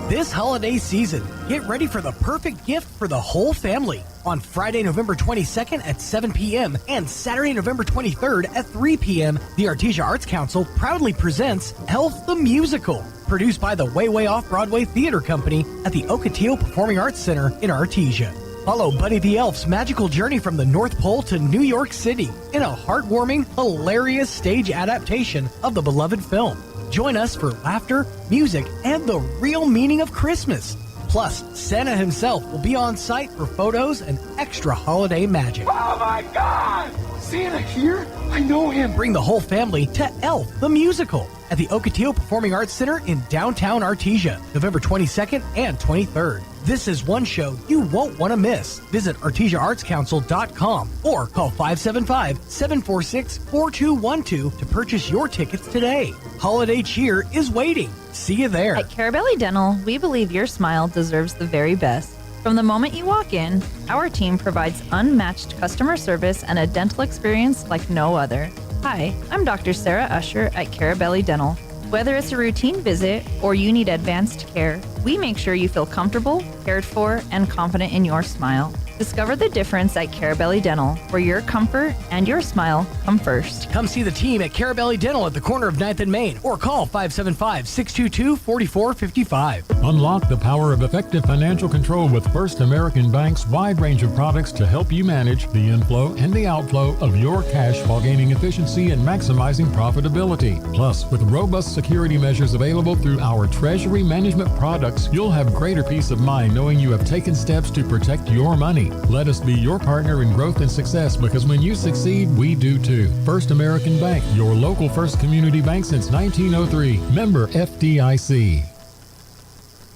[SPEAKER 15] This holiday season, get ready for the perfect gift for the whole family. On Friday, November 22nd at 7 p.m. and Saturday, November 23rd at 3 p.m., the Artesia Arts Council proudly presents Elf the Musical, produced by the Way Way Off-Broadway Theater Company at the Ocotillo Performing Arts Center in Artesia. Follow Buddy the Elf's magical journey from the North Pole to New York City in a heartwarming, hilarious stage adaptation of the beloved film. Join us for laughter, music, and the real meaning of Christmas. Plus, Santa himself will be on site for photos and extra holiday magic.
[SPEAKER 11] Oh my God! Santa here? I know him.
[SPEAKER 15] Bring the whole family to Elf, the musical, at the Ocotillo Performing Arts Center in downtown Artesia, November 22nd and 23rd. This is one show you won't want to miss. Visit ArtesiaArtsCouncil.com or call 575-746-4212 to purchase your tickets today. Holiday cheer is waiting. See you there.
[SPEAKER 13] At Carabelli Dental, we believe your smile deserves the very best. From the moment you walk in, our team provides unmatched customer service and a dental experience like no other. Hi, I'm Dr. Sarah Usher at Carabelli Dental. Whether it's a routine visit or you need advanced care, we make sure you feel comfortable, cared for, and confident in your smile. Discover the difference at Carabelli Dental, where your comfort and your smile come first.
[SPEAKER 15] Come see the team at Carabelli Dental at the corner of 9th and Main or call 575-622-4455.
[SPEAKER 12] Unlock the power of effective financial control with First American Bank's wide range of products to help you manage the inflow and the outflow of your cash while gaining efficiency and maximizing profitability. Plus, with robust security measures available through our treasury management products, you'll have greater peace of mind knowing you have taken steps to protect your money. Let us be your partner in growth and success, because when you succeed, we do too. First American Bank, your local first community bank since 1903. Member FDIC.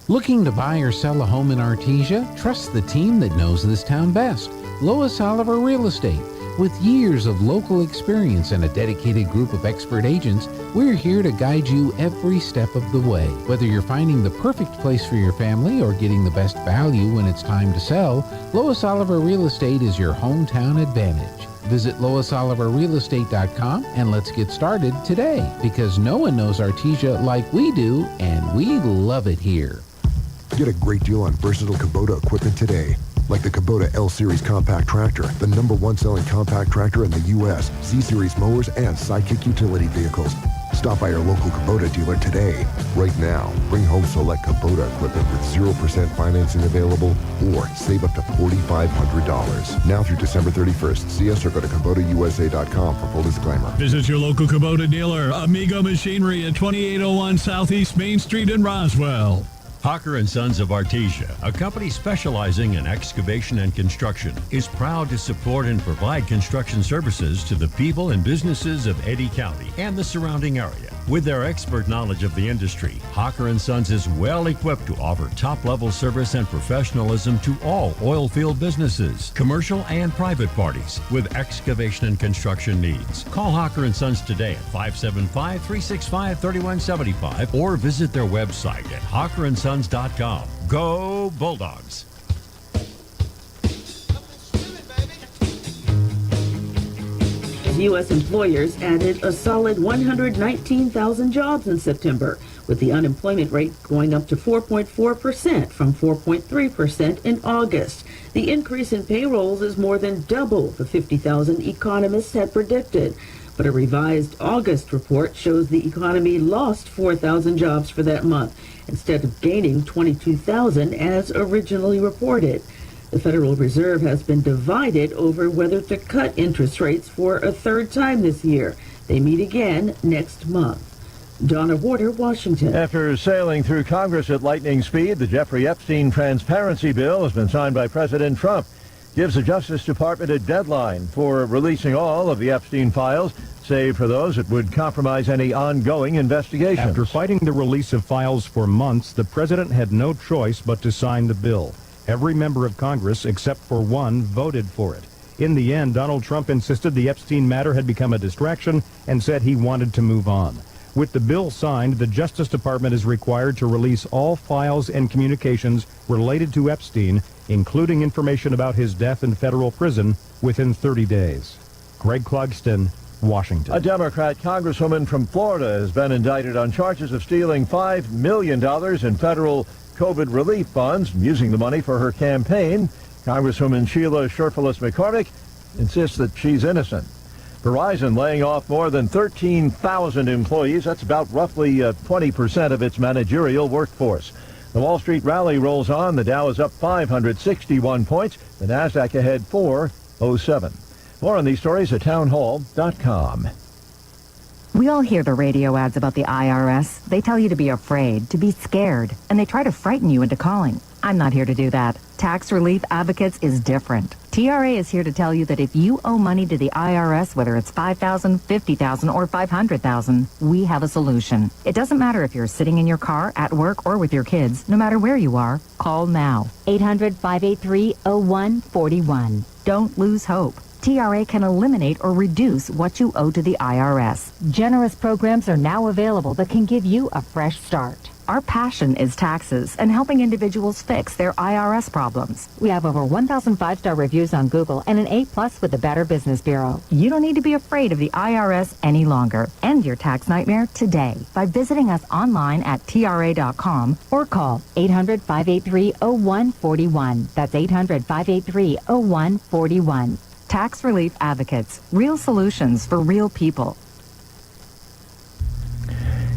[SPEAKER 14] Looking to buy or sell a home in Artesia? Trust the team that knows this town best. Lois Oliver Real Estate. With years of local experience and a dedicated group of expert agents, we're here to guide you every step of the way. Whether you're finding the perfect place for your family or getting the best value when it's time to sell, Lois Oliver Real Estate is your hometown advantage. Visit LoisOliverRealEstate.com and let's get started today, because no one knows Artesia like we do, and we love it here.
[SPEAKER 17] Get a great deal on versatile Kubota equipment today. Like the Kubota L-Series compact tractor, the #1 selling compact tractor in the U.S., Z-Series mowers, and Sidekick utility vehicles. Stop by your local Kubota dealer today. Right now, bring home select Kubota equipment with 0% financing available, or save up to $4,500. Now through December 31st. See us or go to KubotaUSA.com for full disclaimer.
[SPEAKER 19] Visit your local Kubota dealer, Amigo Machinery at 2801 Southeast Main Street in Roswell.
[SPEAKER 21] Hawker & Sons of Artesia, a company specializing in excavation and construction, is proud to support and provide construction services to the people and businesses of Eddy County and the surrounding area. With their expert knowledge of the industry, Hawker & Sons is well equipped to offer top-level service and professionalism to all oil field businesses, commercial and private parties with excavation and construction needs. Call Hawker & Sons today at 575-365-3175 or visit their website at hawkerandsons.com. Go Bulldogs!
[SPEAKER 26] U.S. employers added a solid 119,000 jobs in September, with the unemployment rate going up to 4.4% from 4.3% in August. The increase in payrolls is more than double the 50,000 economists had predicted. But a revised August report shows the economy lost 4,000 jobs for that month, instead of gaining 22,000 as originally reported. The Federal Reserve has been divided over whether to cut interest rates for a third time this year. They meet again next month. Donna Warder, Washington.
[SPEAKER 28] After sailing through Congress at lightning speed, the Jeffrey Epstein transparency bill has been signed by President Trump. Gives the Justice Department a deadline for releasing all of the Epstein files, save for those that would compromise any ongoing investigations.
[SPEAKER 1] After fighting the release of files for months, the president had no choice but to sign the bill. Every member of Congress, except for one, voted for it. In the end, Donald Trump insisted the Epstein matter had become a distraction and said he wanted to move on. With the bill signed, the Justice Department is required to release all files and communications related to Epstein, including information about his death in federal prison, within 30 days. Greg Clugston, Washington.
[SPEAKER 28] A Democrat congresswoman from Florida has been indicted on charges of stealing $5 million in federal COVID relief funds, using the money for her campaign. Congresswoman Sheila Shurfulis McCormick insists that she's innocent. Verizon laying off more than 13,000 employees. That's about roughly 20% of its managerial workforce. The Wall Street rally rolls on. The Dow is up 561 points. The Nasdaq ahead 407. More on these stories at townhall.com.
[SPEAKER 29] We all hear the radio ads about the IRS. They tell you to be afraid, to be scared, and they try to frighten you into calling. I'm not here to do that. Tax Relief Advocates is different. TRA is here to tell you that if you owe money to the IRS, whether it's $5,000, $50,000, or $500,000, we have a solution. It doesn't matter if you're sitting in your car, at work, or with your kids. No matter where you are, call now. 800-583-0141. Don't lose hope. TRA can eliminate or reduce what you owe to the IRS. Generous programs are now available that can give you a fresh start. Our passion is taxes and helping individuals fix their IRS problems. We have over 1,000 5-star reviews on Google and an A+ with the Better Business Bureau. You don't need to be afraid of the IRS any longer. End your tax nightmare today by visiting us online at TRA.com or call 800-583-0141. That's 800-583-0141. Tax Relief Advocates. Real solutions for real people.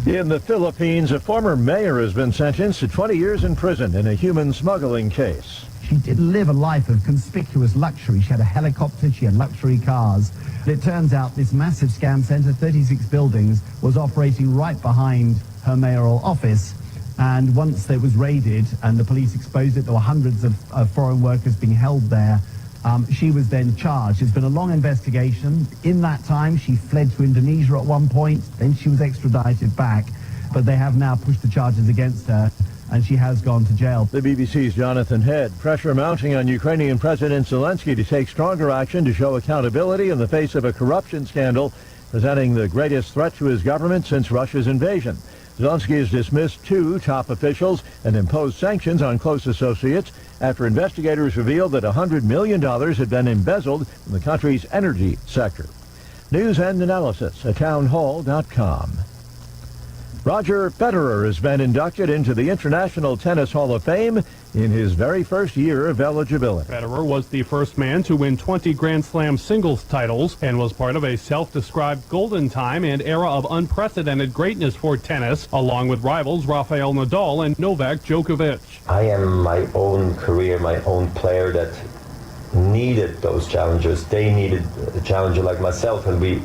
[SPEAKER 28] In the Philippines, a former mayor has been sentenced to 20 years in prison in a human smuggling case.
[SPEAKER 2] She did live a life of conspicuous luxury. She had a helicopter, she had luxury cars. It turns out this massive scam center, 36 buildings, was operating right behind her mayoral office. And once it was raided and the police exposed it, there were hundreds of foreign workers being held there. She was then charged. It's been a long investigation. In that time, she fled to Indonesia at one point. Then she was extradited back. But they have now pushed the charges against her, and she has gone to jail.
[SPEAKER 28] The BBC's Jonathan Head. Pressure mounting on Ukrainian President Zelensky to take stronger action to show accountability in the face of a corruption scandal presenting the greatest threat to his government since Russia's invasion. Zelensky has dismissed 2 top officials and imposed sanctions on close associates after investigators revealed that $100 million had been embezzled from the country's energy sector. News and analysis at townhall.com. Roger Federer has been inducted into the International Tennis Hall of Fame in his very first year of eligibility.
[SPEAKER 4] Federer was the first man to win 20 Grand Slam singles titles and was part of a self-described golden time and era of unprecedented greatness for tennis, along with rivals Rafael Nadal and Novak Djokovic.
[SPEAKER 5] I am my own career, my own player that needed those challengers. They needed a challenger like myself, and we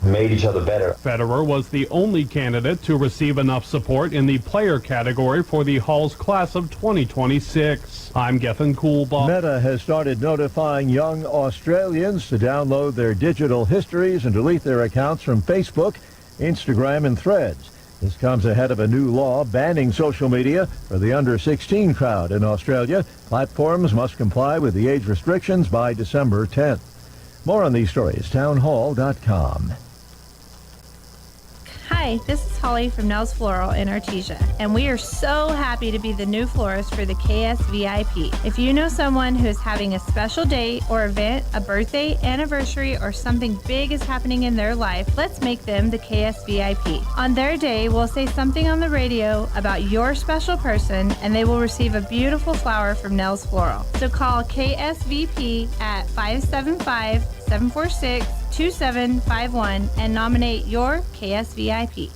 [SPEAKER 5] made each other better.
[SPEAKER 4] Federer was the only candidate to receive enough support in the player category for the Hall's class of 2026. I'm Gethin Coolbaugh.
[SPEAKER 28] Meta has started notifying young Australians to download their digital histories and delete their accounts from Facebook, Instagram, and Threads. This comes ahead of a new law banning social media for the under 16 crowd in Australia. Platforms must comply with the age restrictions by December 10th. More on these stories, townhall.com.
[SPEAKER 13] Hi, this is Holly from Nels Floral in Artesia, and we are so happy to be the new florist for the KSVIP. If you know someone who is having a special day or event, a birthday, anniversary, or something big is happening in their life, let's make them the KSVIP. On their day, we'll say something on the radio about your special person, and they will receive a beautiful flower from Nels Floral. So call KSVP at 575-746-2751 and nominate your KSVIP.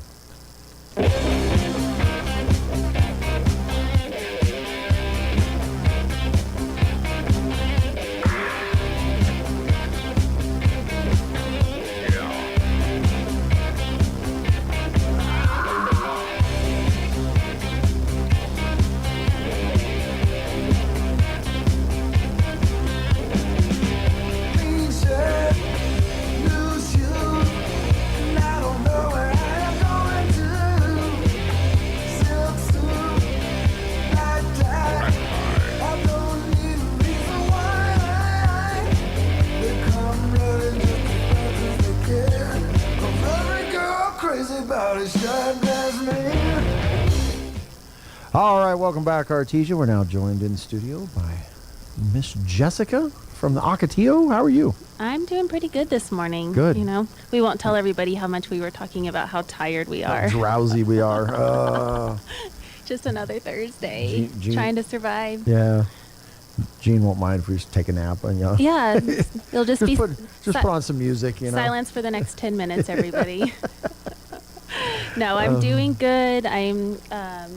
[SPEAKER 9] All right, welcome back, Artesia. We're now joined in studio by Miss Jessica from the Ocotillo. How are you?
[SPEAKER 16] I'm doing pretty good this morning.
[SPEAKER 9] Good.
[SPEAKER 16] You know, we won't tell everybody how much we were talking about how tired we are.
[SPEAKER 9] How drowsy we are.
[SPEAKER 16] Just another Thursday,
[SPEAKER 9] Jean,
[SPEAKER 16] trying to survive.
[SPEAKER 9] Yeah. Gene won't mind if we just take a nap. And,
[SPEAKER 16] Yeah, it'll just be...
[SPEAKER 9] put on some music, you know.
[SPEAKER 16] Silence for the next 10 minutes, everybody. No, I'm doing good. I'm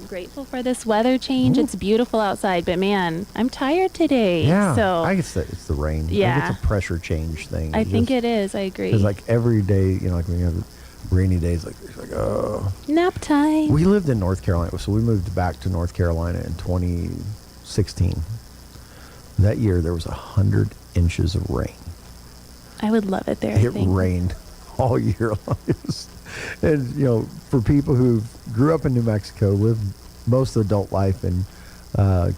[SPEAKER 16] grateful for this weather change. It's beautiful outside, but man, I'm tired today.
[SPEAKER 9] Yeah,
[SPEAKER 16] so
[SPEAKER 9] I guess it's the rain.
[SPEAKER 16] Yeah.
[SPEAKER 9] I think it's a pressure change thing.
[SPEAKER 16] I think it is. I agree.
[SPEAKER 9] Because like every day, you know, like when you have rainy days, like it's like, oh.
[SPEAKER 16] Nap time.
[SPEAKER 9] We lived in North Carolina, so we moved back to North Carolina in 16. That year, there was 100 inches of rain.
[SPEAKER 16] I would love it there.
[SPEAKER 9] It rained all year long. And, you know, for people who grew up in New Mexico, lived most of adult life in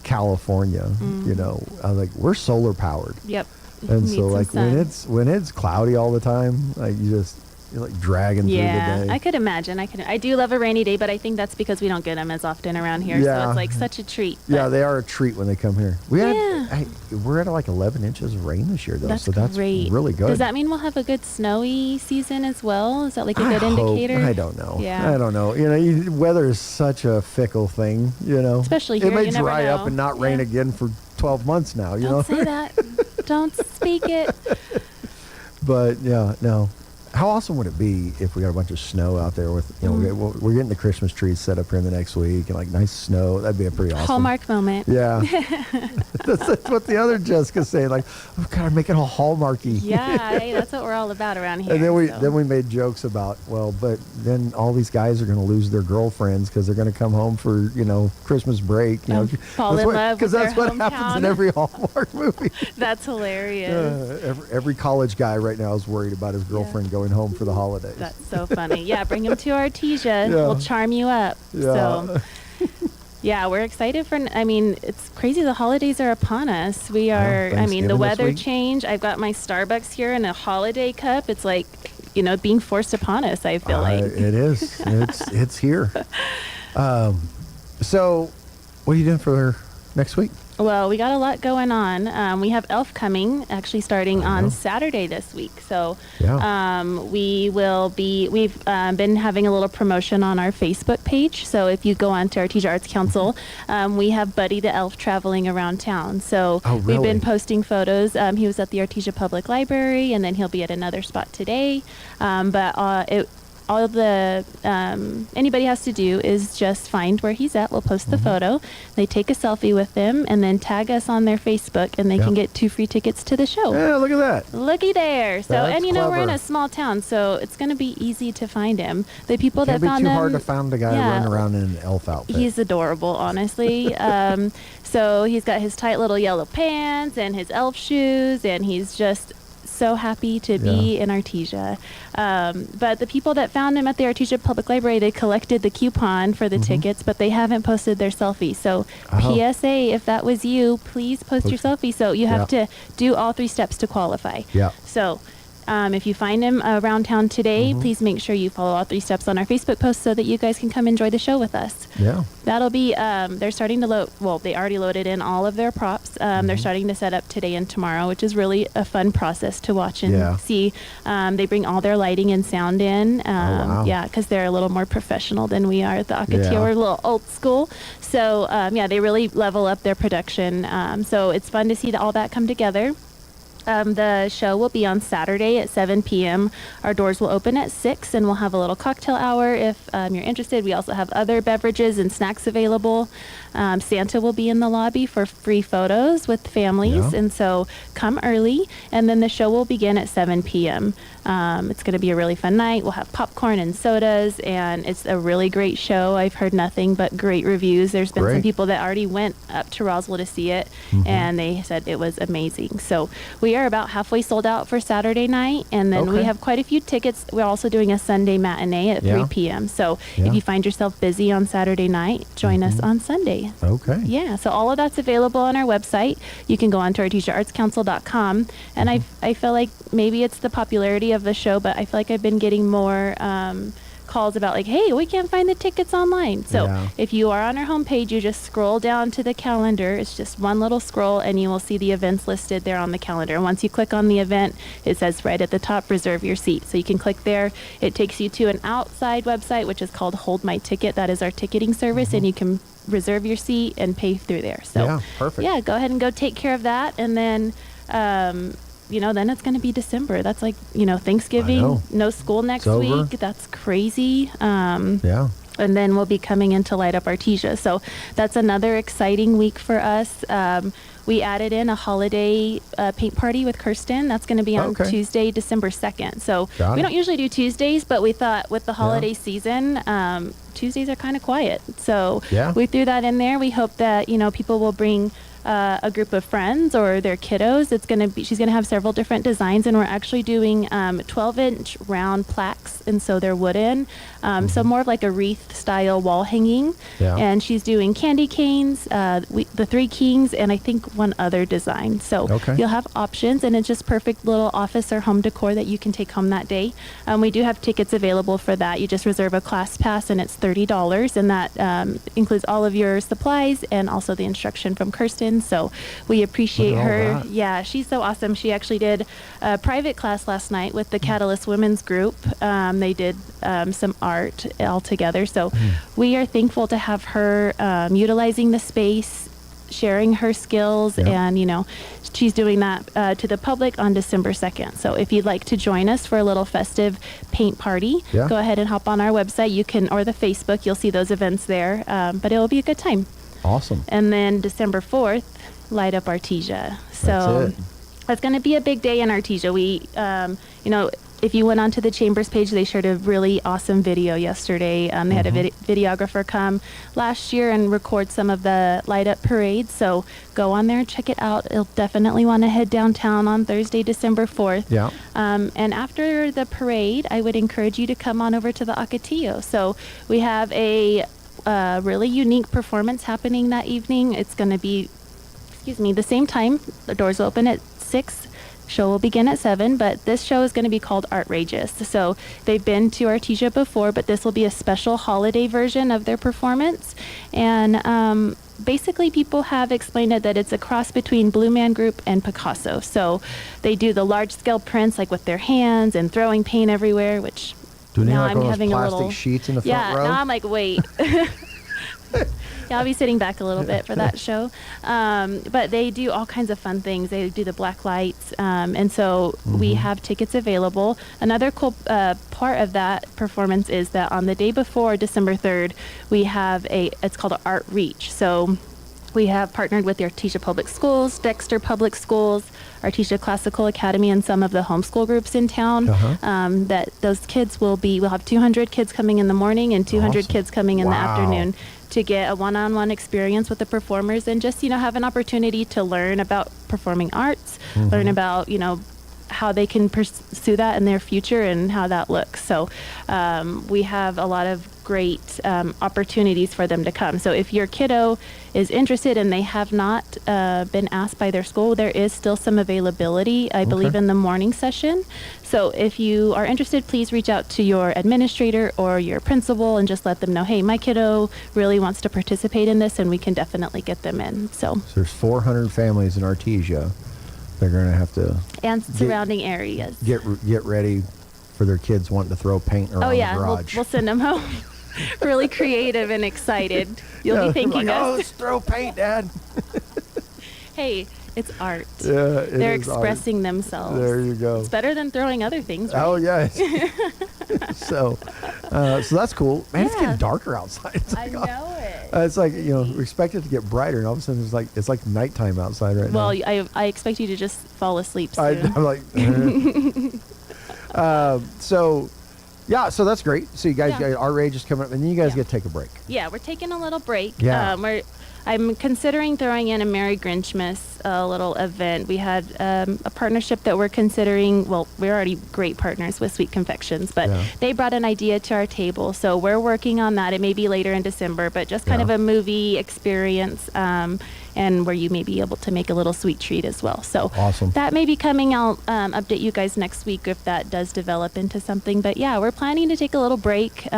[SPEAKER 9] California, you know, I was like, we're solar powered.
[SPEAKER 16] Yep.
[SPEAKER 9] And so, like, when it's cloudy all the time, like, you're like dragging through the day.
[SPEAKER 16] I could imagine. I do love a rainy day, but I think that's because we don't get them as often around here.
[SPEAKER 9] Yeah.
[SPEAKER 16] So it's like such a treat.
[SPEAKER 9] Yeah, they are a treat when they come here. We're at like 11 inches of rain this year, though.
[SPEAKER 16] That's
[SPEAKER 9] so that's
[SPEAKER 16] great.
[SPEAKER 9] Really good.
[SPEAKER 16] Does that mean we'll have a good snowy season as well? Is that like a good indicator?
[SPEAKER 9] I don't know.
[SPEAKER 16] Yeah.
[SPEAKER 9] I don't know. You know, weather is such a fickle thing, you know.
[SPEAKER 16] Especially here,
[SPEAKER 9] it may
[SPEAKER 16] you never
[SPEAKER 9] dry
[SPEAKER 16] know.
[SPEAKER 9] up and not rain again for 12 months now, you know.
[SPEAKER 16] Don't say that. Don't speak it.
[SPEAKER 9] But, yeah, no. How awesome would it be if we got a bunch of snow out there with, you know, we're getting the Christmas trees set up here in the next week and like nice snow. That'd be a pretty awesome
[SPEAKER 16] Hallmark moment.
[SPEAKER 9] Yeah. that's what the other Jessica's saying. Like, oh God, make it all Hallmarky.
[SPEAKER 16] Yeah, hey, that's what we're all about around here.
[SPEAKER 9] And then we made jokes about, well, but then all these guys are going to lose their girlfriends because they're going to come home for, you know, Christmas break. You know,
[SPEAKER 16] fall in love with
[SPEAKER 9] that's
[SPEAKER 16] their
[SPEAKER 9] what happens in every Hallmark movie.
[SPEAKER 16] That's hilarious.
[SPEAKER 9] Every college guy right now is worried about his girlfriend going home for the holidays.
[SPEAKER 16] That's so funny. Yeah, bring him to Artesia.
[SPEAKER 9] Yeah.
[SPEAKER 16] We'll charm you up.
[SPEAKER 9] Yeah.
[SPEAKER 16] So, yeah, we're excited for. I mean, it's crazy. The holidays are upon us. We are. I mean, the weather change. I've got my Starbucks here in a holiday cup. It's like, you know, being forced upon us. I feel like
[SPEAKER 9] it is. It's here. So, what are you doing for next week?
[SPEAKER 16] Well, we got a lot going on. We have Elf coming, actually starting on Saturday this week. So we've been having a little promotion on our Facebook page. So if you go on to Artesia Arts Council, we have Buddy the Elf traveling around town. So we've been posting photos. He was at the Artesia Public Library, and then he'll be at another spot today. All the anybody has to do is just find where he's at. We'll post the photo. They take a selfie with him and then tag us on their Facebook, and they can get 2 free tickets to the show.
[SPEAKER 9] Yeah, look at that.
[SPEAKER 16] Looky there. So,
[SPEAKER 9] That's
[SPEAKER 16] and you know, we're in
[SPEAKER 9] clever.
[SPEAKER 16] a small town, so it's going to be easy to find him. The people
[SPEAKER 9] Can't
[SPEAKER 16] that found
[SPEAKER 9] be too
[SPEAKER 16] him,
[SPEAKER 9] hard to find a guy running around in an elf outfit.
[SPEAKER 16] he's adorable, honestly. So he's got his tight little yellow pants and his elf shoes, and he's just so happy to be in Artesia. But the people that found him at the Artesia Public Library, they collected the coupon for the tickets, but they haven't posted their selfie. So PSA, if that was you, please post your selfie. So you have to do all 3 steps to qualify.
[SPEAKER 9] Yeah.
[SPEAKER 16] So if you find him around town today, please make sure you follow all 3 steps on our Facebook post so that you guys can come enjoy the show with us.
[SPEAKER 9] Yeah.
[SPEAKER 16] That'll be, they're starting to load, well, they already loaded in all of their props. They're starting to set up today and tomorrow, which is really a fun process to watch and see. They bring all their lighting and sound in. Yeah, because they're a little more professional than we are at the Artesia. We're a little old school. So, they really level up their production. So it's fun to see all that come together. The show will be on Saturday at 7 p.m. Our doors will open at 6, and we'll have a little cocktail hour if you're interested. We also have other beverages and snacks available. Santa will be in the lobby for free photos with families, and so come early, and then the show will begin at 7 p.m. It's going to be a really fun night. We'll have popcorn and sodas, and it's a really great show. I've heard nothing but great reviews. There's been some people that already went up to Roswell to see it, and they said it was amazing. So we are about halfway sold out for Saturday night, and then we have quite a few tickets. We're also doing a Sunday matinee at 3 p.m. So if you find yourself busy on Saturday night, join us on Sunday.
[SPEAKER 9] Okay.
[SPEAKER 16] Yeah, so all of that's available on our website. You can go on to ArtesiaArtsCouncil.com, and I feel like maybe it's the popularity of the show, but I feel like I've been getting more calls about like, hey, we can't find the tickets online. So if you are on our homepage, you just scroll down to the calendar. It's just one little scroll, and you will see the events listed there on the calendar. And once you click on the event, it says right at the top, reserve your seat. So you can click there. It takes you to an outside website, which is called Hold My Ticket. That is our ticketing service, and you can reserve your seat and pay through there. So
[SPEAKER 9] perfect.
[SPEAKER 16] Yeah, go ahead and go take care of that, and then then it's going to be December. That's like, Thanksgiving, no school next week. That's crazy. and then we'll be coming in to light up Artesia. So that's another exciting week for us. We added in a holiday paint party with Kirsten. That's going to be on Tuesday, December 2nd. So we don't usually do Tuesdays, but we thought with the holiday season, Tuesdays are kind of quiet. So we threw that in there. We hope that, people will bring a group of friends or their kiddos. She's going to have several different designs, and we're actually doing 12-inch round plaques, and so they're wooden. So more of like a wreath style wall hanging. And she's doing candy canes, the Three Kings, and I think one other design. So you'll have options, and it's just perfect little office or home decor that you can take home that day. We do have tickets available for that. You just reserve a class pass, and it's $30, and that includes all of your supplies and also the instruction from Kirsten. So we appreciate her. Yeah, she's so awesome. She actually did a private class last night with the Catalyst Women's Group. They did some art all together. So we are thankful to have her utilizing the space, sharing her skills, and she's doing that to the public on December 2nd. So if you'd like to join us for a little festive paint party, go ahead and hop on our website. You can, or the Facebook, you'll see those events there. But it will be a good time.
[SPEAKER 9] Awesome.
[SPEAKER 16] And then December 4th, light up Artesia. So that's going to be a big day in Artesia. We, if you went onto the Chambers page, they shared a really awesome video yesterday. They had a videographer come last year and record some of the light up parades. So go on there and check it out. You'll definitely want to head downtown on Thursday, December 4th.
[SPEAKER 9] Yeah.
[SPEAKER 16] And after the parade, I would encourage you to come on over to the Ocotillo. So we have a really unique performance happening that evening. It's going to be, the same time. The doors open at 6. Show will begin at 7, but this show is going to be called Artrageous. So they've been to Artesia before, but this will be a special holiday version of their performance. And basically people have explained it that it's a cross between Blue Man Group and Picasso. So they do the large-scale prints like with their hands and throwing paint everywhere, which now I'm having a little
[SPEAKER 9] sheets in the front row.
[SPEAKER 16] Now I'm like, wait. Yeah, I'll be sitting back a little bit for that show. But they do all kinds of fun things. They do the black lights. And so we have tickets available. Another cool part of that performance is that on the day before, December 3rd, we have it's called Art Reach. So we have partnered with the Artesia Public Schools, Dexter Public Schools, Artesia Classical Academy, and some of the homeschool groups in town. That those kids we'll have 200 kids coming in the morning and 200 kids coming in the afternoon to get a one-on-one experience with the performers and just, have an opportunity to learn about performing arts, learn about, how they can pursue that in their future and how that looks. So we have a lot of great opportunities for them to come. So if your kiddo is interested and they have not been asked by their school, there is still some availability, I believe, in the morning session. So if you are interested, please reach out to your administrator or your principal and just let them know, hey, my kiddo really wants to participate in this, and we can definitely get them in. So
[SPEAKER 9] there's 400 families in Artesia. They're going to have to
[SPEAKER 16] surrounding areas
[SPEAKER 9] get ready for their kids wanting to throw paint around the garage.
[SPEAKER 16] We'll send them home really creative and excited. You'll be thanking us.
[SPEAKER 9] Oh, let's throw paint, Dad.
[SPEAKER 16] Hey, it's art.
[SPEAKER 9] Yeah,
[SPEAKER 16] they're expressing themselves.
[SPEAKER 9] There you go.
[SPEAKER 16] It's better than throwing other things. Right?
[SPEAKER 9] Oh yeah. So that's cool. Man, it's getting darker outside.
[SPEAKER 16] I know it.
[SPEAKER 9] It's like, we expect it to get brighter, and all of a sudden it's like nighttime outside right now.
[SPEAKER 16] Well, I expect you to just fall asleep soon.
[SPEAKER 9] I'm like, so that's great. So you guys got our age is coming up, and then you guys get to take a break.
[SPEAKER 16] Yeah, we're taking a little break.
[SPEAKER 9] Yeah.
[SPEAKER 16] I'm considering throwing in a Merry Grinchmas little event. We had a partnership that we're considering. Well, we're already great partners with Sweet Confections, but they brought an idea to our table. So we're working on that. It may be later in December, but just kind of a movie experience and where you may be able to make a little sweet treat as well. So
[SPEAKER 9] awesome.
[SPEAKER 16] That may be coming. I'll update you guys next week if that does develop into something. But yeah, we're planning to take a little break.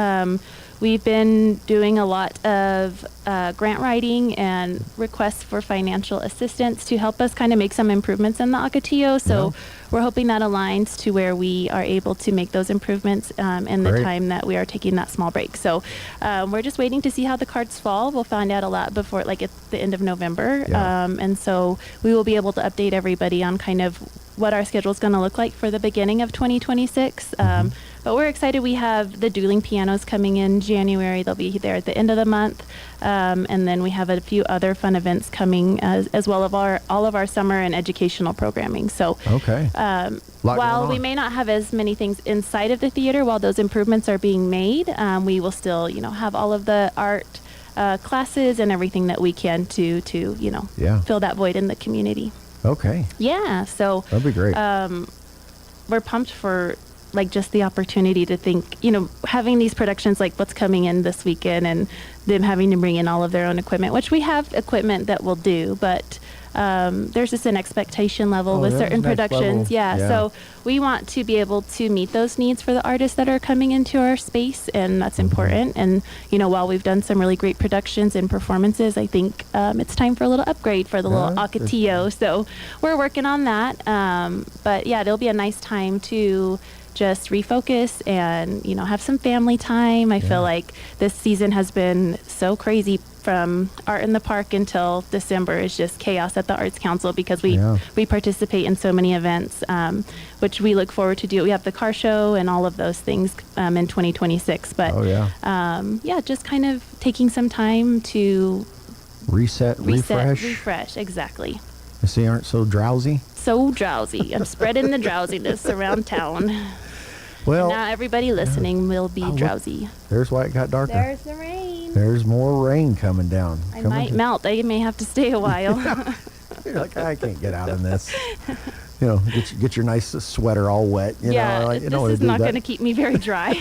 [SPEAKER 16] We've been doing a lot of grant writing and requests for financial assistance to help us kind of make some improvements in the Ocotillo. So we're hoping that aligns to where we are able to make those improvements in the time that we are taking that small break. So we're just waiting to see how the cards fall. We'll find out a lot before, like at the end of November. And so we will be able to update everybody on kind of what our schedule is going to look like for the beginning of 2026. But But we're excited. We have the dueling pianos coming in January. They'll be there at the end of the month. And then we have a few other fun events coming as well as all of our summer and educational programming. So
[SPEAKER 9] Okay.
[SPEAKER 16] while we may not have as many things inside of the theater, while those improvements are being made, we will still, have all of the art classes and everything that we can to fill that void in the community.
[SPEAKER 9] Okay.
[SPEAKER 16] Yeah, so
[SPEAKER 9] That'd be great.
[SPEAKER 16] We're pumped for just the opportunity to think, having these productions like what's coming in this weekend and them having to bring in all of their own equipment, which we have equipment that will do, but there's just an expectation level with certain productions. Yeah, so we want to be able to meet those needs for the artists that are coming into our space, and that's important. And, while we've done some really great productions and performances, I think it's time for a little upgrade for the little Artesia. So we're working on that. But yeah, it'll be a nice time to just refocus and, have some family time. I feel like this season has been so crazy. From Art in the Park until December is just chaos at the Arts Council because we participate in so many events, which we look forward to do. We have the car show and all of those things in 2026. But just kind of taking some time to refresh. Exactly.
[SPEAKER 9] So you aren't so drowsy?
[SPEAKER 16] So drowsy. I'm spreading the drowsiness around town.
[SPEAKER 9] Well,
[SPEAKER 16] and now everybody listening will be drowsy.
[SPEAKER 9] There's why it got darker.
[SPEAKER 16] There's the rain.
[SPEAKER 9] There's more rain coming down.
[SPEAKER 16] I might melt. I may have to stay a while.
[SPEAKER 9] You're like, I can't get out in this. Get your nice sweater all wet.
[SPEAKER 16] This is not going to keep me very dry.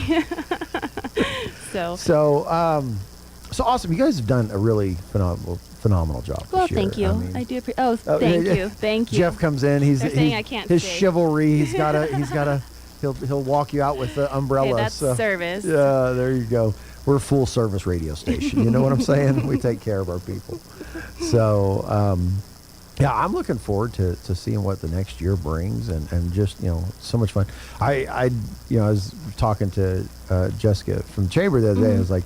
[SPEAKER 9] So awesome. You guys have done a really phenomenal job.
[SPEAKER 16] Well,
[SPEAKER 9] this year.
[SPEAKER 16] thank you. I do appreciate. Thank you.
[SPEAKER 9] Jeff comes in. He's
[SPEAKER 16] saying I can't
[SPEAKER 9] his
[SPEAKER 16] stay.
[SPEAKER 9] Chivalry. He's got a. He'll walk you out with the umbrella.
[SPEAKER 16] Hey, that's service.
[SPEAKER 9] Yeah, there you go. We're a full service radio station. You know what I'm saying? We take care of our people. So, I'm looking forward to seeing what the next year brings and just, so much fun. I was talking to Jessica from the chamber the other day. I was like,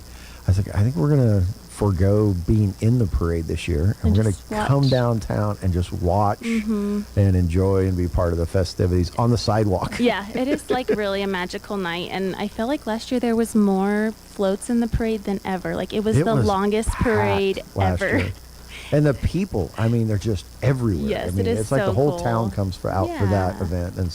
[SPEAKER 9] I think we're going to forego being in the parade this year, and we're going to come downtown and just watch and enjoy and be part of the festivities on the sidewalk.
[SPEAKER 16] Yeah, it is really a magical night, and I feel like last year there was more floats in the parade than ever. It was the longest parade ever.
[SPEAKER 9] Year. And the people, they're just everywhere.
[SPEAKER 16] Yes,
[SPEAKER 9] it is. It's like the whole town comes out for that event, and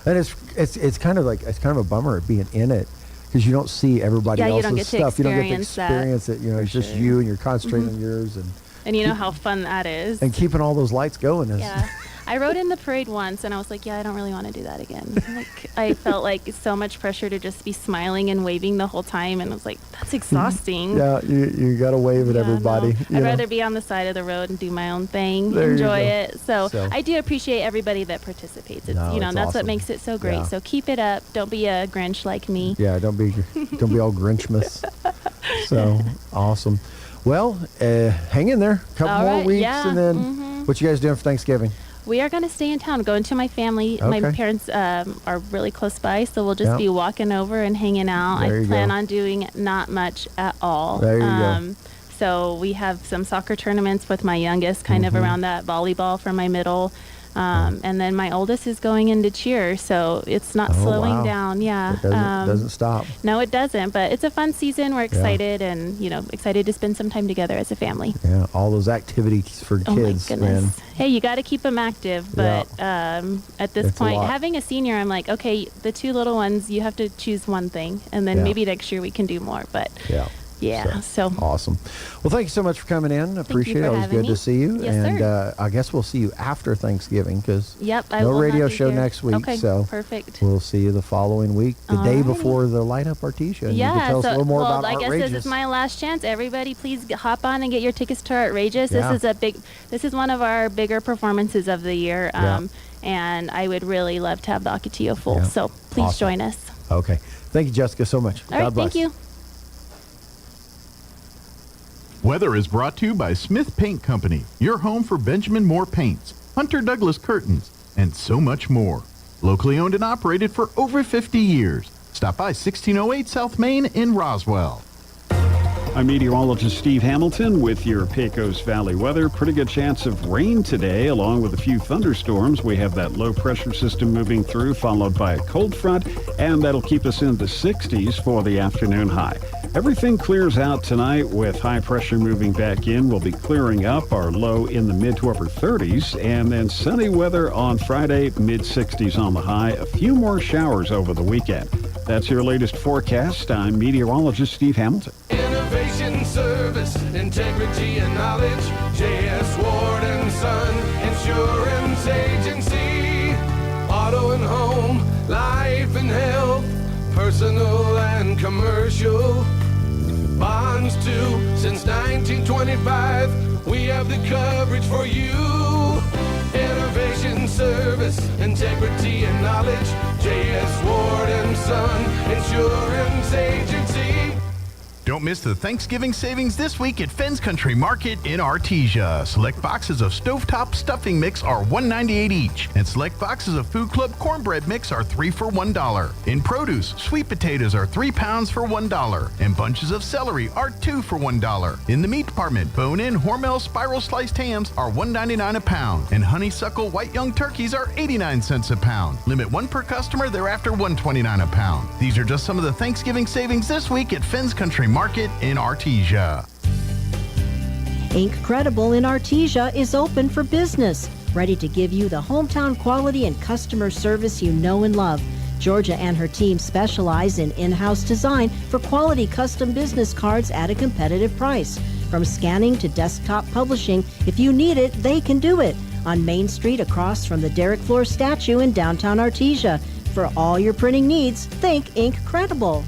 [SPEAKER 9] it's kind of a bummer being in it. Because you don't see everybody else's stuff. You don't get to experience it. It's just you, and you're concentrating on yours.
[SPEAKER 16] And you know how fun that is.
[SPEAKER 9] And keeping all those lights going is.
[SPEAKER 16] Yeah. I rode in the parade once, and I was like, I don't really want to do that again. I felt like so much pressure to just be smiling and waving the whole time, and I was like, that's exhausting.
[SPEAKER 9] Yeah, you got to wave at everybody.
[SPEAKER 16] No. I'd rather be on the side of the road and do my own thing, enjoy it. So I do appreciate everybody that participates. It's, that's awesome. What makes it so great. Yeah. So keep it up. Don't be a Grinch like me.
[SPEAKER 9] Yeah, don't be all Grinchmas. So awesome. Well, hang in there. A couple more weeks, and then what you guys doing for Thanksgiving?
[SPEAKER 16] We are going to stay in town, going to my family. Okay. My parents are really close by, so we'll just be walking over and hanging out. I plan on doing not much at all.
[SPEAKER 9] There you go.
[SPEAKER 16] So we have some soccer tournaments with my youngest, kind of around that, volleyball for my middle. And then my oldest is going into cheer, so it's not slowing down. Yeah,
[SPEAKER 9] it doesn't stop.
[SPEAKER 16] No, it doesn't. But it's a fun season. We're excited, and excited to spend some time together as a family.
[SPEAKER 9] Yeah, all those activities for kids.
[SPEAKER 16] Oh my goodness!
[SPEAKER 9] Man.
[SPEAKER 16] Hey, you got to keep them active. But at this point, having a senior, I'm like, okay, the two little ones, you have to choose one thing, and then maybe next year we can do more. But yeah, so
[SPEAKER 9] awesome. Well, thank you so much for coming in. Appreciate it. Always good to see you.
[SPEAKER 16] Yes,
[SPEAKER 9] and
[SPEAKER 16] sir.
[SPEAKER 9] I guess we'll see you after Thanksgiving because
[SPEAKER 16] I will
[SPEAKER 9] radio
[SPEAKER 16] not be
[SPEAKER 9] show
[SPEAKER 16] here.
[SPEAKER 9] next week.
[SPEAKER 16] Okay,
[SPEAKER 9] so
[SPEAKER 16] perfect.
[SPEAKER 9] We'll see you the following week, the day before the Light Up Artesia. And you can tell us a little more about
[SPEAKER 16] I guess
[SPEAKER 9] Outrageous.
[SPEAKER 16] this is my last chance. Everybody, please hop on and get your tickets to Outrageous. This is one of our bigger performances of the year. And I would really love to have the Artesia full.
[SPEAKER 9] Yeah.
[SPEAKER 16] So please join us.
[SPEAKER 9] Okay. Thank you, Jessica, so much.
[SPEAKER 16] All right, thank you.
[SPEAKER 3] Weather is brought to you by Smith Paint Company, your home for Benjamin Moore Paints, Hunter Douglas Curtains, and so much more. Locally owned and operated for over 50 years. Stop by 1608 South Main in Roswell.
[SPEAKER 6] I'm meteorologist Steve Hamilton with your Pecos Valley weather. Pretty good chance of rain today, along with a few thunderstorms. We have that low pressure system moving through, followed by a cold front, and that'll keep us in the 60s for the afternoon high. Everything clears out tonight with high pressure moving back in. We'll be clearing up, our low in the mid to upper 30s, and then sunny weather on Friday, mid 60s on the high. A few more showers over the weekend. That's your latest forecast. I'm meteorologist Steve Hamilton.
[SPEAKER 8] Innovation, service, integrity, and knowledge. J.S. Ward and Son Insurance Agency. Auto and home, life and health, personal and commercial. Bonds too, since 1925. We have the coverage for you. Innovation, service, integrity, and knowledge. J.S. Ward and Son Insurance Agency.
[SPEAKER 3] Don't miss the Thanksgiving savings this week at Fenn's Country Market in Artesia. Select boxes of stovetop stuffing mix are $1.98 each, and select boxes of Food Club cornbread mix are 3 for $1. In produce, sweet potatoes are 3 pounds for $1, and bunches of celery are 2 for $1. In the meat department, bone-in Hormel spiral sliced hams are $1.99 a pound, and honeysuckle white young turkeys are 89 cents a pound. Limit 1 per customer, thereafter $1.29 a pound. These are just some of the Thanksgiving savings this week at Fenn's Country Market in Artesia.
[SPEAKER 18] Incredible in Artesia is open for business, ready to give you the hometown quality and customer service you know and love. Georgia and her team specialize in in-house design for quality custom business cards at a competitive price. From scanning to desktop publishing, if you need it, they can do it. On Main Street across from the Derrick Floor statue in downtown Artesia. For all your printing needs, think Incredible.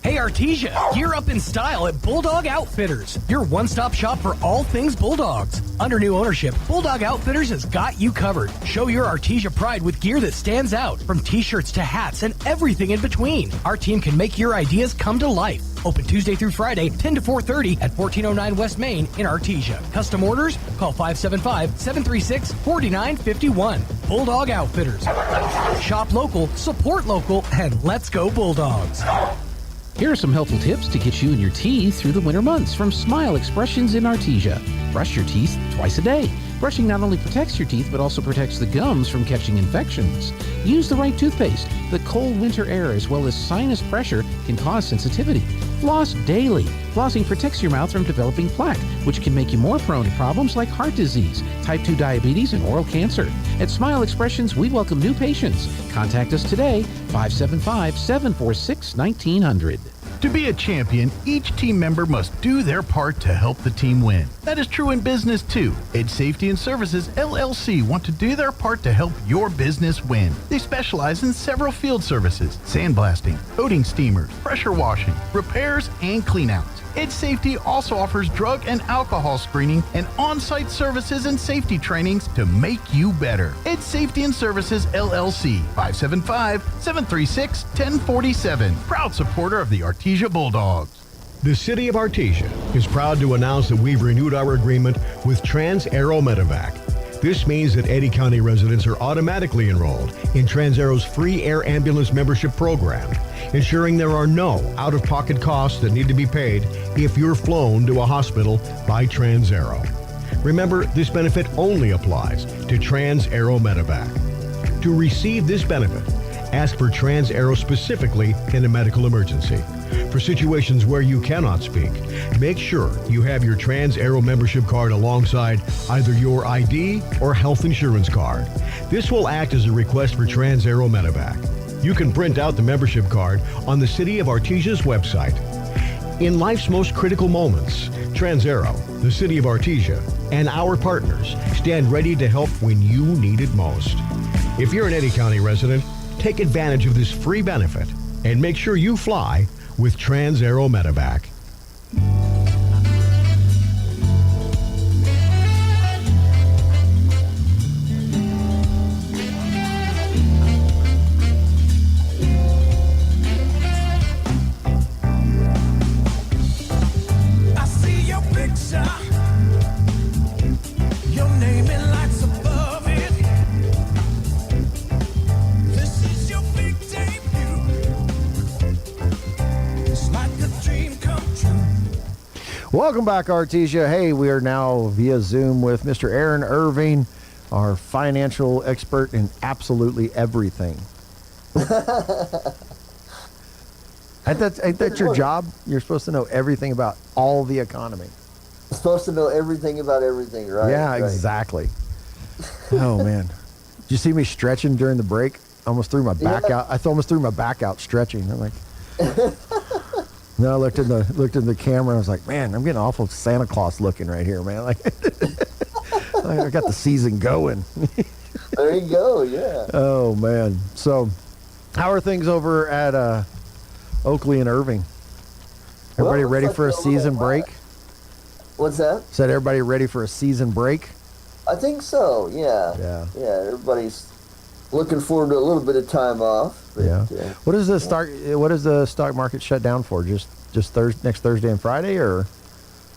[SPEAKER 15] Hey Artesia, gear up in style at Bulldog Outfitters, your one-stop shop for all things Bulldogs. Under new ownership, Bulldog Outfitters has got you covered. Show your Artesia pride with gear that stands out, from t-shirts to hats and everything in between. Our team can make your ideas come to life. Open Tuesday through Friday, 10 to 4:30 at 1409 West Main in Artesia. Custom orders? Call 575-736-4951. Bulldog Outfitters. Shop local, support local, and let's go Bulldogs.
[SPEAKER 14] Here are some helpful tips to get you and your teeth through the winter months from Smile Expressions in Artesia. Brush your teeth twice a day. Brushing not only protects your teeth, but also protects the gums from catching infections. Use the right toothpaste. The cold winter air as well as sinus pressure can cause sensitivity. Floss daily. Flossing protects your mouth from developing plaque, which can make you more prone to problems like heart disease, type 2 diabetes, and oral cancer. At Smile Expressions, we welcome new patients. Contact us today, 575-746-1900.
[SPEAKER 3] To be a champion, each team member must do their part to help the team win. That is true in business too. Ed Safety and Services LLC want to do their part to help your business win. They specialize in several field services: sandblasting, coating steamers, pressure washing, repairs, and cleanouts. Ed Safety also offers drug and alcohol screening and on-site services and safety trainings to make you better. Ed Safety and Services LLC, 575-736-1047. Proud supporter of the Artesia Bulldogs.
[SPEAKER 20] The City of Artesia is proud to announce that we've renewed our agreement with Trans-Aero Medevac. This means that Eddy County residents are automatically enrolled in Trans-Aero's free air ambulance membership program, ensuring there are no out-of-pocket costs that need to be paid if you're flown to a hospital by Trans-Aero. Remember, this benefit only applies to Trans-Aero Medevac. To receive this benefit, ask for Trans-Aero specifically in a medical emergency. For situations where you cannot speak, make sure you have your Trans-Aero membership card alongside either your ID or health insurance card. This will act as a request for Trans-Aero Medevac. You can print out the membership card on the City of Artesia's website. In life's most critical moments, Trans-Aero, the City of Artesia, and our partners stand ready to help when you need it most. If you're an Eddy County resident, take advantage of this free benefit and make sure you fly with Trans-Aero Medevac.
[SPEAKER 8] I see your picture, your name in lights above it. This is your big debut.
[SPEAKER 9] Welcome back, Artesia. Hey, we are now via Zoom with Mr. Aaron Irving, our financial expert in absolutely everything. Ain't that your job? You're supposed to know everything about all the economy.
[SPEAKER 7] Supposed to know everything about everything, right?
[SPEAKER 9] Yeah,
[SPEAKER 7] right.
[SPEAKER 9] Exactly. Oh, man. Did you see me stretching during the break? I almost threw my back out. I almost threw my back out stretching. I'm like... Then I looked in the camera and I was like, man, I'm getting awful Santa Claus looking right here, man. Like, I got the season going.
[SPEAKER 7] There you go, yeah.
[SPEAKER 9] Oh, man. So, how are things over at Oakley and Irving? Everybody ready for a season break?
[SPEAKER 7] What's that?
[SPEAKER 9] Said everybody ready for a season break?
[SPEAKER 7] I think so, yeah. Yeah, everybody's looking forward to a little bit of time off. But,
[SPEAKER 9] yeah. What is the stock market shut down for? Just next Thursday and Friday, or?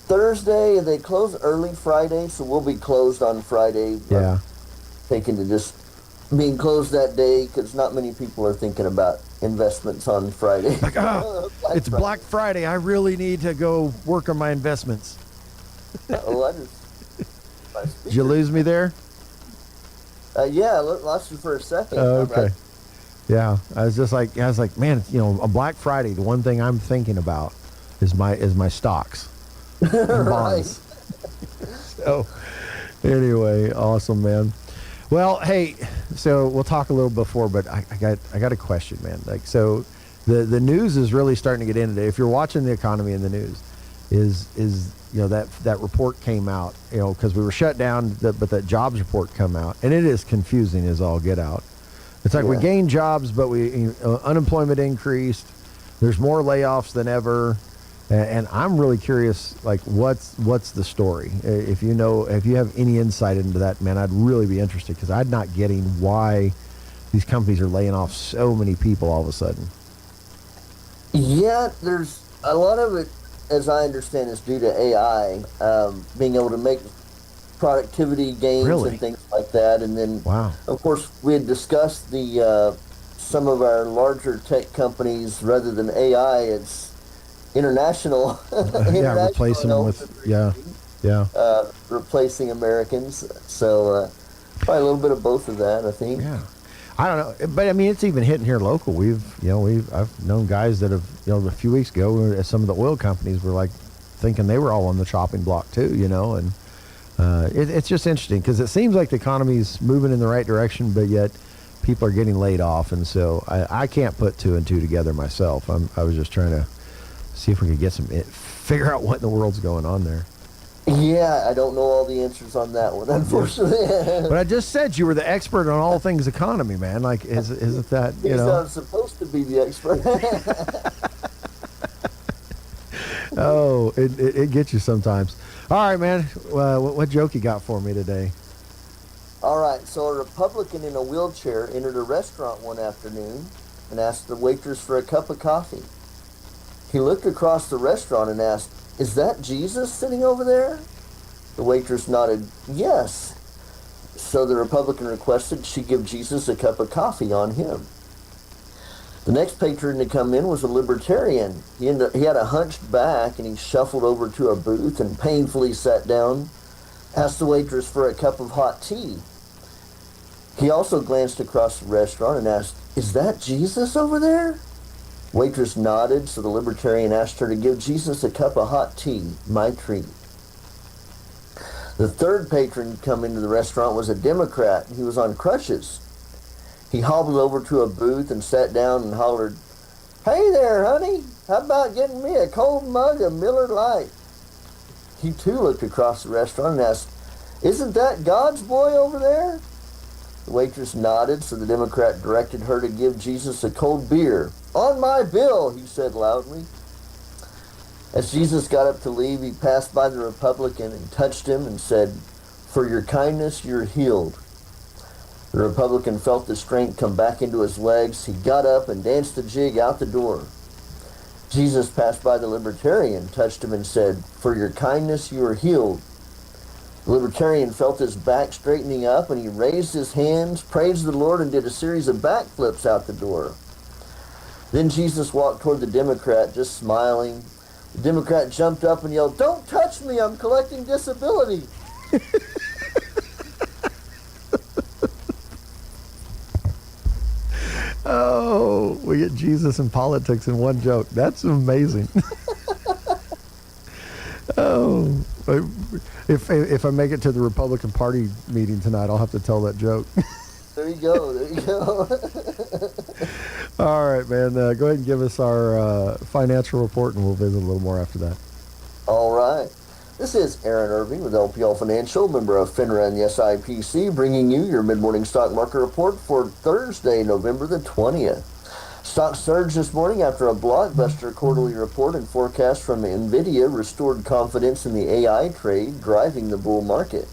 [SPEAKER 7] Thursday, they close early Friday, so we'll be closed on Friday.
[SPEAKER 9] Yeah.
[SPEAKER 7] Thinking to just being closed that day because not many people are thinking about investments on Friday.
[SPEAKER 9] Like, it's Friday. Black Friday. I really need to go work on my investments. Did you lose me there?
[SPEAKER 7] Yeah, lost you for a second.
[SPEAKER 9] Okay. Yeah, I was like, man, on Black Friday, the one thing I'm thinking about is my stocks and bonds. So, anyway, awesome, man. Well, hey, so we'll talk a little before, but I got a question, man. Like, so the news is really starting to get in today. If you're watching the economy in the news, is that report came out, because we were shut down, but that jobs report come out, and it is confusing as all get out. It's like we gained jobs, but unemployment increased. There's more layoffs than ever, and I'm really curious, like, what's the story? If you have any insight into that, man, I'd really be interested, because I'm not getting why these companies are laying off so many people all of a sudden.
[SPEAKER 7] Yeah, there's a lot of it, as I understand, is due to AI being able to make productivity gains and things like that. And then, of course, we had discussed some of our larger tech companies, rather than AI, it's international.
[SPEAKER 9] Replacing them with,
[SPEAKER 7] replacing Americans. So probably a little bit of both of that, I think.
[SPEAKER 9] Yeah. I don't know, but I mean, it's even hitting here local. I've known guys that have, a few weeks ago, some of the oil companies were like thinking they were all on the chopping block too, and it's just interesting because it seems like the economy's moving in the right direction, but yet people are getting laid off, and so I can't put two and two together myself. I was just trying to see if we could figure out what in the world's going on there.
[SPEAKER 7] Yeah, I don't know all the answers on that one, unfortunately.
[SPEAKER 9] But I just said you were the expert on all things economy, man. Like, isn't that,
[SPEAKER 7] I'm supposed to be the expert.
[SPEAKER 9] Oh, it gets you sometimes. All right, man. What joke you got for me today?
[SPEAKER 7] All right, so a Republican in a wheelchair entered a restaurant one afternoon and asked the waitress for a cup of coffee. He looked across the restaurant and asked, "Is that Jesus sitting over there?" The waitress nodded, "Yes." So the Republican requested she give Jesus a cup of coffee on him. The next patron to come in was a libertarian. He had a hunched back, and he shuffled over to a booth and painfully sat down, asked the waitress for a cup of hot tea. He also glanced across the restaurant and asked, "Is that Jesus over there?" Waitress nodded, so the libertarian asked her to give Jesus a cup of hot tea. My treat. The third patron to come into the restaurant was a Democrat. He was on crutches. He hobbled over to a booth and sat down and hollered, "Hey there, honey, how about getting me a cold mug of Miller Lite?" He too looked across the restaurant and asked, "Isn't that God's boy over there?" The waitress nodded, so the Democrat directed her to give Jesus a cold beer. "On my bill," he said loudly. As Jesus got up to leave, he passed by the Republican and touched him and said, "For your kindness, you're healed." The Republican felt the strength come back into his legs. He got up and danced a jig out the door. Jesus passed by the Libertarian, touched him and said, "For your kindness, you are healed." The Libertarian felt his back straightening up, and he raised his hands, praised the Lord, and did a series of backflips out the door. Then Jesus walked toward the Democrat, just smiling, The Democrat jumped up and yelled, "Don't touch me, I'm collecting disability."
[SPEAKER 9] Oh, we get Jesus and politics in one joke. That's amazing. Oh, if I make it to the Republican Party meeting tonight, I'll have to tell that joke.
[SPEAKER 7] There you go. There you go.
[SPEAKER 9] All right, man. Go ahead and give us our financial report, and we'll visit a little more after that.
[SPEAKER 7] All right. This is Aaron Irving with LPL Financial, member of FINRA and the SIPC, bringing you your mid-morning stock market report for Thursday, November the 20th. Stocks surged this morning after a blockbuster quarterly report and forecast from NVIDIA restored confidence in the AI trade, driving the bull market.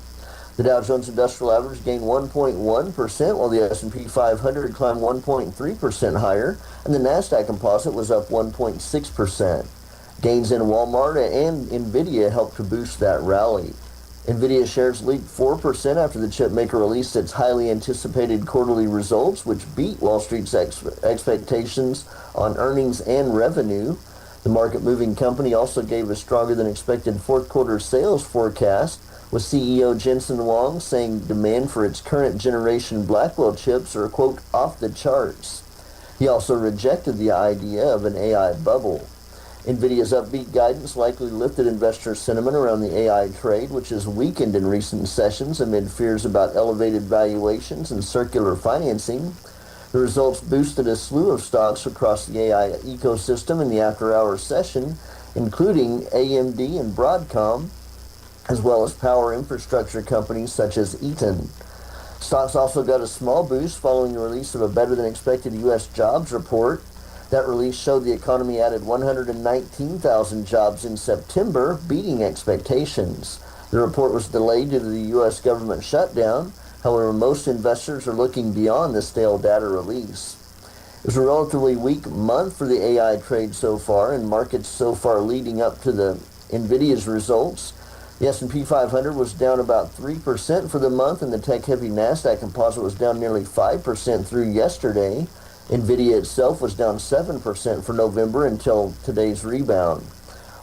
[SPEAKER 7] The Dow Jones Industrial Average gained 1.1%, while the S&P 500 climbed 1.3% higher, and the Nasdaq Composite was up 1.6%. Gains in Walmart and NVIDIA helped to boost that rally. NVIDIA shares leaped 4% after the chip maker released its highly anticipated quarterly results, which beat Wall Street's expectations on earnings and revenue. The market-moving company also gave a stronger than expected fourth quarter sales forecast, with CEO Jensen Huang saying demand for its current generation Blackwell chips are, quote, off the charts. He also rejected the idea of an AI bubble. NVIDIA's upbeat guidance likely lifted investor sentiment around the AI trade, which has weakened in recent sessions amid fears about elevated valuations and circular financing. The results boosted a slew of stocks across the AI ecosystem in the after-hours session, including AMD and Broadcom, as well as power infrastructure companies such as Eaton. Stocks also got a small boost following the release of a better-than-expected U.S. jobs report. That release showed the economy added 119,000 jobs in September, beating expectations. The report was delayed due to the U.S. government shutdown. However, most investors are looking beyond the stale data release. It was a relatively weak month for the AI trade so far, and markets so far leading up to the NVIDIA's results. The S&P 500 was down about 3% for the month, and the tech-heavy Nasdaq Composite was down nearly 5% through yesterday. NVIDIA itself was down 7% for November until today's rebound.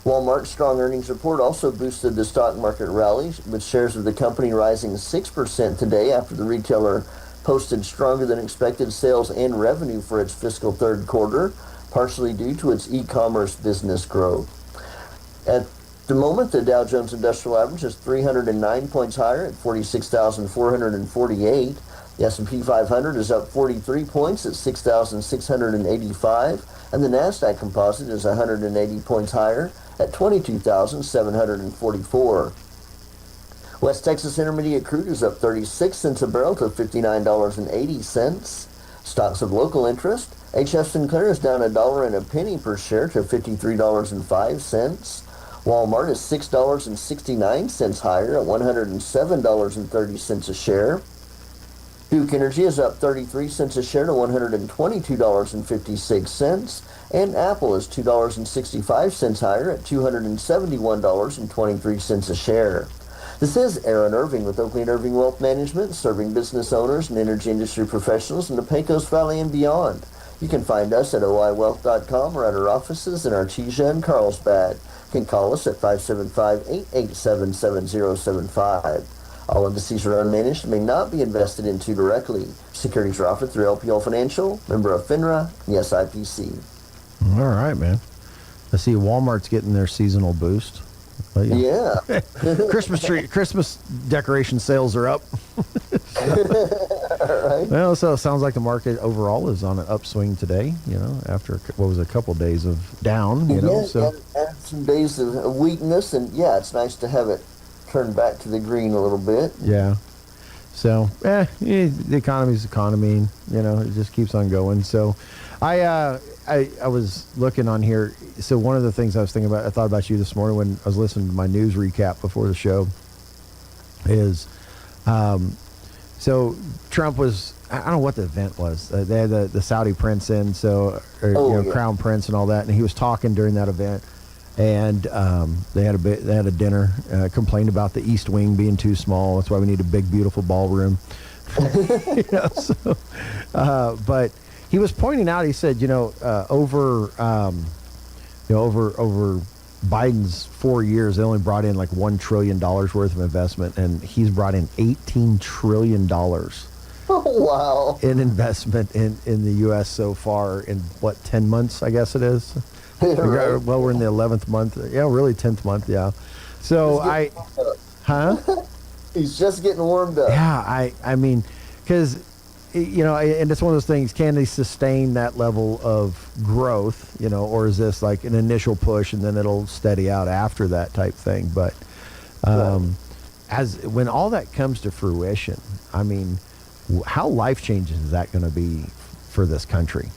[SPEAKER 7] Walmart's strong earnings report also boosted the stock market rally, with shares of the company rising 6% today after the retailer posted stronger than expected sales and revenue for its fiscal third quarter, partially due to its e-commerce business growth. At the moment, the Dow Jones Industrial Average is 309 points higher at 46,448. The S&P 500 is up 43 points at 6,685, and the Nasdaq Composite is 180 points higher at 22,744. West Texas Intermediate crude is up 36 cents a barrel to $59.80. Stocks of local interest: HF Sinclair is down $1.01 per share to $53.05. Walmart is $6.69 higher at $107.30 a share. Duke Energy is up 33 cents a share to $122.56, and Apple is $2.65 higher at $271.23 a share. This is Aaron Irving with Oakley & Irving Wealth Management, serving business owners and energy industry professionals in the Pecos Valley and beyond. You can find us at oiwealth.com or at our offices in Artesia and Carlsbad. You can call us at 575-887-7075. All indices are unmanaged and may not be invested into directly. Securities are offered through LPL Financial, member of FINRA, and the SIPC.
[SPEAKER 9] All right, man. I see Walmart's getting their seasonal boost.
[SPEAKER 7] Yeah.
[SPEAKER 9] Christmas decoration sales are up.
[SPEAKER 7] Right.
[SPEAKER 9] Well, so it sounds like the market overall is on an upswing today, after what was a couple of days of down,
[SPEAKER 7] So and some days of weakness, and it's nice to have it turn back to the green a little bit.
[SPEAKER 9] Yeah. So, the economy's the economy, it just keeps on going. So, I was looking on here. So one of the things I was thinking about, I thought about you this morning when I was listening to my news recap before the show, is, so Trump was, I don't know what the event was. They had the Saudi prince in, Crown Prince and all that, and he was talking during that event. And they had a dinner, complained about the East Wing being too small. That's why we need a big, beautiful ballroom. But he was pointing out. He said, over Biden's 4 years, they only brought in like $1 trillion worth of investment, and he's brought in $18 trillion
[SPEAKER 7] Oh, wow.
[SPEAKER 9] in investment in the U.S. so far in, 10 months, I guess it is?
[SPEAKER 7] Right.
[SPEAKER 9] Well, we're in the 11th month. Yeah, really 10th month, yeah. So
[SPEAKER 7] He's just getting warmed up.
[SPEAKER 9] Yeah, I mean, because, and it's one of those things, can they sustain that level of growth, or is this like an initial push and then it'll steady out after that type thing? But when all that comes to fruition, I mean, how life-changing is that going to be for this country?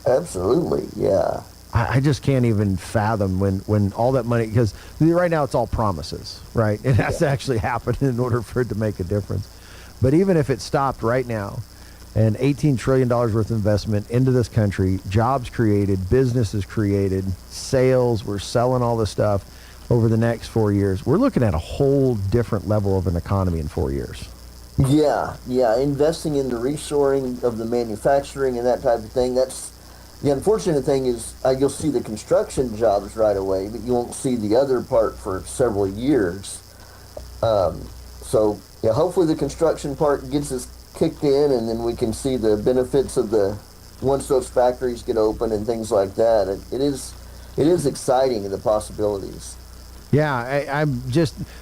[SPEAKER 7] Absolutely, yeah.
[SPEAKER 9] I just can't even fathom when all that money, because right now it's all promises, right? It has to actually happen in order for it to make a difference. But even if it stopped right now, and $18 trillion worth of investment into this country, jobs created, businesses created, sales, we're selling all this stuff over the next 4 years. We're looking at a whole different level of an economy in 4 years.
[SPEAKER 7] Yeah, investing in the reshoring of the manufacturing and that type of thing, that's the unfortunate thing is you'll see the construction jobs right away, but you won't see the other part for several years. So, hopefully the construction part gets us kicked in, and then we can see the benefits of once those factories get open and things like that. It is exciting, the possibilities.
[SPEAKER 9] Yeah,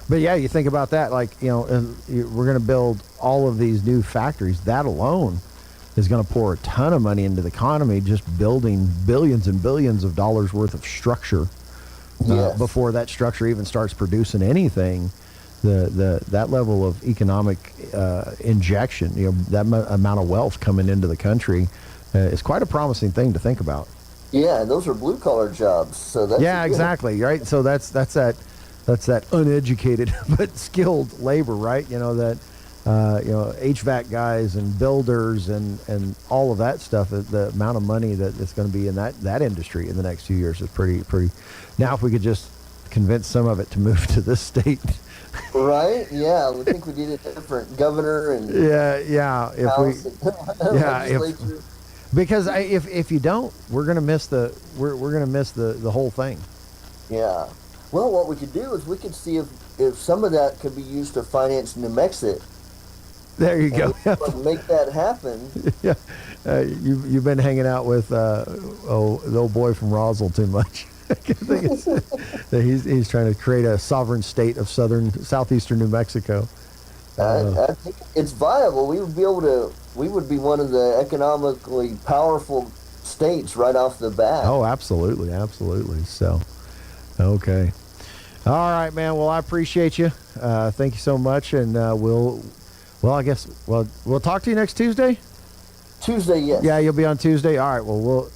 [SPEAKER 9] but you think about that, like, we're going to build all of these new factories. That alone is going to pour a ton of money into the economy, just building billions and billions of dollars worth of structure before that structure even starts producing anything. That level of economic injection, that amount of wealth coming into the country is quite a promising thing to think about.
[SPEAKER 7] Yeah, and those are blue collar jobs. So that's
[SPEAKER 9] exactly, right. So that's that uneducated but skilled labor, right? HVAC guys and builders and all of that stuff. The amount of money that's going to be in that industry in the next few years is pretty. Now, if we could just convince some of it to move to this state.
[SPEAKER 7] Right? Yeah, we think we need a different governor and
[SPEAKER 9] because if you don't, we're gonna miss the whole thing.
[SPEAKER 7] Yeah. Well, what we could do is we could see if some of that could be used to finance New Mexico.
[SPEAKER 9] There you go.
[SPEAKER 7] Make that happen.
[SPEAKER 9] Yeah, you've been hanging out with the old boy from Roswell too much. I think he's trying to create a sovereign state of southeastern New Mexico.
[SPEAKER 7] I think it's viable. We would be one of the economically powerful states right off the bat.
[SPEAKER 9] Oh, absolutely. So, okay. All right, man. Well, I appreciate you. Thank you so much, and we'll talk to you next Tuesday.
[SPEAKER 7] Tuesday, yes.
[SPEAKER 9] Yeah, you'll be on Tuesday. All right. Well,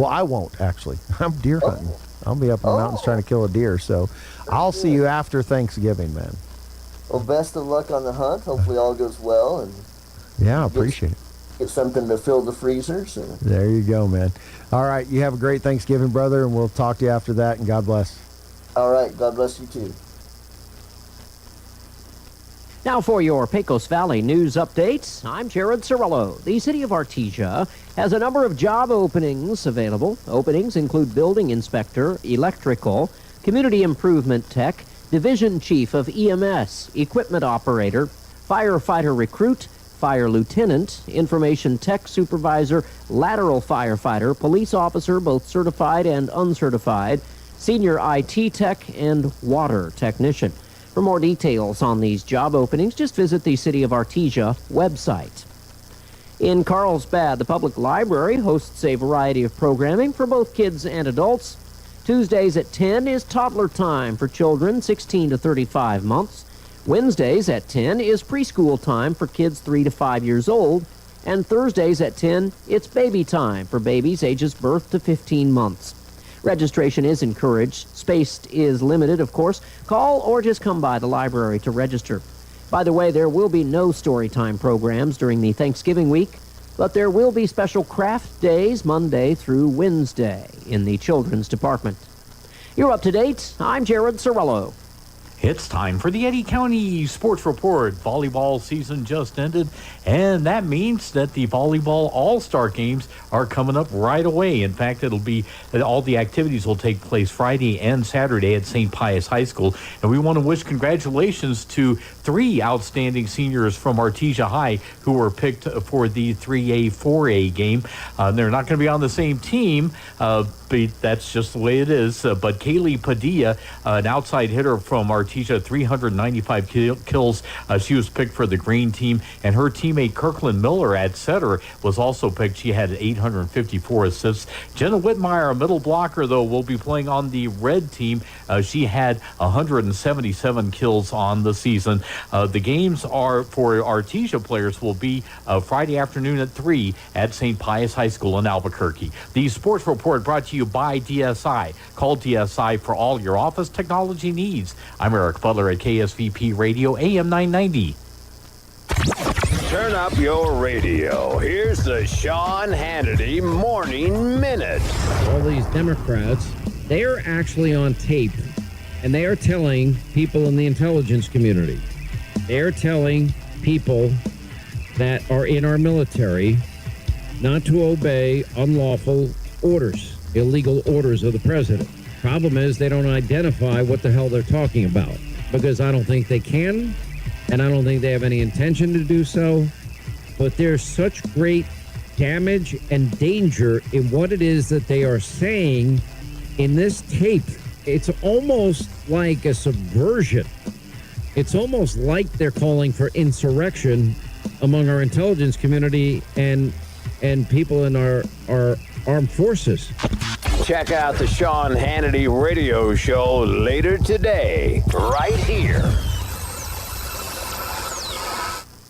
[SPEAKER 9] I won't actually. I'm deer hunting. I'll be up in the mountains trying to kill a deer. So, I'll see you after Thanksgiving, man.
[SPEAKER 7] Well, best of luck on the hunt. Hopefully, all goes well, and
[SPEAKER 9] I appreciate it.
[SPEAKER 7] Get something to fill the freezers.
[SPEAKER 9] There you go, man. All right, you have a great Thanksgiving, brother, and we'll talk to you after that. And God bless.
[SPEAKER 7] All right, God bless you too.
[SPEAKER 10] Now for your Pecos Valley news updates, I'm Jared Cirillo. The city of Artesia has a number of job openings available. Openings include building inspector, electrical, community improvement tech, division chief of EMS, equipment operator, firefighter recruit, fire lieutenant, information tech supervisor, lateral firefighter, police officer, both certified and uncertified, senior IT tech, and water technician. For more details on these job openings, just visit the City of Artesia website. In Carlsbad, the public library hosts a variety of programming for both kids and adults. Tuesdays at 10 is toddler time for children 16 to 35 months. Wednesdays at 10 is preschool time for kids 3 to 5 years old. And Thursdays at 10, it's baby time for babies ages birth to 15 months. Registration is encouraged. Space is limited, of course. Call or just come by the library to register. By the way, there will be no storytime programs during the Thanksgiving week, but there will be special craft days Monday through Wednesday in the children's department. You're up to date. I'm Jared Cirillo.
[SPEAKER 11] It's time for the Eddy County Sports Report. Volleyball season just ended, and that means that the volleyball all-star games are coming up right away. In fact, it'll be all the activities will take place Friday and Saturday at St. Pius High School. And we want to wish congratulations to 3 outstanding seniors from Artesia High who were picked for the 3A, 4A game. They're not going to be on the same team, but that's just the way it is. But Kaylee Padilla, an outside hitter from Artesia, 395 kills. She was picked for the green team, and her teammate Kirkland Miller at setter was also picked. She had 854 assists. Jenna Whitmire, a middle blocker, though, will be playing on the red team. She had 177 kills on the season. The games are for Artesia players will be Friday afternoon at 3 at St. Pius High School in Albuquerque. The Sports Report brought to you by DSI. Call DSI for all your office technology needs. I'm Eric Butler at KSVP Radio AM 990.
[SPEAKER 12] Turn up your radio. Here's the Sean Hannity Morning Minute.
[SPEAKER 17] All these Democrats, they are actually on tape, and they are telling people in the intelligence community, they are telling people that are in our military not to obey unlawful orders, illegal orders of the president. Problem is they don't identify what the hell they're talking about, because I don't think they can, and I don't think they have any intention to do so. But there's such great damage and danger in what it is that they are saying in this tape. It's almost like a subversion. It's almost like they're calling for insurrection among our intelligence community and people in our armed forces.
[SPEAKER 12] Check out the Sean Hannity radio show later today, right here.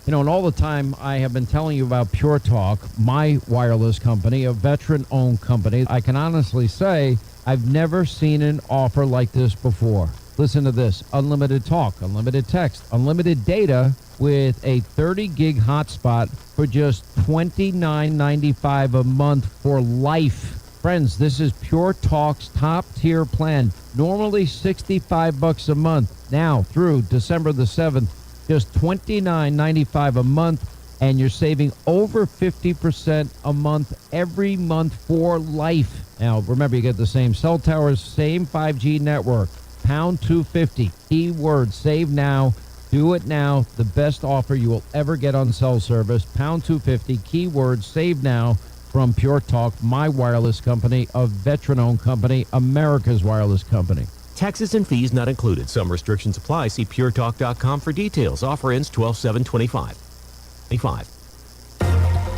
[SPEAKER 17] You know, and all the time I have been telling you about Pure Talk, my wireless company, a veteran-owned company. I can honestly say I've never seen an offer like this before. Listen to this: unlimited talk, unlimited text, unlimited data with a 30-gig hotspot for just $29.95 a month for life. Friends, this is Pure Talk's top-tier plan. Normally $65 a month. Now, through December the 7th, just $29.95 a month, and you're saving over 50% a month every month for life. Now, remember, you get the same cell towers, same 5G network. Pound 250. Keyword save now. Do it now. The best offer you will ever get on cell service. Pound 250. Keyword save now. From Pure Talk, my wireless company, a veteran-owned company, America's wireless company.
[SPEAKER 19] Taxes and fees not included. Some restrictions apply. See puretalk.com for details. Offer ends 12/7/25.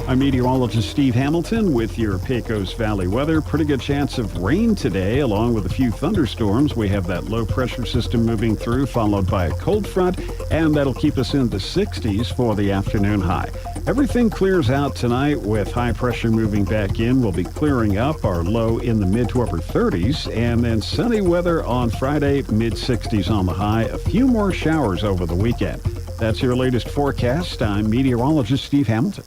[SPEAKER 6] I'm meteorologist Steve Hamilton with your Pecos Valley weather. Pretty good chance of rain today, along with a few thunderstorms. We have that low pressure system moving through, followed by a cold front, and that'll keep us in the 60s for the afternoon high. Everything clears out tonight with high pressure moving back in. We'll be clearing up, our low in the mid to upper 30s, and then sunny weather on Friday, mid 60s on the high. A few more showers over the weekend. That's your latest forecast. I'm meteorologist Steve Hamilton.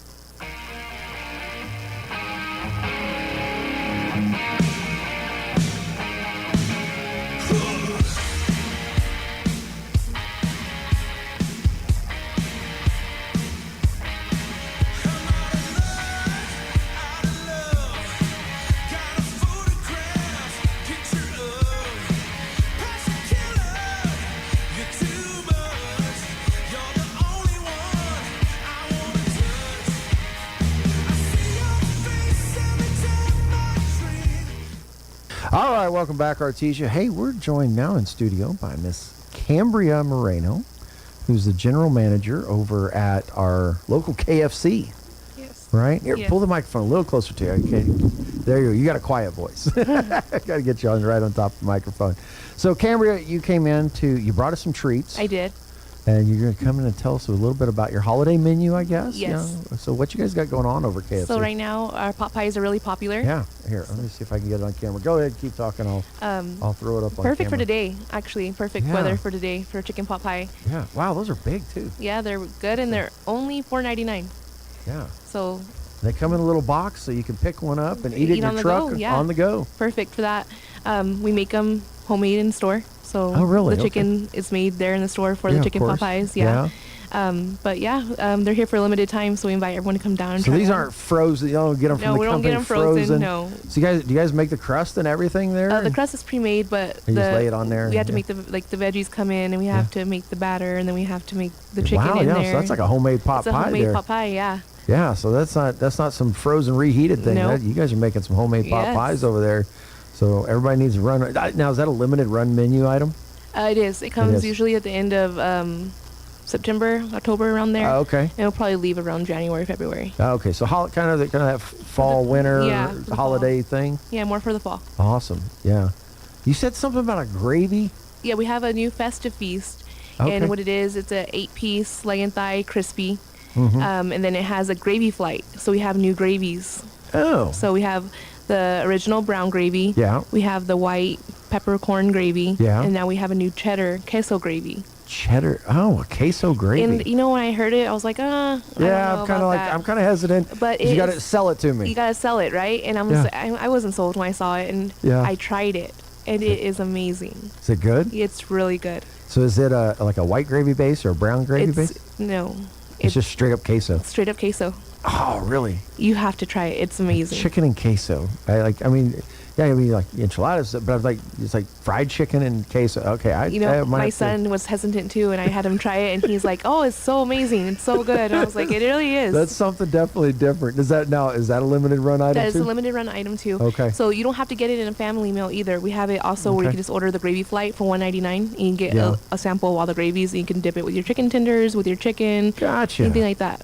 [SPEAKER 9] All right, welcome back, Artesia. Hey, we're joined now in studio by Miss Cambria Moreno, who's the general manager over at our local KFC. Yes. Right? Here,
[SPEAKER 22] Yes.
[SPEAKER 9] pull the microphone a little closer to you. Okay. There you go. You got a quiet voice. Got to get you right on top of the microphone. So, Cambria, you came in you brought us some treats.
[SPEAKER 22] I did.
[SPEAKER 9] And you're going to come in and tell us a little bit about your holiday menu, I guess?
[SPEAKER 22] Yes.
[SPEAKER 9] So what you guys got going on over at KFC?
[SPEAKER 22] So right now, our pot pies are really popular.
[SPEAKER 9] Yeah. Here, let me see if I can get it on camera. Go ahead, keep talking. I'll throw it up on camera.
[SPEAKER 22] Perfect for today, actually. Perfect
[SPEAKER 9] Yeah.
[SPEAKER 22] weather for today for chicken pot pie.
[SPEAKER 9] Yeah. Wow, those are big, too.
[SPEAKER 22] Yeah, they're good, and they're only $4.99.
[SPEAKER 9] Yeah.
[SPEAKER 22] So
[SPEAKER 9] They come in a little box so you can pick one up and eat it in
[SPEAKER 22] on
[SPEAKER 9] your
[SPEAKER 22] the
[SPEAKER 9] truck
[SPEAKER 22] go, yeah.
[SPEAKER 9] on the go.
[SPEAKER 22] Perfect for that. We make them homemade in store. So
[SPEAKER 7] So
[SPEAKER 9] Oh, really?
[SPEAKER 7] the chicken is made there in the store for
[SPEAKER 9] Yeah,
[SPEAKER 7] the
[SPEAKER 9] of
[SPEAKER 7] chicken
[SPEAKER 9] course.
[SPEAKER 7] pot pies. Yeah. But yeah, they're here for a limited time, so we invite everyone to come down and
[SPEAKER 9] So
[SPEAKER 7] try
[SPEAKER 9] these
[SPEAKER 7] one.
[SPEAKER 9] aren't frozen. You don't get them from
[SPEAKER 7] No,
[SPEAKER 9] the
[SPEAKER 7] we don't
[SPEAKER 9] company
[SPEAKER 7] get 'em frozen, no.
[SPEAKER 9] So do you guys make the crust and everything there?
[SPEAKER 7] The crust is pre-made, but
[SPEAKER 9] You just lay it on there
[SPEAKER 7] we have to
[SPEAKER 9] and-
[SPEAKER 7] make the veggies come in, and we have to make the batter, and then we have to make the chicken
[SPEAKER 9] Wow,
[SPEAKER 7] in
[SPEAKER 9] yeah,
[SPEAKER 7] there.
[SPEAKER 9] so that's like a homemade pot
[SPEAKER 7] it's a
[SPEAKER 9] pie
[SPEAKER 7] homemade
[SPEAKER 9] there.
[SPEAKER 7] pot pie, yeah.
[SPEAKER 9] Yeah, so that's not some frozen reheated thing.
[SPEAKER 7] Nope.
[SPEAKER 9] You guys are making some homemade pot
[SPEAKER 7] Yes.
[SPEAKER 9] pies over there. So everybody needs to run. Now, is that a limited run menu item?
[SPEAKER 7] It is. It comes
[SPEAKER 9] is.
[SPEAKER 7] usually at the end of September, October, around there.
[SPEAKER 9] Oh, okay.
[SPEAKER 7] And it'll probably leave around January, February.
[SPEAKER 9] Okay, so kind of that fall, winter,
[SPEAKER 7] yeah, for the
[SPEAKER 9] holiday thing.
[SPEAKER 7] Yeah, more for the fall.
[SPEAKER 9] Awesome. Yeah. You said something about a gravy.
[SPEAKER 7] Yeah, we have a new festive feast,
[SPEAKER 9] Okay.
[SPEAKER 7] and what it is, it's a 8-piece leg and thigh crispy,
[SPEAKER 9] Mhm.
[SPEAKER 7] and then it has a gravy flight. So we have new gravies.
[SPEAKER 9] Oh.
[SPEAKER 7] So we have the original brown gravy.
[SPEAKER 9] Yeah.
[SPEAKER 7] We have the white peppercorn gravy.
[SPEAKER 9] Yeah.
[SPEAKER 7] And now we have a new cheddar queso gravy.
[SPEAKER 9] Cheddar. Oh, a queso gravy.
[SPEAKER 7] And you know, when I heard it, I was like, I don't know
[SPEAKER 9] I'm kind of
[SPEAKER 7] about
[SPEAKER 9] like
[SPEAKER 7] that.
[SPEAKER 9] I'm kind of hesitant.
[SPEAKER 7] But
[SPEAKER 9] you got to
[SPEAKER 7] it's-
[SPEAKER 9] sell it to me.
[SPEAKER 7] You gotta sell it, right? And
[SPEAKER 9] Yeah.
[SPEAKER 7] I wasn't sold when I saw it, and
[SPEAKER 9] Yeah.
[SPEAKER 7] I tried it, and it is amazing.
[SPEAKER 9] Is it good?
[SPEAKER 7] It's really good.
[SPEAKER 9] So is it like a white gravy base or a brown gravy
[SPEAKER 7] It's
[SPEAKER 9] base?
[SPEAKER 7] no,
[SPEAKER 9] It's just straight up queso.
[SPEAKER 7] straight up queso.
[SPEAKER 9] Oh, really?
[SPEAKER 7] You have to try it. It's amazing.
[SPEAKER 9] Chicken and queso. Like enchiladas, but I was like, it's like fried chicken and queso. Okay,
[SPEAKER 7] You know, my son was hesitant too, and I had him try it, and he's like, "Oh, it's so amazing! It's so good!" And I was like, "It really is."
[SPEAKER 9] That's something definitely different. Is that a limited run item
[SPEAKER 7] That is
[SPEAKER 9] too?
[SPEAKER 7] a limited run item too.
[SPEAKER 9] Okay.
[SPEAKER 7] So you don't have to get it in a family meal either. We have it also where you
[SPEAKER 9] Okay.
[SPEAKER 7] can just order the gravy flight for $1.99, and you can get
[SPEAKER 9] Yeah.
[SPEAKER 7] a sample of all the gravies, and you can dip it with your chicken tenders, with your chicken,
[SPEAKER 9] Gotcha.
[SPEAKER 7] anything like that.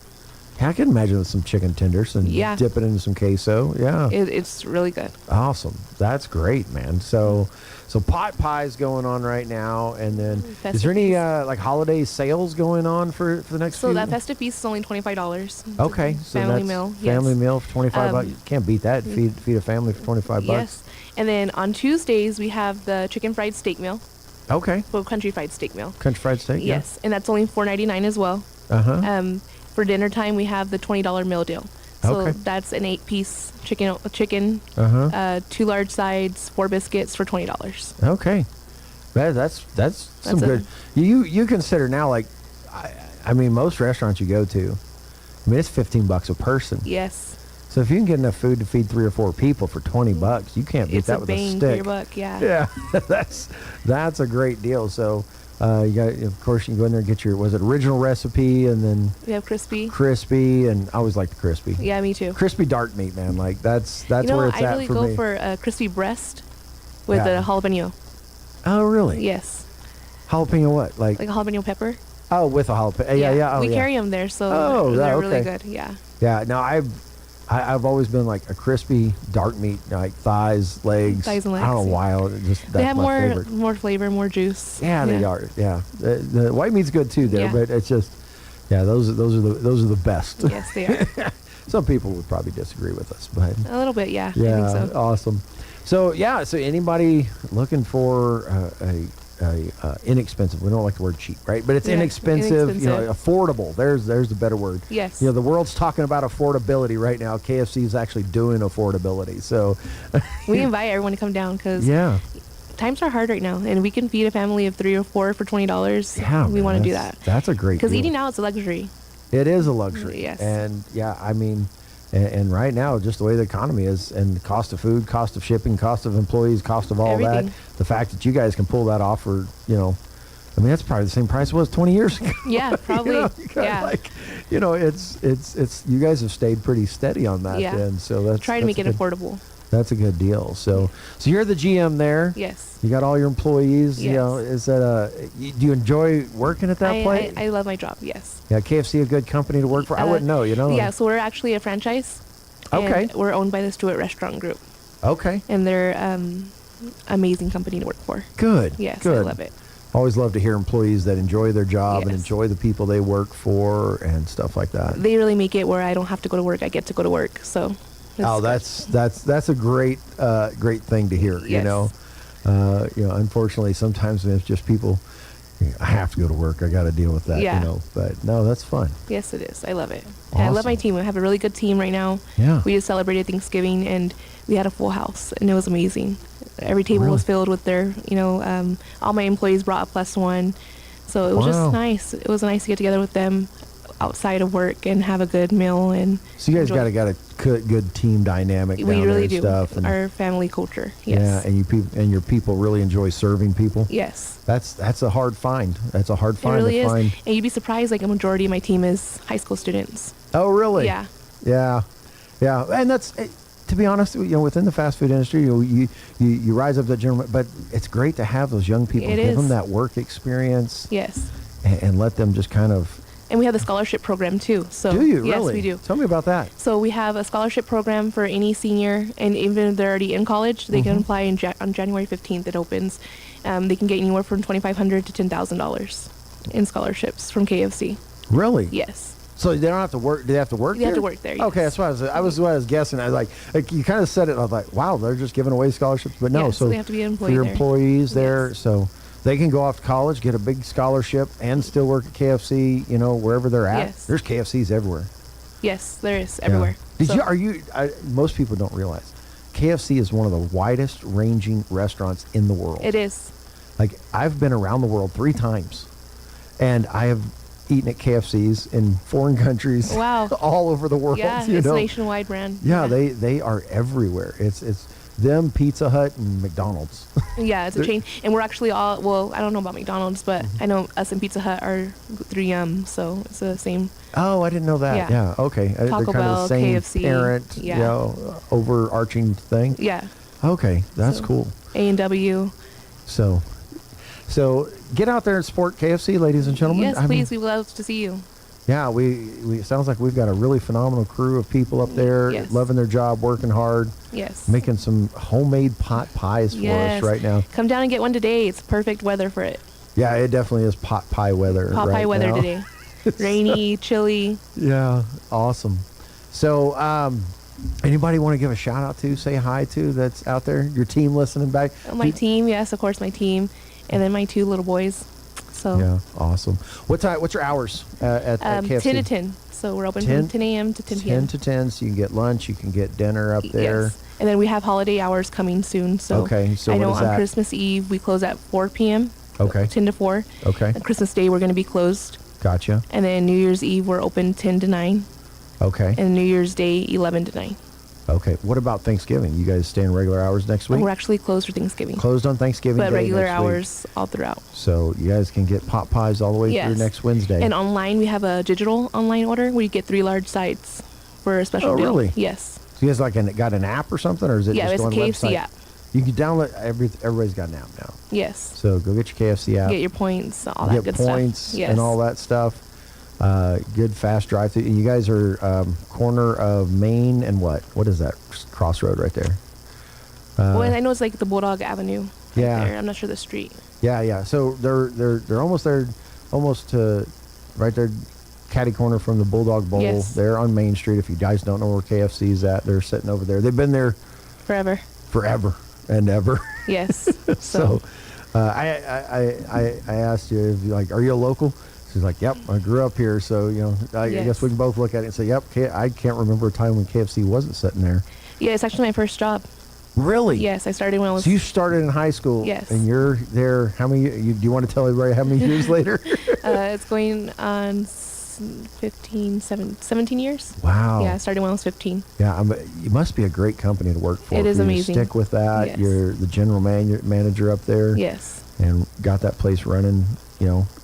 [SPEAKER 9] Yeah, I can imagine with some chicken tenders and
[SPEAKER 7] Yeah.
[SPEAKER 9] dip it into some queso. Yeah.
[SPEAKER 7] It's really good.
[SPEAKER 9] Awesome. That's great, man. So pot pies going on right now, and then is there any like holiday sales going on for the next
[SPEAKER 7] So
[SPEAKER 9] few?
[SPEAKER 7] that festive feast is only $25.
[SPEAKER 9] Okay, so
[SPEAKER 7] family
[SPEAKER 9] that's
[SPEAKER 7] meal.
[SPEAKER 9] family
[SPEAKER 7] yes.
[SPEAKER 9] meal for $25. You can't beat that. Feed a family for $25.
[SPEAKER 7] Yes. And then on Tuesdays we have the chicken fried steak meal.
[SPEAKER 9] Okay.
[SPEAKER 7] Well, country fried steak meal.
[SPEAKER 9] Country fried steak.
[SPEAKER 7] Yes, and that's only $4.99 as well.
[SPEAKER 9] Uh-huh.
[SPEAKER 7] For dinner time, we have the $20 meal deal. So
[SPEAKER 9] Okay.
[SPEAKER 7] that's an 8-piece chicken,
[SPEAKER 9] Uh-huh.
[SPEAKER 7] 2 large sides, 4 biscuits for $20.
[SPEAKER 9] Okay. That's some
[SPEAKER 7] That's
[SPEAKER 9] good. You consider now, like, I mean, most restaurants you go to, I mean, it's $15 a person.
[SPEAKER 7] Yes,
[SPEAKER 9] So if you can get enough food to feed 3 or 4 people for $20, you can't beat
[SPEAKER 7] it's
[SPEAKER 9] that
[SPEAKER 7] a
[SPEAKER 9] with a
[SPEAKER 7] bang
[SPEAKER 9] stick.
[SPEAKER 7] for your buck. Yeah.
[SPEAKER 9] Yeah, that's a great deal. So you got, of course, you can go in there and get your original recipe, and then
[SPEAKER 7] We have crispy.
[SPEAKER 9] crispy, and I always like the crispy.
[SPEAKER 7] Yeah, me too.
[SPEAKER 9] Crispy dark meat, man. Like that's
[SPEAKER 7] You know,
[SPEAKER 9] where it's
[SPEAKER 7] I
[SPEAKER 9] at
[SPEAKER 7] really
[SPEAKER 9] for
[SPEAKER 7] go
[SPEAKER 9] me.
[SPEAKER 7] for a crispy breast with
[SPEAKER 9] Yeah.
[SPEAKER 7] a jalapeno.
[SPEAKER 9] Oh, really?
[SPEAKER 7] Yes,
[SPEAKER 9] Jalapeno what? Like
[SPEAKER 7] like a jalapeno pepper.
[SPEAKER 9] oh, with a jalapeno. Yeah. Oh,
[SPEAKER 7] we
[SPEAKER 9] yeah.
[SPEAKER 7] carry them there, so
[SPEAKER 9] Oh,
[SPEAKER 7] they're
[SPEAKER 9] yeah,
[SPEAKER 7] really
[SPEAKER 9] okay.
[SPEAKER 7] good. Yeah.
[SPEAKER 9] Yeah. No, I've always been like a crispy dark meat, like thighs, legs.
[SPEAKER 7] Thighs and
[SPEAKER 9] I don't
[SPEAKER 7] legs,
[SPEAKER 9] know why. That's
[SPEAKER 7] They have
[SPEAKER 9] my favorite.
[SPEAKER 7] more flavor, more juice.
[SPEAKER 9] Yeah, they are. Yeah, the white meat's good too there,
[SPEAKER 7] Yeah.
[SPEAKER 9] but it's just, yeah, those are the best.
[SPEAKER 7] Yes, they are.
[SPEAKER 9] Some people would probably disagree with us, but
[SPEAKER 7] A little bit, yeah.
[SPEAKER 9] yeah,
[SPEAKER 7] I think so.
[SPEAKER 9] awesome. So yeah, so anybody looking for a inexpensive, we don't like the word cheap, right? But it's
[SPEAKER 7] Yeah,
[SPEAKER 9] inexpensive, you know,
[SPEAKER 7] inexpensive.
[SPEAKER 9] affordable. There's the better word.
[SPEAKER 7] Yes.
[SPEAKER 9] You know, the world's talking about affordability right now. KFC is actually doing affordability. So
[SPEAKER 7] We invite everyone to come down because
[SPEAKER 9] yeah.
[SPEAKER 7] times are hard right now, and we can feed a family of 3 or 4 for $20.
[SPEAKER 9] Yeah,
[SPEAKER 7] we
[SPEAKER 9] man,
[SPEAKER 7] want to do
[SPEAKER 9] that's-
[SPEAKER 7] that
[SPEAKER 9] That's a great
[SPEAKER 7] because
[SPEAKER 9] deal.
[SPEAKER 7] eating out is a luxury.
[SPEAKER 9] It is a luxury.
[SPEAKER 7] Yes.
[SPEAKER 9] And yeah, I mean, and right now, just the way the economy is, and the cost of food, cost of shipping, cost of employees, cost of all
[SPEAKER 7] Everything.
[SPEAKER 9] that, the fact that you guys can pull that off for, you know, I mean, that's probably the same price it was 20 years ago.
[SPEAKER 7] Yeah, probably.
[SPEAKER 9] You kinda
[SPEAKER 7] Yeah.
[SPEAKER 9] Like, you know, it's you guys have stayed pretty steady on that
[SPEAKER 7] Yeah.
[SPEAKER 9] end. So that's
[SPEAKER 7] Try to make
[SPEAKER 9] that's
[SPEAKER 7] it
[SPEAKER 9] a good-
[SPEAKER 7] affordable.
[SPEAKER 9] That's a good deal. So you're the GM there.
[SPEAKER 7] Yes.
[SPEAKER 9] You got all your employees. You
[SPEAKER 7] Yes.
[SPEAKER 9] know, is that do you enjoy working at that place?
[SPEAKER 7] I love my job. Yes.
[SPEAKER 9] Yeah, KFC a good company to work for. I wouldn't know. You know.
[SPEAKER 7] Yeah, so we're actually a franchise.
[SPEAKER 9] Okay.
[SPEAKER 7] And we're owned by the Stewart Restaurant Group,
[SPEAKER 9] Okay.
[SPEAKER 7] and they're amazing company to work for.
[SPEAKER 9] Good.
[SPEAKER 7] Yes,
[SPEAKER 9] Good.
[SPEAKER 7] I love it.
[SPEAKER 9] Always love to hear employees that enjoy their job and
[SPEAKER 7] Yes.
[SPEAKER 9] enjoy the people they work for and stuff like that.
[SPEAKER 7] They really make it where I don't have to go to work. I get to go to work. So.
[SPEAKER 9] Oh, that's a great great thing to hear. You
[SPEAKER 7] Yes.
[SPEAKER 9] know, unfortunately, sometimes it's just people. I have to go to work. I got to deal with that.
[SPEAKER 7] Yeah.
[SPEAKER 9] You know, but no, that's fun.
[SPEAKER 7] Yes, it is. I love it. And I love my
[SPEAKER 9] Awesome.
[SPEAKER 7] team. We have a really good team right now.
[SPEAKER 9] Yeah.
[SPEAKER 7] We just celebrated Thanksgiving, and we had a full house, and it was amazing.
[SPEAKER 22] Every table
[SPEAKER 9] Really?
[SPEAKER 22] was filled with their, all my employees brought a +1. So it was just nice. It was nice to get together with them outside of work and have a good meal. And
[SPEAKER 9] So you guys got a good team dynamic
[SPEAKER 22] we
[SPEAKER 9] down there
[SPEAKER 22] really
[SPEAKER 9] and
[SPEAKER 22] do.
[SPEAKER 9] stuff. And,
[SPEAKER 22] Our family culture, yes.
[SPEAKER 9] Yeah, and your people really enjoy serving people.
[SPEAKER 22] Yes.
[SPEAKER 9] That's a hard find. That's a hard
[SPEAKER 22] It
[SPEAKER 9] find
[SPEAKER 22] really
[SPEAKER 9] to
[SPEAKER 22] is.
[SPEAKER 9] find.
[SPEAKER 22] And you'd be surprised, like a majority of my team is high school students.
[SPEAKER 9] Oh, really?
[SPEAKER 22] Yeah.
[SPEAKER 9] Yeah. And that's, to be honest, within the fast food industry, you rise up that general, but it's great to have those young people, give them that work experience.
[SPEAKER 22] Yes.
[SPEAKER 9] And let them just kind of.
[SPEAKER 22] And we have the scholarship program too. So
[SPEAKER 9] Do you
[SPEAKER 22] yes,
[SPEAKER 9] really?
[SPEAKER 22] we do.
[SPEAKER 9] Tell me about that.
[SPEAKER 22] So we have a scholarship program for any senior, and even if they're already in college, they can apply on January 15th. It opens. They can get anywhere from $2,500 to $10,000 in scholarships from KFC.
[SPEAKER 9] Really?
[SPEAKER 22] Yes.
[SPEAKER 9] So they don't have to work. Do they have to work?
[SPEAKER 22] They have to work there. Yes.
[SPEAKER 9] Okay, that's what I was guessing. I was like you kind of said it. I was like, wow, they're just giving away scholarships, but no.
[SPEAKER 22] Yes,
[SPEAKER 9] so
[SPEAKER 22] they have to be an
[SPEAKER 9] for
[SPEAKER 22] employee
[SPEAKER 9] your
[SPEAKER 22] there.
[SPEAKER 9] employees there, so they can go off to college, get a big scholarship, and still work at KFC. Wherever they're at.
[SPEAKER 22] Yes.
[SPEAKER 9] There's KFCs everywhere.
[SPEAKER 22] Yes, there is everywhere.
[SPEAKER 9] Yeah. Most people don't realize KFC is one of the widest ranging restaurants in the world.
[SPEAKER 22] It is.
[SPEAKER 9] Like, I've been around the world 3 times, and I have eaten at KFCs in foreign countries.
[SPEAKER 22] Wow.
[SPEAKER 9] All over the world.
[SPEAKER 22] Yeah, it's a nationwide brand.
[SPEAKER 9] Yeah, they are everywhere. It's them, Pizza Hut, and McDonald's.
[SPEAKER 22] Yeah, it's a chain. And we're actually I don't know about McDonald's, but I know us and Pizza Hut are 3M, so it's the same.
[SPEAKER 9] Oh, I didn't know that. Yeah, okay.
[SPEAKER 22] Taco
[SPEAKER 9] They're kind
[SPEAKER 22] Bell,
[SPEAKER 9] of the same
[SPEAKER 22] KFC,
[SPEAKER 9] parent, overarching thing.
[SPEAKER 22] Yeah.
[SPEAKER 9] Okay, that's cool.
[SPEAKER 22] A&W.
[SPEAKER 9] So get out there and support KFC, ladies and gentlemen.
[SPEAKER 22] Yes, please. We would love to see you.
[SPEAKER 9] Yeah, we it sounds like we've got a really phenomenal crew of people up there, loving their job, working hard.
[SPEAKER 22] Yes.
[SPEAKER 9] Making some homemade pot pies for us right now.
[SPEAKER 22] Come down and get one today. It's perfect weather for it.
[SPEAKER 9] Yeah, it definitely is pot pie weather.
[SPEAKER 22] Pot pie weather
[SPEAKER 9] now.
[SPEAKER 22] today. Rainy, chilly.
[SPEAKER 9] Yeah, awesome. So, anybody want to give a shout out to, say hi to, that's out there? Your team listening back?
[SPEAKER 22] My team, yes, of course, my team, and then my 2 little boys. So
[SPEAKER 9] yeah, awesome. What's your hours at KFC?
[SPEAKER 22] 10 to 10. So we're open from 10 a.m. to 10 p.m.
[SPEAKER 9] 10 to 10, so you can get lunch, you can get dinner up there.
[SPEAKER 22] Yes. And then we have holiday hours coming soon. So
[SPEAKER 9] okay, so
[SPEAKER 22] I know
[SPEAKER 9] what is
[SPEAKER 22] on
[SPEAKER 9] that?
[SPEAKER 22] Christmas Eve we close at 4 p.m.
[SPEAKER 9] Okay.
[SPEAKER 22] 10 to 4.
[SPEAKER 9] Okay.
[SPEAKER 22] On Christmas Day we're going to be closed.
[SPEAKER 9] Gotcha.
[SPEAKER 22] And then New Year's Eve we're open 10 to 9.
[SPEAKER 9] Okay.
[SPEAKER 22] And New Year's Day 11 to 9.
[SPEAKER 9] Okay. What about Thanksgiving? You guys staying regular hours next week?
[SPEAKER 22] We're actually closed for Thanksgiving.
[SPEAKER 9] Closed on Thanksgiving
[SPEAKER 22] But
[SPEAKER 9] Day
[SPEAKER 22] regular
[SPEAKER 9] next
[SPEAKER 22] hours
[SPEAKER 9] week.
[SPEAKER 22] all throughout.
[SPEAKER 9] So you guys can get pot pies all the way through next Wednesday.
[SPEAKER 22] And online we have a digital online order where you get 3 large sides for a special deal.
[SPEAKER 9] Oh, really?
[SPEAKER 22] Yes.
[SPEAKER 9] So you guys got an app or something, or is it just
[SPEAKER 22] it's a
[SPEAKER 9] on
[SPEAKER 22] KFC
[SPEAKER 9] website?
[SPEAKER 22] app.
[SPEAKER 9] You can download everybody's got an app now.
[SPEAKER 22] Yes.
[SPEAKER 9] So go get your KFC app.
[SPEAKER 22] Get your points, all that good
[SPEAKER 9] points
[SPEAKER 22] stuff. Yes.
[SPEAKER 9] and all that stuff. Good fast drive through. You guys are corner of Main and what? What is that crossroad right there?
[SPEAKER 22] Well, I know it's like the Bulldog Avenue.
[SPEAKER 9] Yeah.
[SPEAKER 22] There. I'm not sure the street.
[SPEAKER 9] Yeah. So they're almost there, almost to right there, catty corner from the Bulldog Bowl.
[SPEAKER 22] Yes.
[SPEAKER 9] They're on Main Street. If you guys don't know where KFC's at, they're sitting over there. They've been there forever and ever.
[SPEAKER 22] Yes.
[SPEAKER 9] So I asked you, are you a local? She's like, yep, I grew up here, so I guess we can both look at it and say, yep. I can't remember a time when KFC wasn't sitting there.
[SPEAKER 22] Yeah, it's actually my first job.
[SPEAKER 9] Really?
[SPEAKER 22] Yes, I started when I was.
[SPEAKER 9] So you started in high school.
[SPEAKER 22] Yes.
[SPEAKER 9] And you're there. How many? Do you want to tell everybody how many years later?
[SPEAKER 22] It's going on 17 years.
[SPEAKER 9] Wow.
[SPEAKER 22] Yeah, I started when I was 15.
[SPEAKER 9] Yeah, you must be a great company to work for.
[SPEAKER 22] It is
[SPEAKER 9] you
[SPEAKER 22] amazing.
[SPEAKER 9] Stick with that.
[SPEAKER 22] Yes.
[SPEAKER 9] You're the general manager up there.
[SPEAKER 22] Yes.
[SPEAKER 9] And got that place running.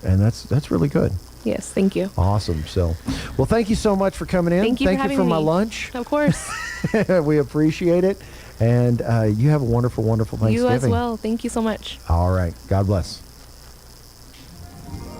[SPEAKER 9] And that's really good.
[SPEAKER 22] Yes, thank you.
[SPEAKER 9] Awesome. So, well, thank you so much for coming in.
[SPEAKER 22] Thank you for having
[SPEAKER 9] my
[SPEAKER 22] me.
[SPEAKER 9] lunch.
[SPEAKER 22] Of course.
[SPEAKER 9] We appreciate it. And you have a wonderful, wonderful Thanksgiving.
[SPEAKER 22] You as well. Thank you so much.
[SPEAKER 9] All right. God bless.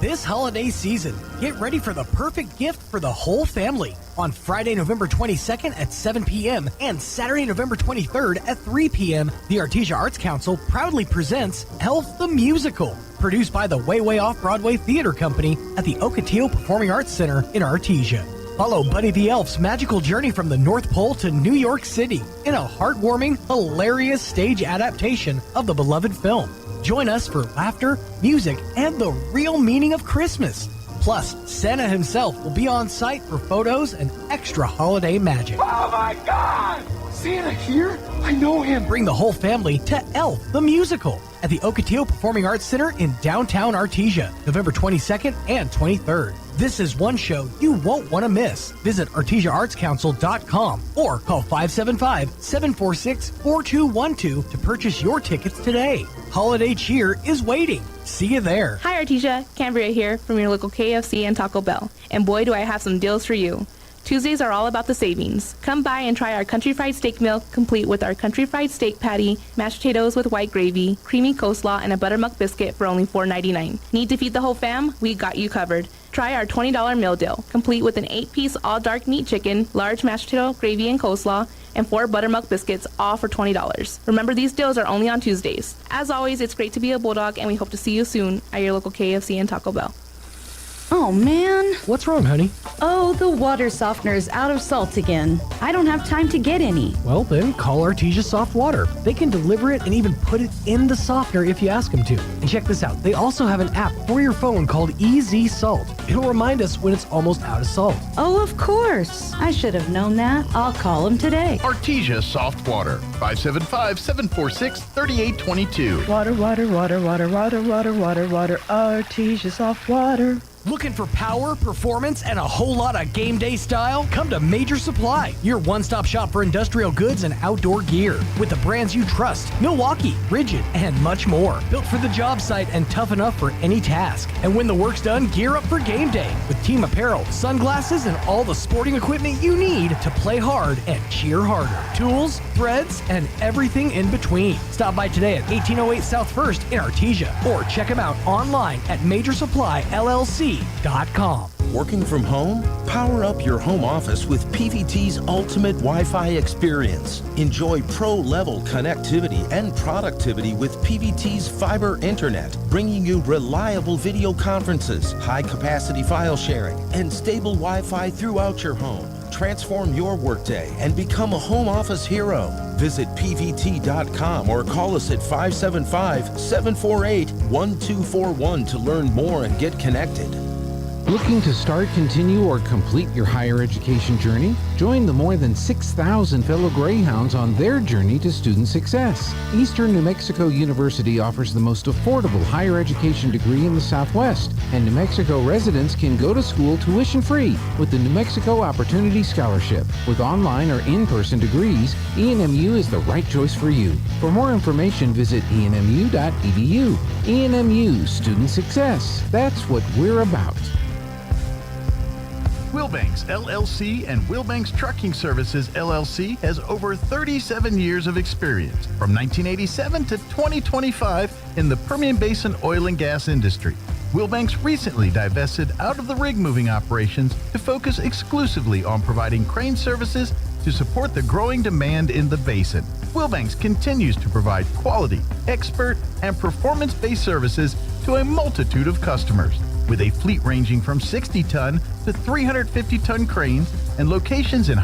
[SPEAKER 15] This holiday season, get ready for the perfect gift for the whole family. On Friday, November 22nd at 7 p.m. and Saturday, November 23rd at 3 p.m., the Artesia Arts Council proudly presents Elf the Musical, produced by the Way Way Off Broadway Theater Company at the Ocotillo Performing Arts Center in Artesia. Follow Buddy the Elf's magical journey from the North Pole to New York City in a heartwarming, hilarious stage adaptation of the beloved film. Join us for laughter, music, and the real meaning of Christmas. Plus, Santa himself will be on site for photos and extra holiday magic.
[SPEAKER 8] Oh my God!
[SPEAKER 15] Santa here? I know him. Bring the whole family to Elf, the musical, at the Ocotillo Performing Arts Center in downtown Artesia, November 22nd and 23rd. This is one show you won't want to miss. Visit ArtesiaArtsCouncil.com or call 575-746-4212 to purchase your tickets today. Holiday cheer is waiting. See you there.
[SPEAKER 22] Hi Artesia, Cambria here from your local KFC and Taco Bell. And boy, do I have some deals for you. Tuesdays are all about the savings. Come by and try our country fried steak meal, complete with our country fried steak patty, mashed potatoes with white gravy, creamy coleslaw, and a buttermilk biscuit for only $4.99. Need to feed the whole fam? We got you covered. Try our $20 meal deal, complete with an 8-piece all dark meat chicken, large mashed potato, gravy, and coleslaw, and 4 buttermilk biscuits, all for $20. Remember, these deals are only on Tuesdays. As always, it's great to be a Bulldog, and we hope to see you soon at your local KFC and Taco Bell.
[SPEAKER 1] Oh, man.
[SPEAKER 15] What's wrong, honey?
[SPEAKER 1] Oh, the water softener is out of salt again. I don't have time to get any.
[SPEAKER 15] Well, then call Artesia Soft Water. They can deliver it and even put it in the softener if you ask them to. And check this out. They also have an app for your phone called EZ Salt. It'll remind us when it's almost out of salt.
[SPEAKER 1] Oh, of course. I should have known that. I'll call them today.
[SPEAKER 3] Artesia Soft Water, 575-746-3822.
[SPEAKER 1] Water, water, water, water, water, water, water, water. Artesia Soft Water.
[SPEAKER 15] Looking for power, performance, and a whole lot of game day style? Come to Major Supply, your one-stop shop for industrial goods and outdoor gear. With the brands you trust, Milwaukee, Rigid, and much more. Built for the job site and tough enough for any task. And when the work's done, gear up for game day with team apparel, sunglasses, and all the sporting equipment you need to play hard and cheer harder. Tools, threads, and everything in between. Stop by today at 1808 South 1st in Artesia or check them out online at MajorSupplyLLC.com.
[SPEAKER 2] Working from home? Power up your home office with PVT's ultimate Wi-Fi experience. Enjoy pro-level connectivity and productivity with PVT's fiber internet, bringing you reliable video conferences, high-capacity file sharing, and stable Wi-Fi throughout your home. Transform your workday and become a home office hero. Visit pvt.com or call us at 575-748-1241 to learn more and get connected.
[SPEAKER 14] Looking to start, continue, or complete your higher education journey? Join the more than 6,000 fellow Greyhounds on their journey to student success. Eastern New Mexico University offers the most affordable higher education degree in the Southwest, and New Mexico residents can go to school tuition-free with the New Mexico Opportunity Scholarship. With online or in-person degrees, ENMU is the right choice for you. For more information, visit enmu.edu. ENMU, student success. That's what we're about.
[SPEAKER 3] Wilbanks LLC and Wilbanks Trucking Services LLC has over 37 years of experience from 1987 to 2025 in the Permian Basin oil and gas industry. Wilbanks recently divested out of the rig moving operations to focus exclusively on providing crane services to support the growing demand in the basin. Wilbanks continues to provide quality, expert, and performance-based services to a multitude of customers. With a fleet ranging from 60-ton to 350-ton cranes and locations in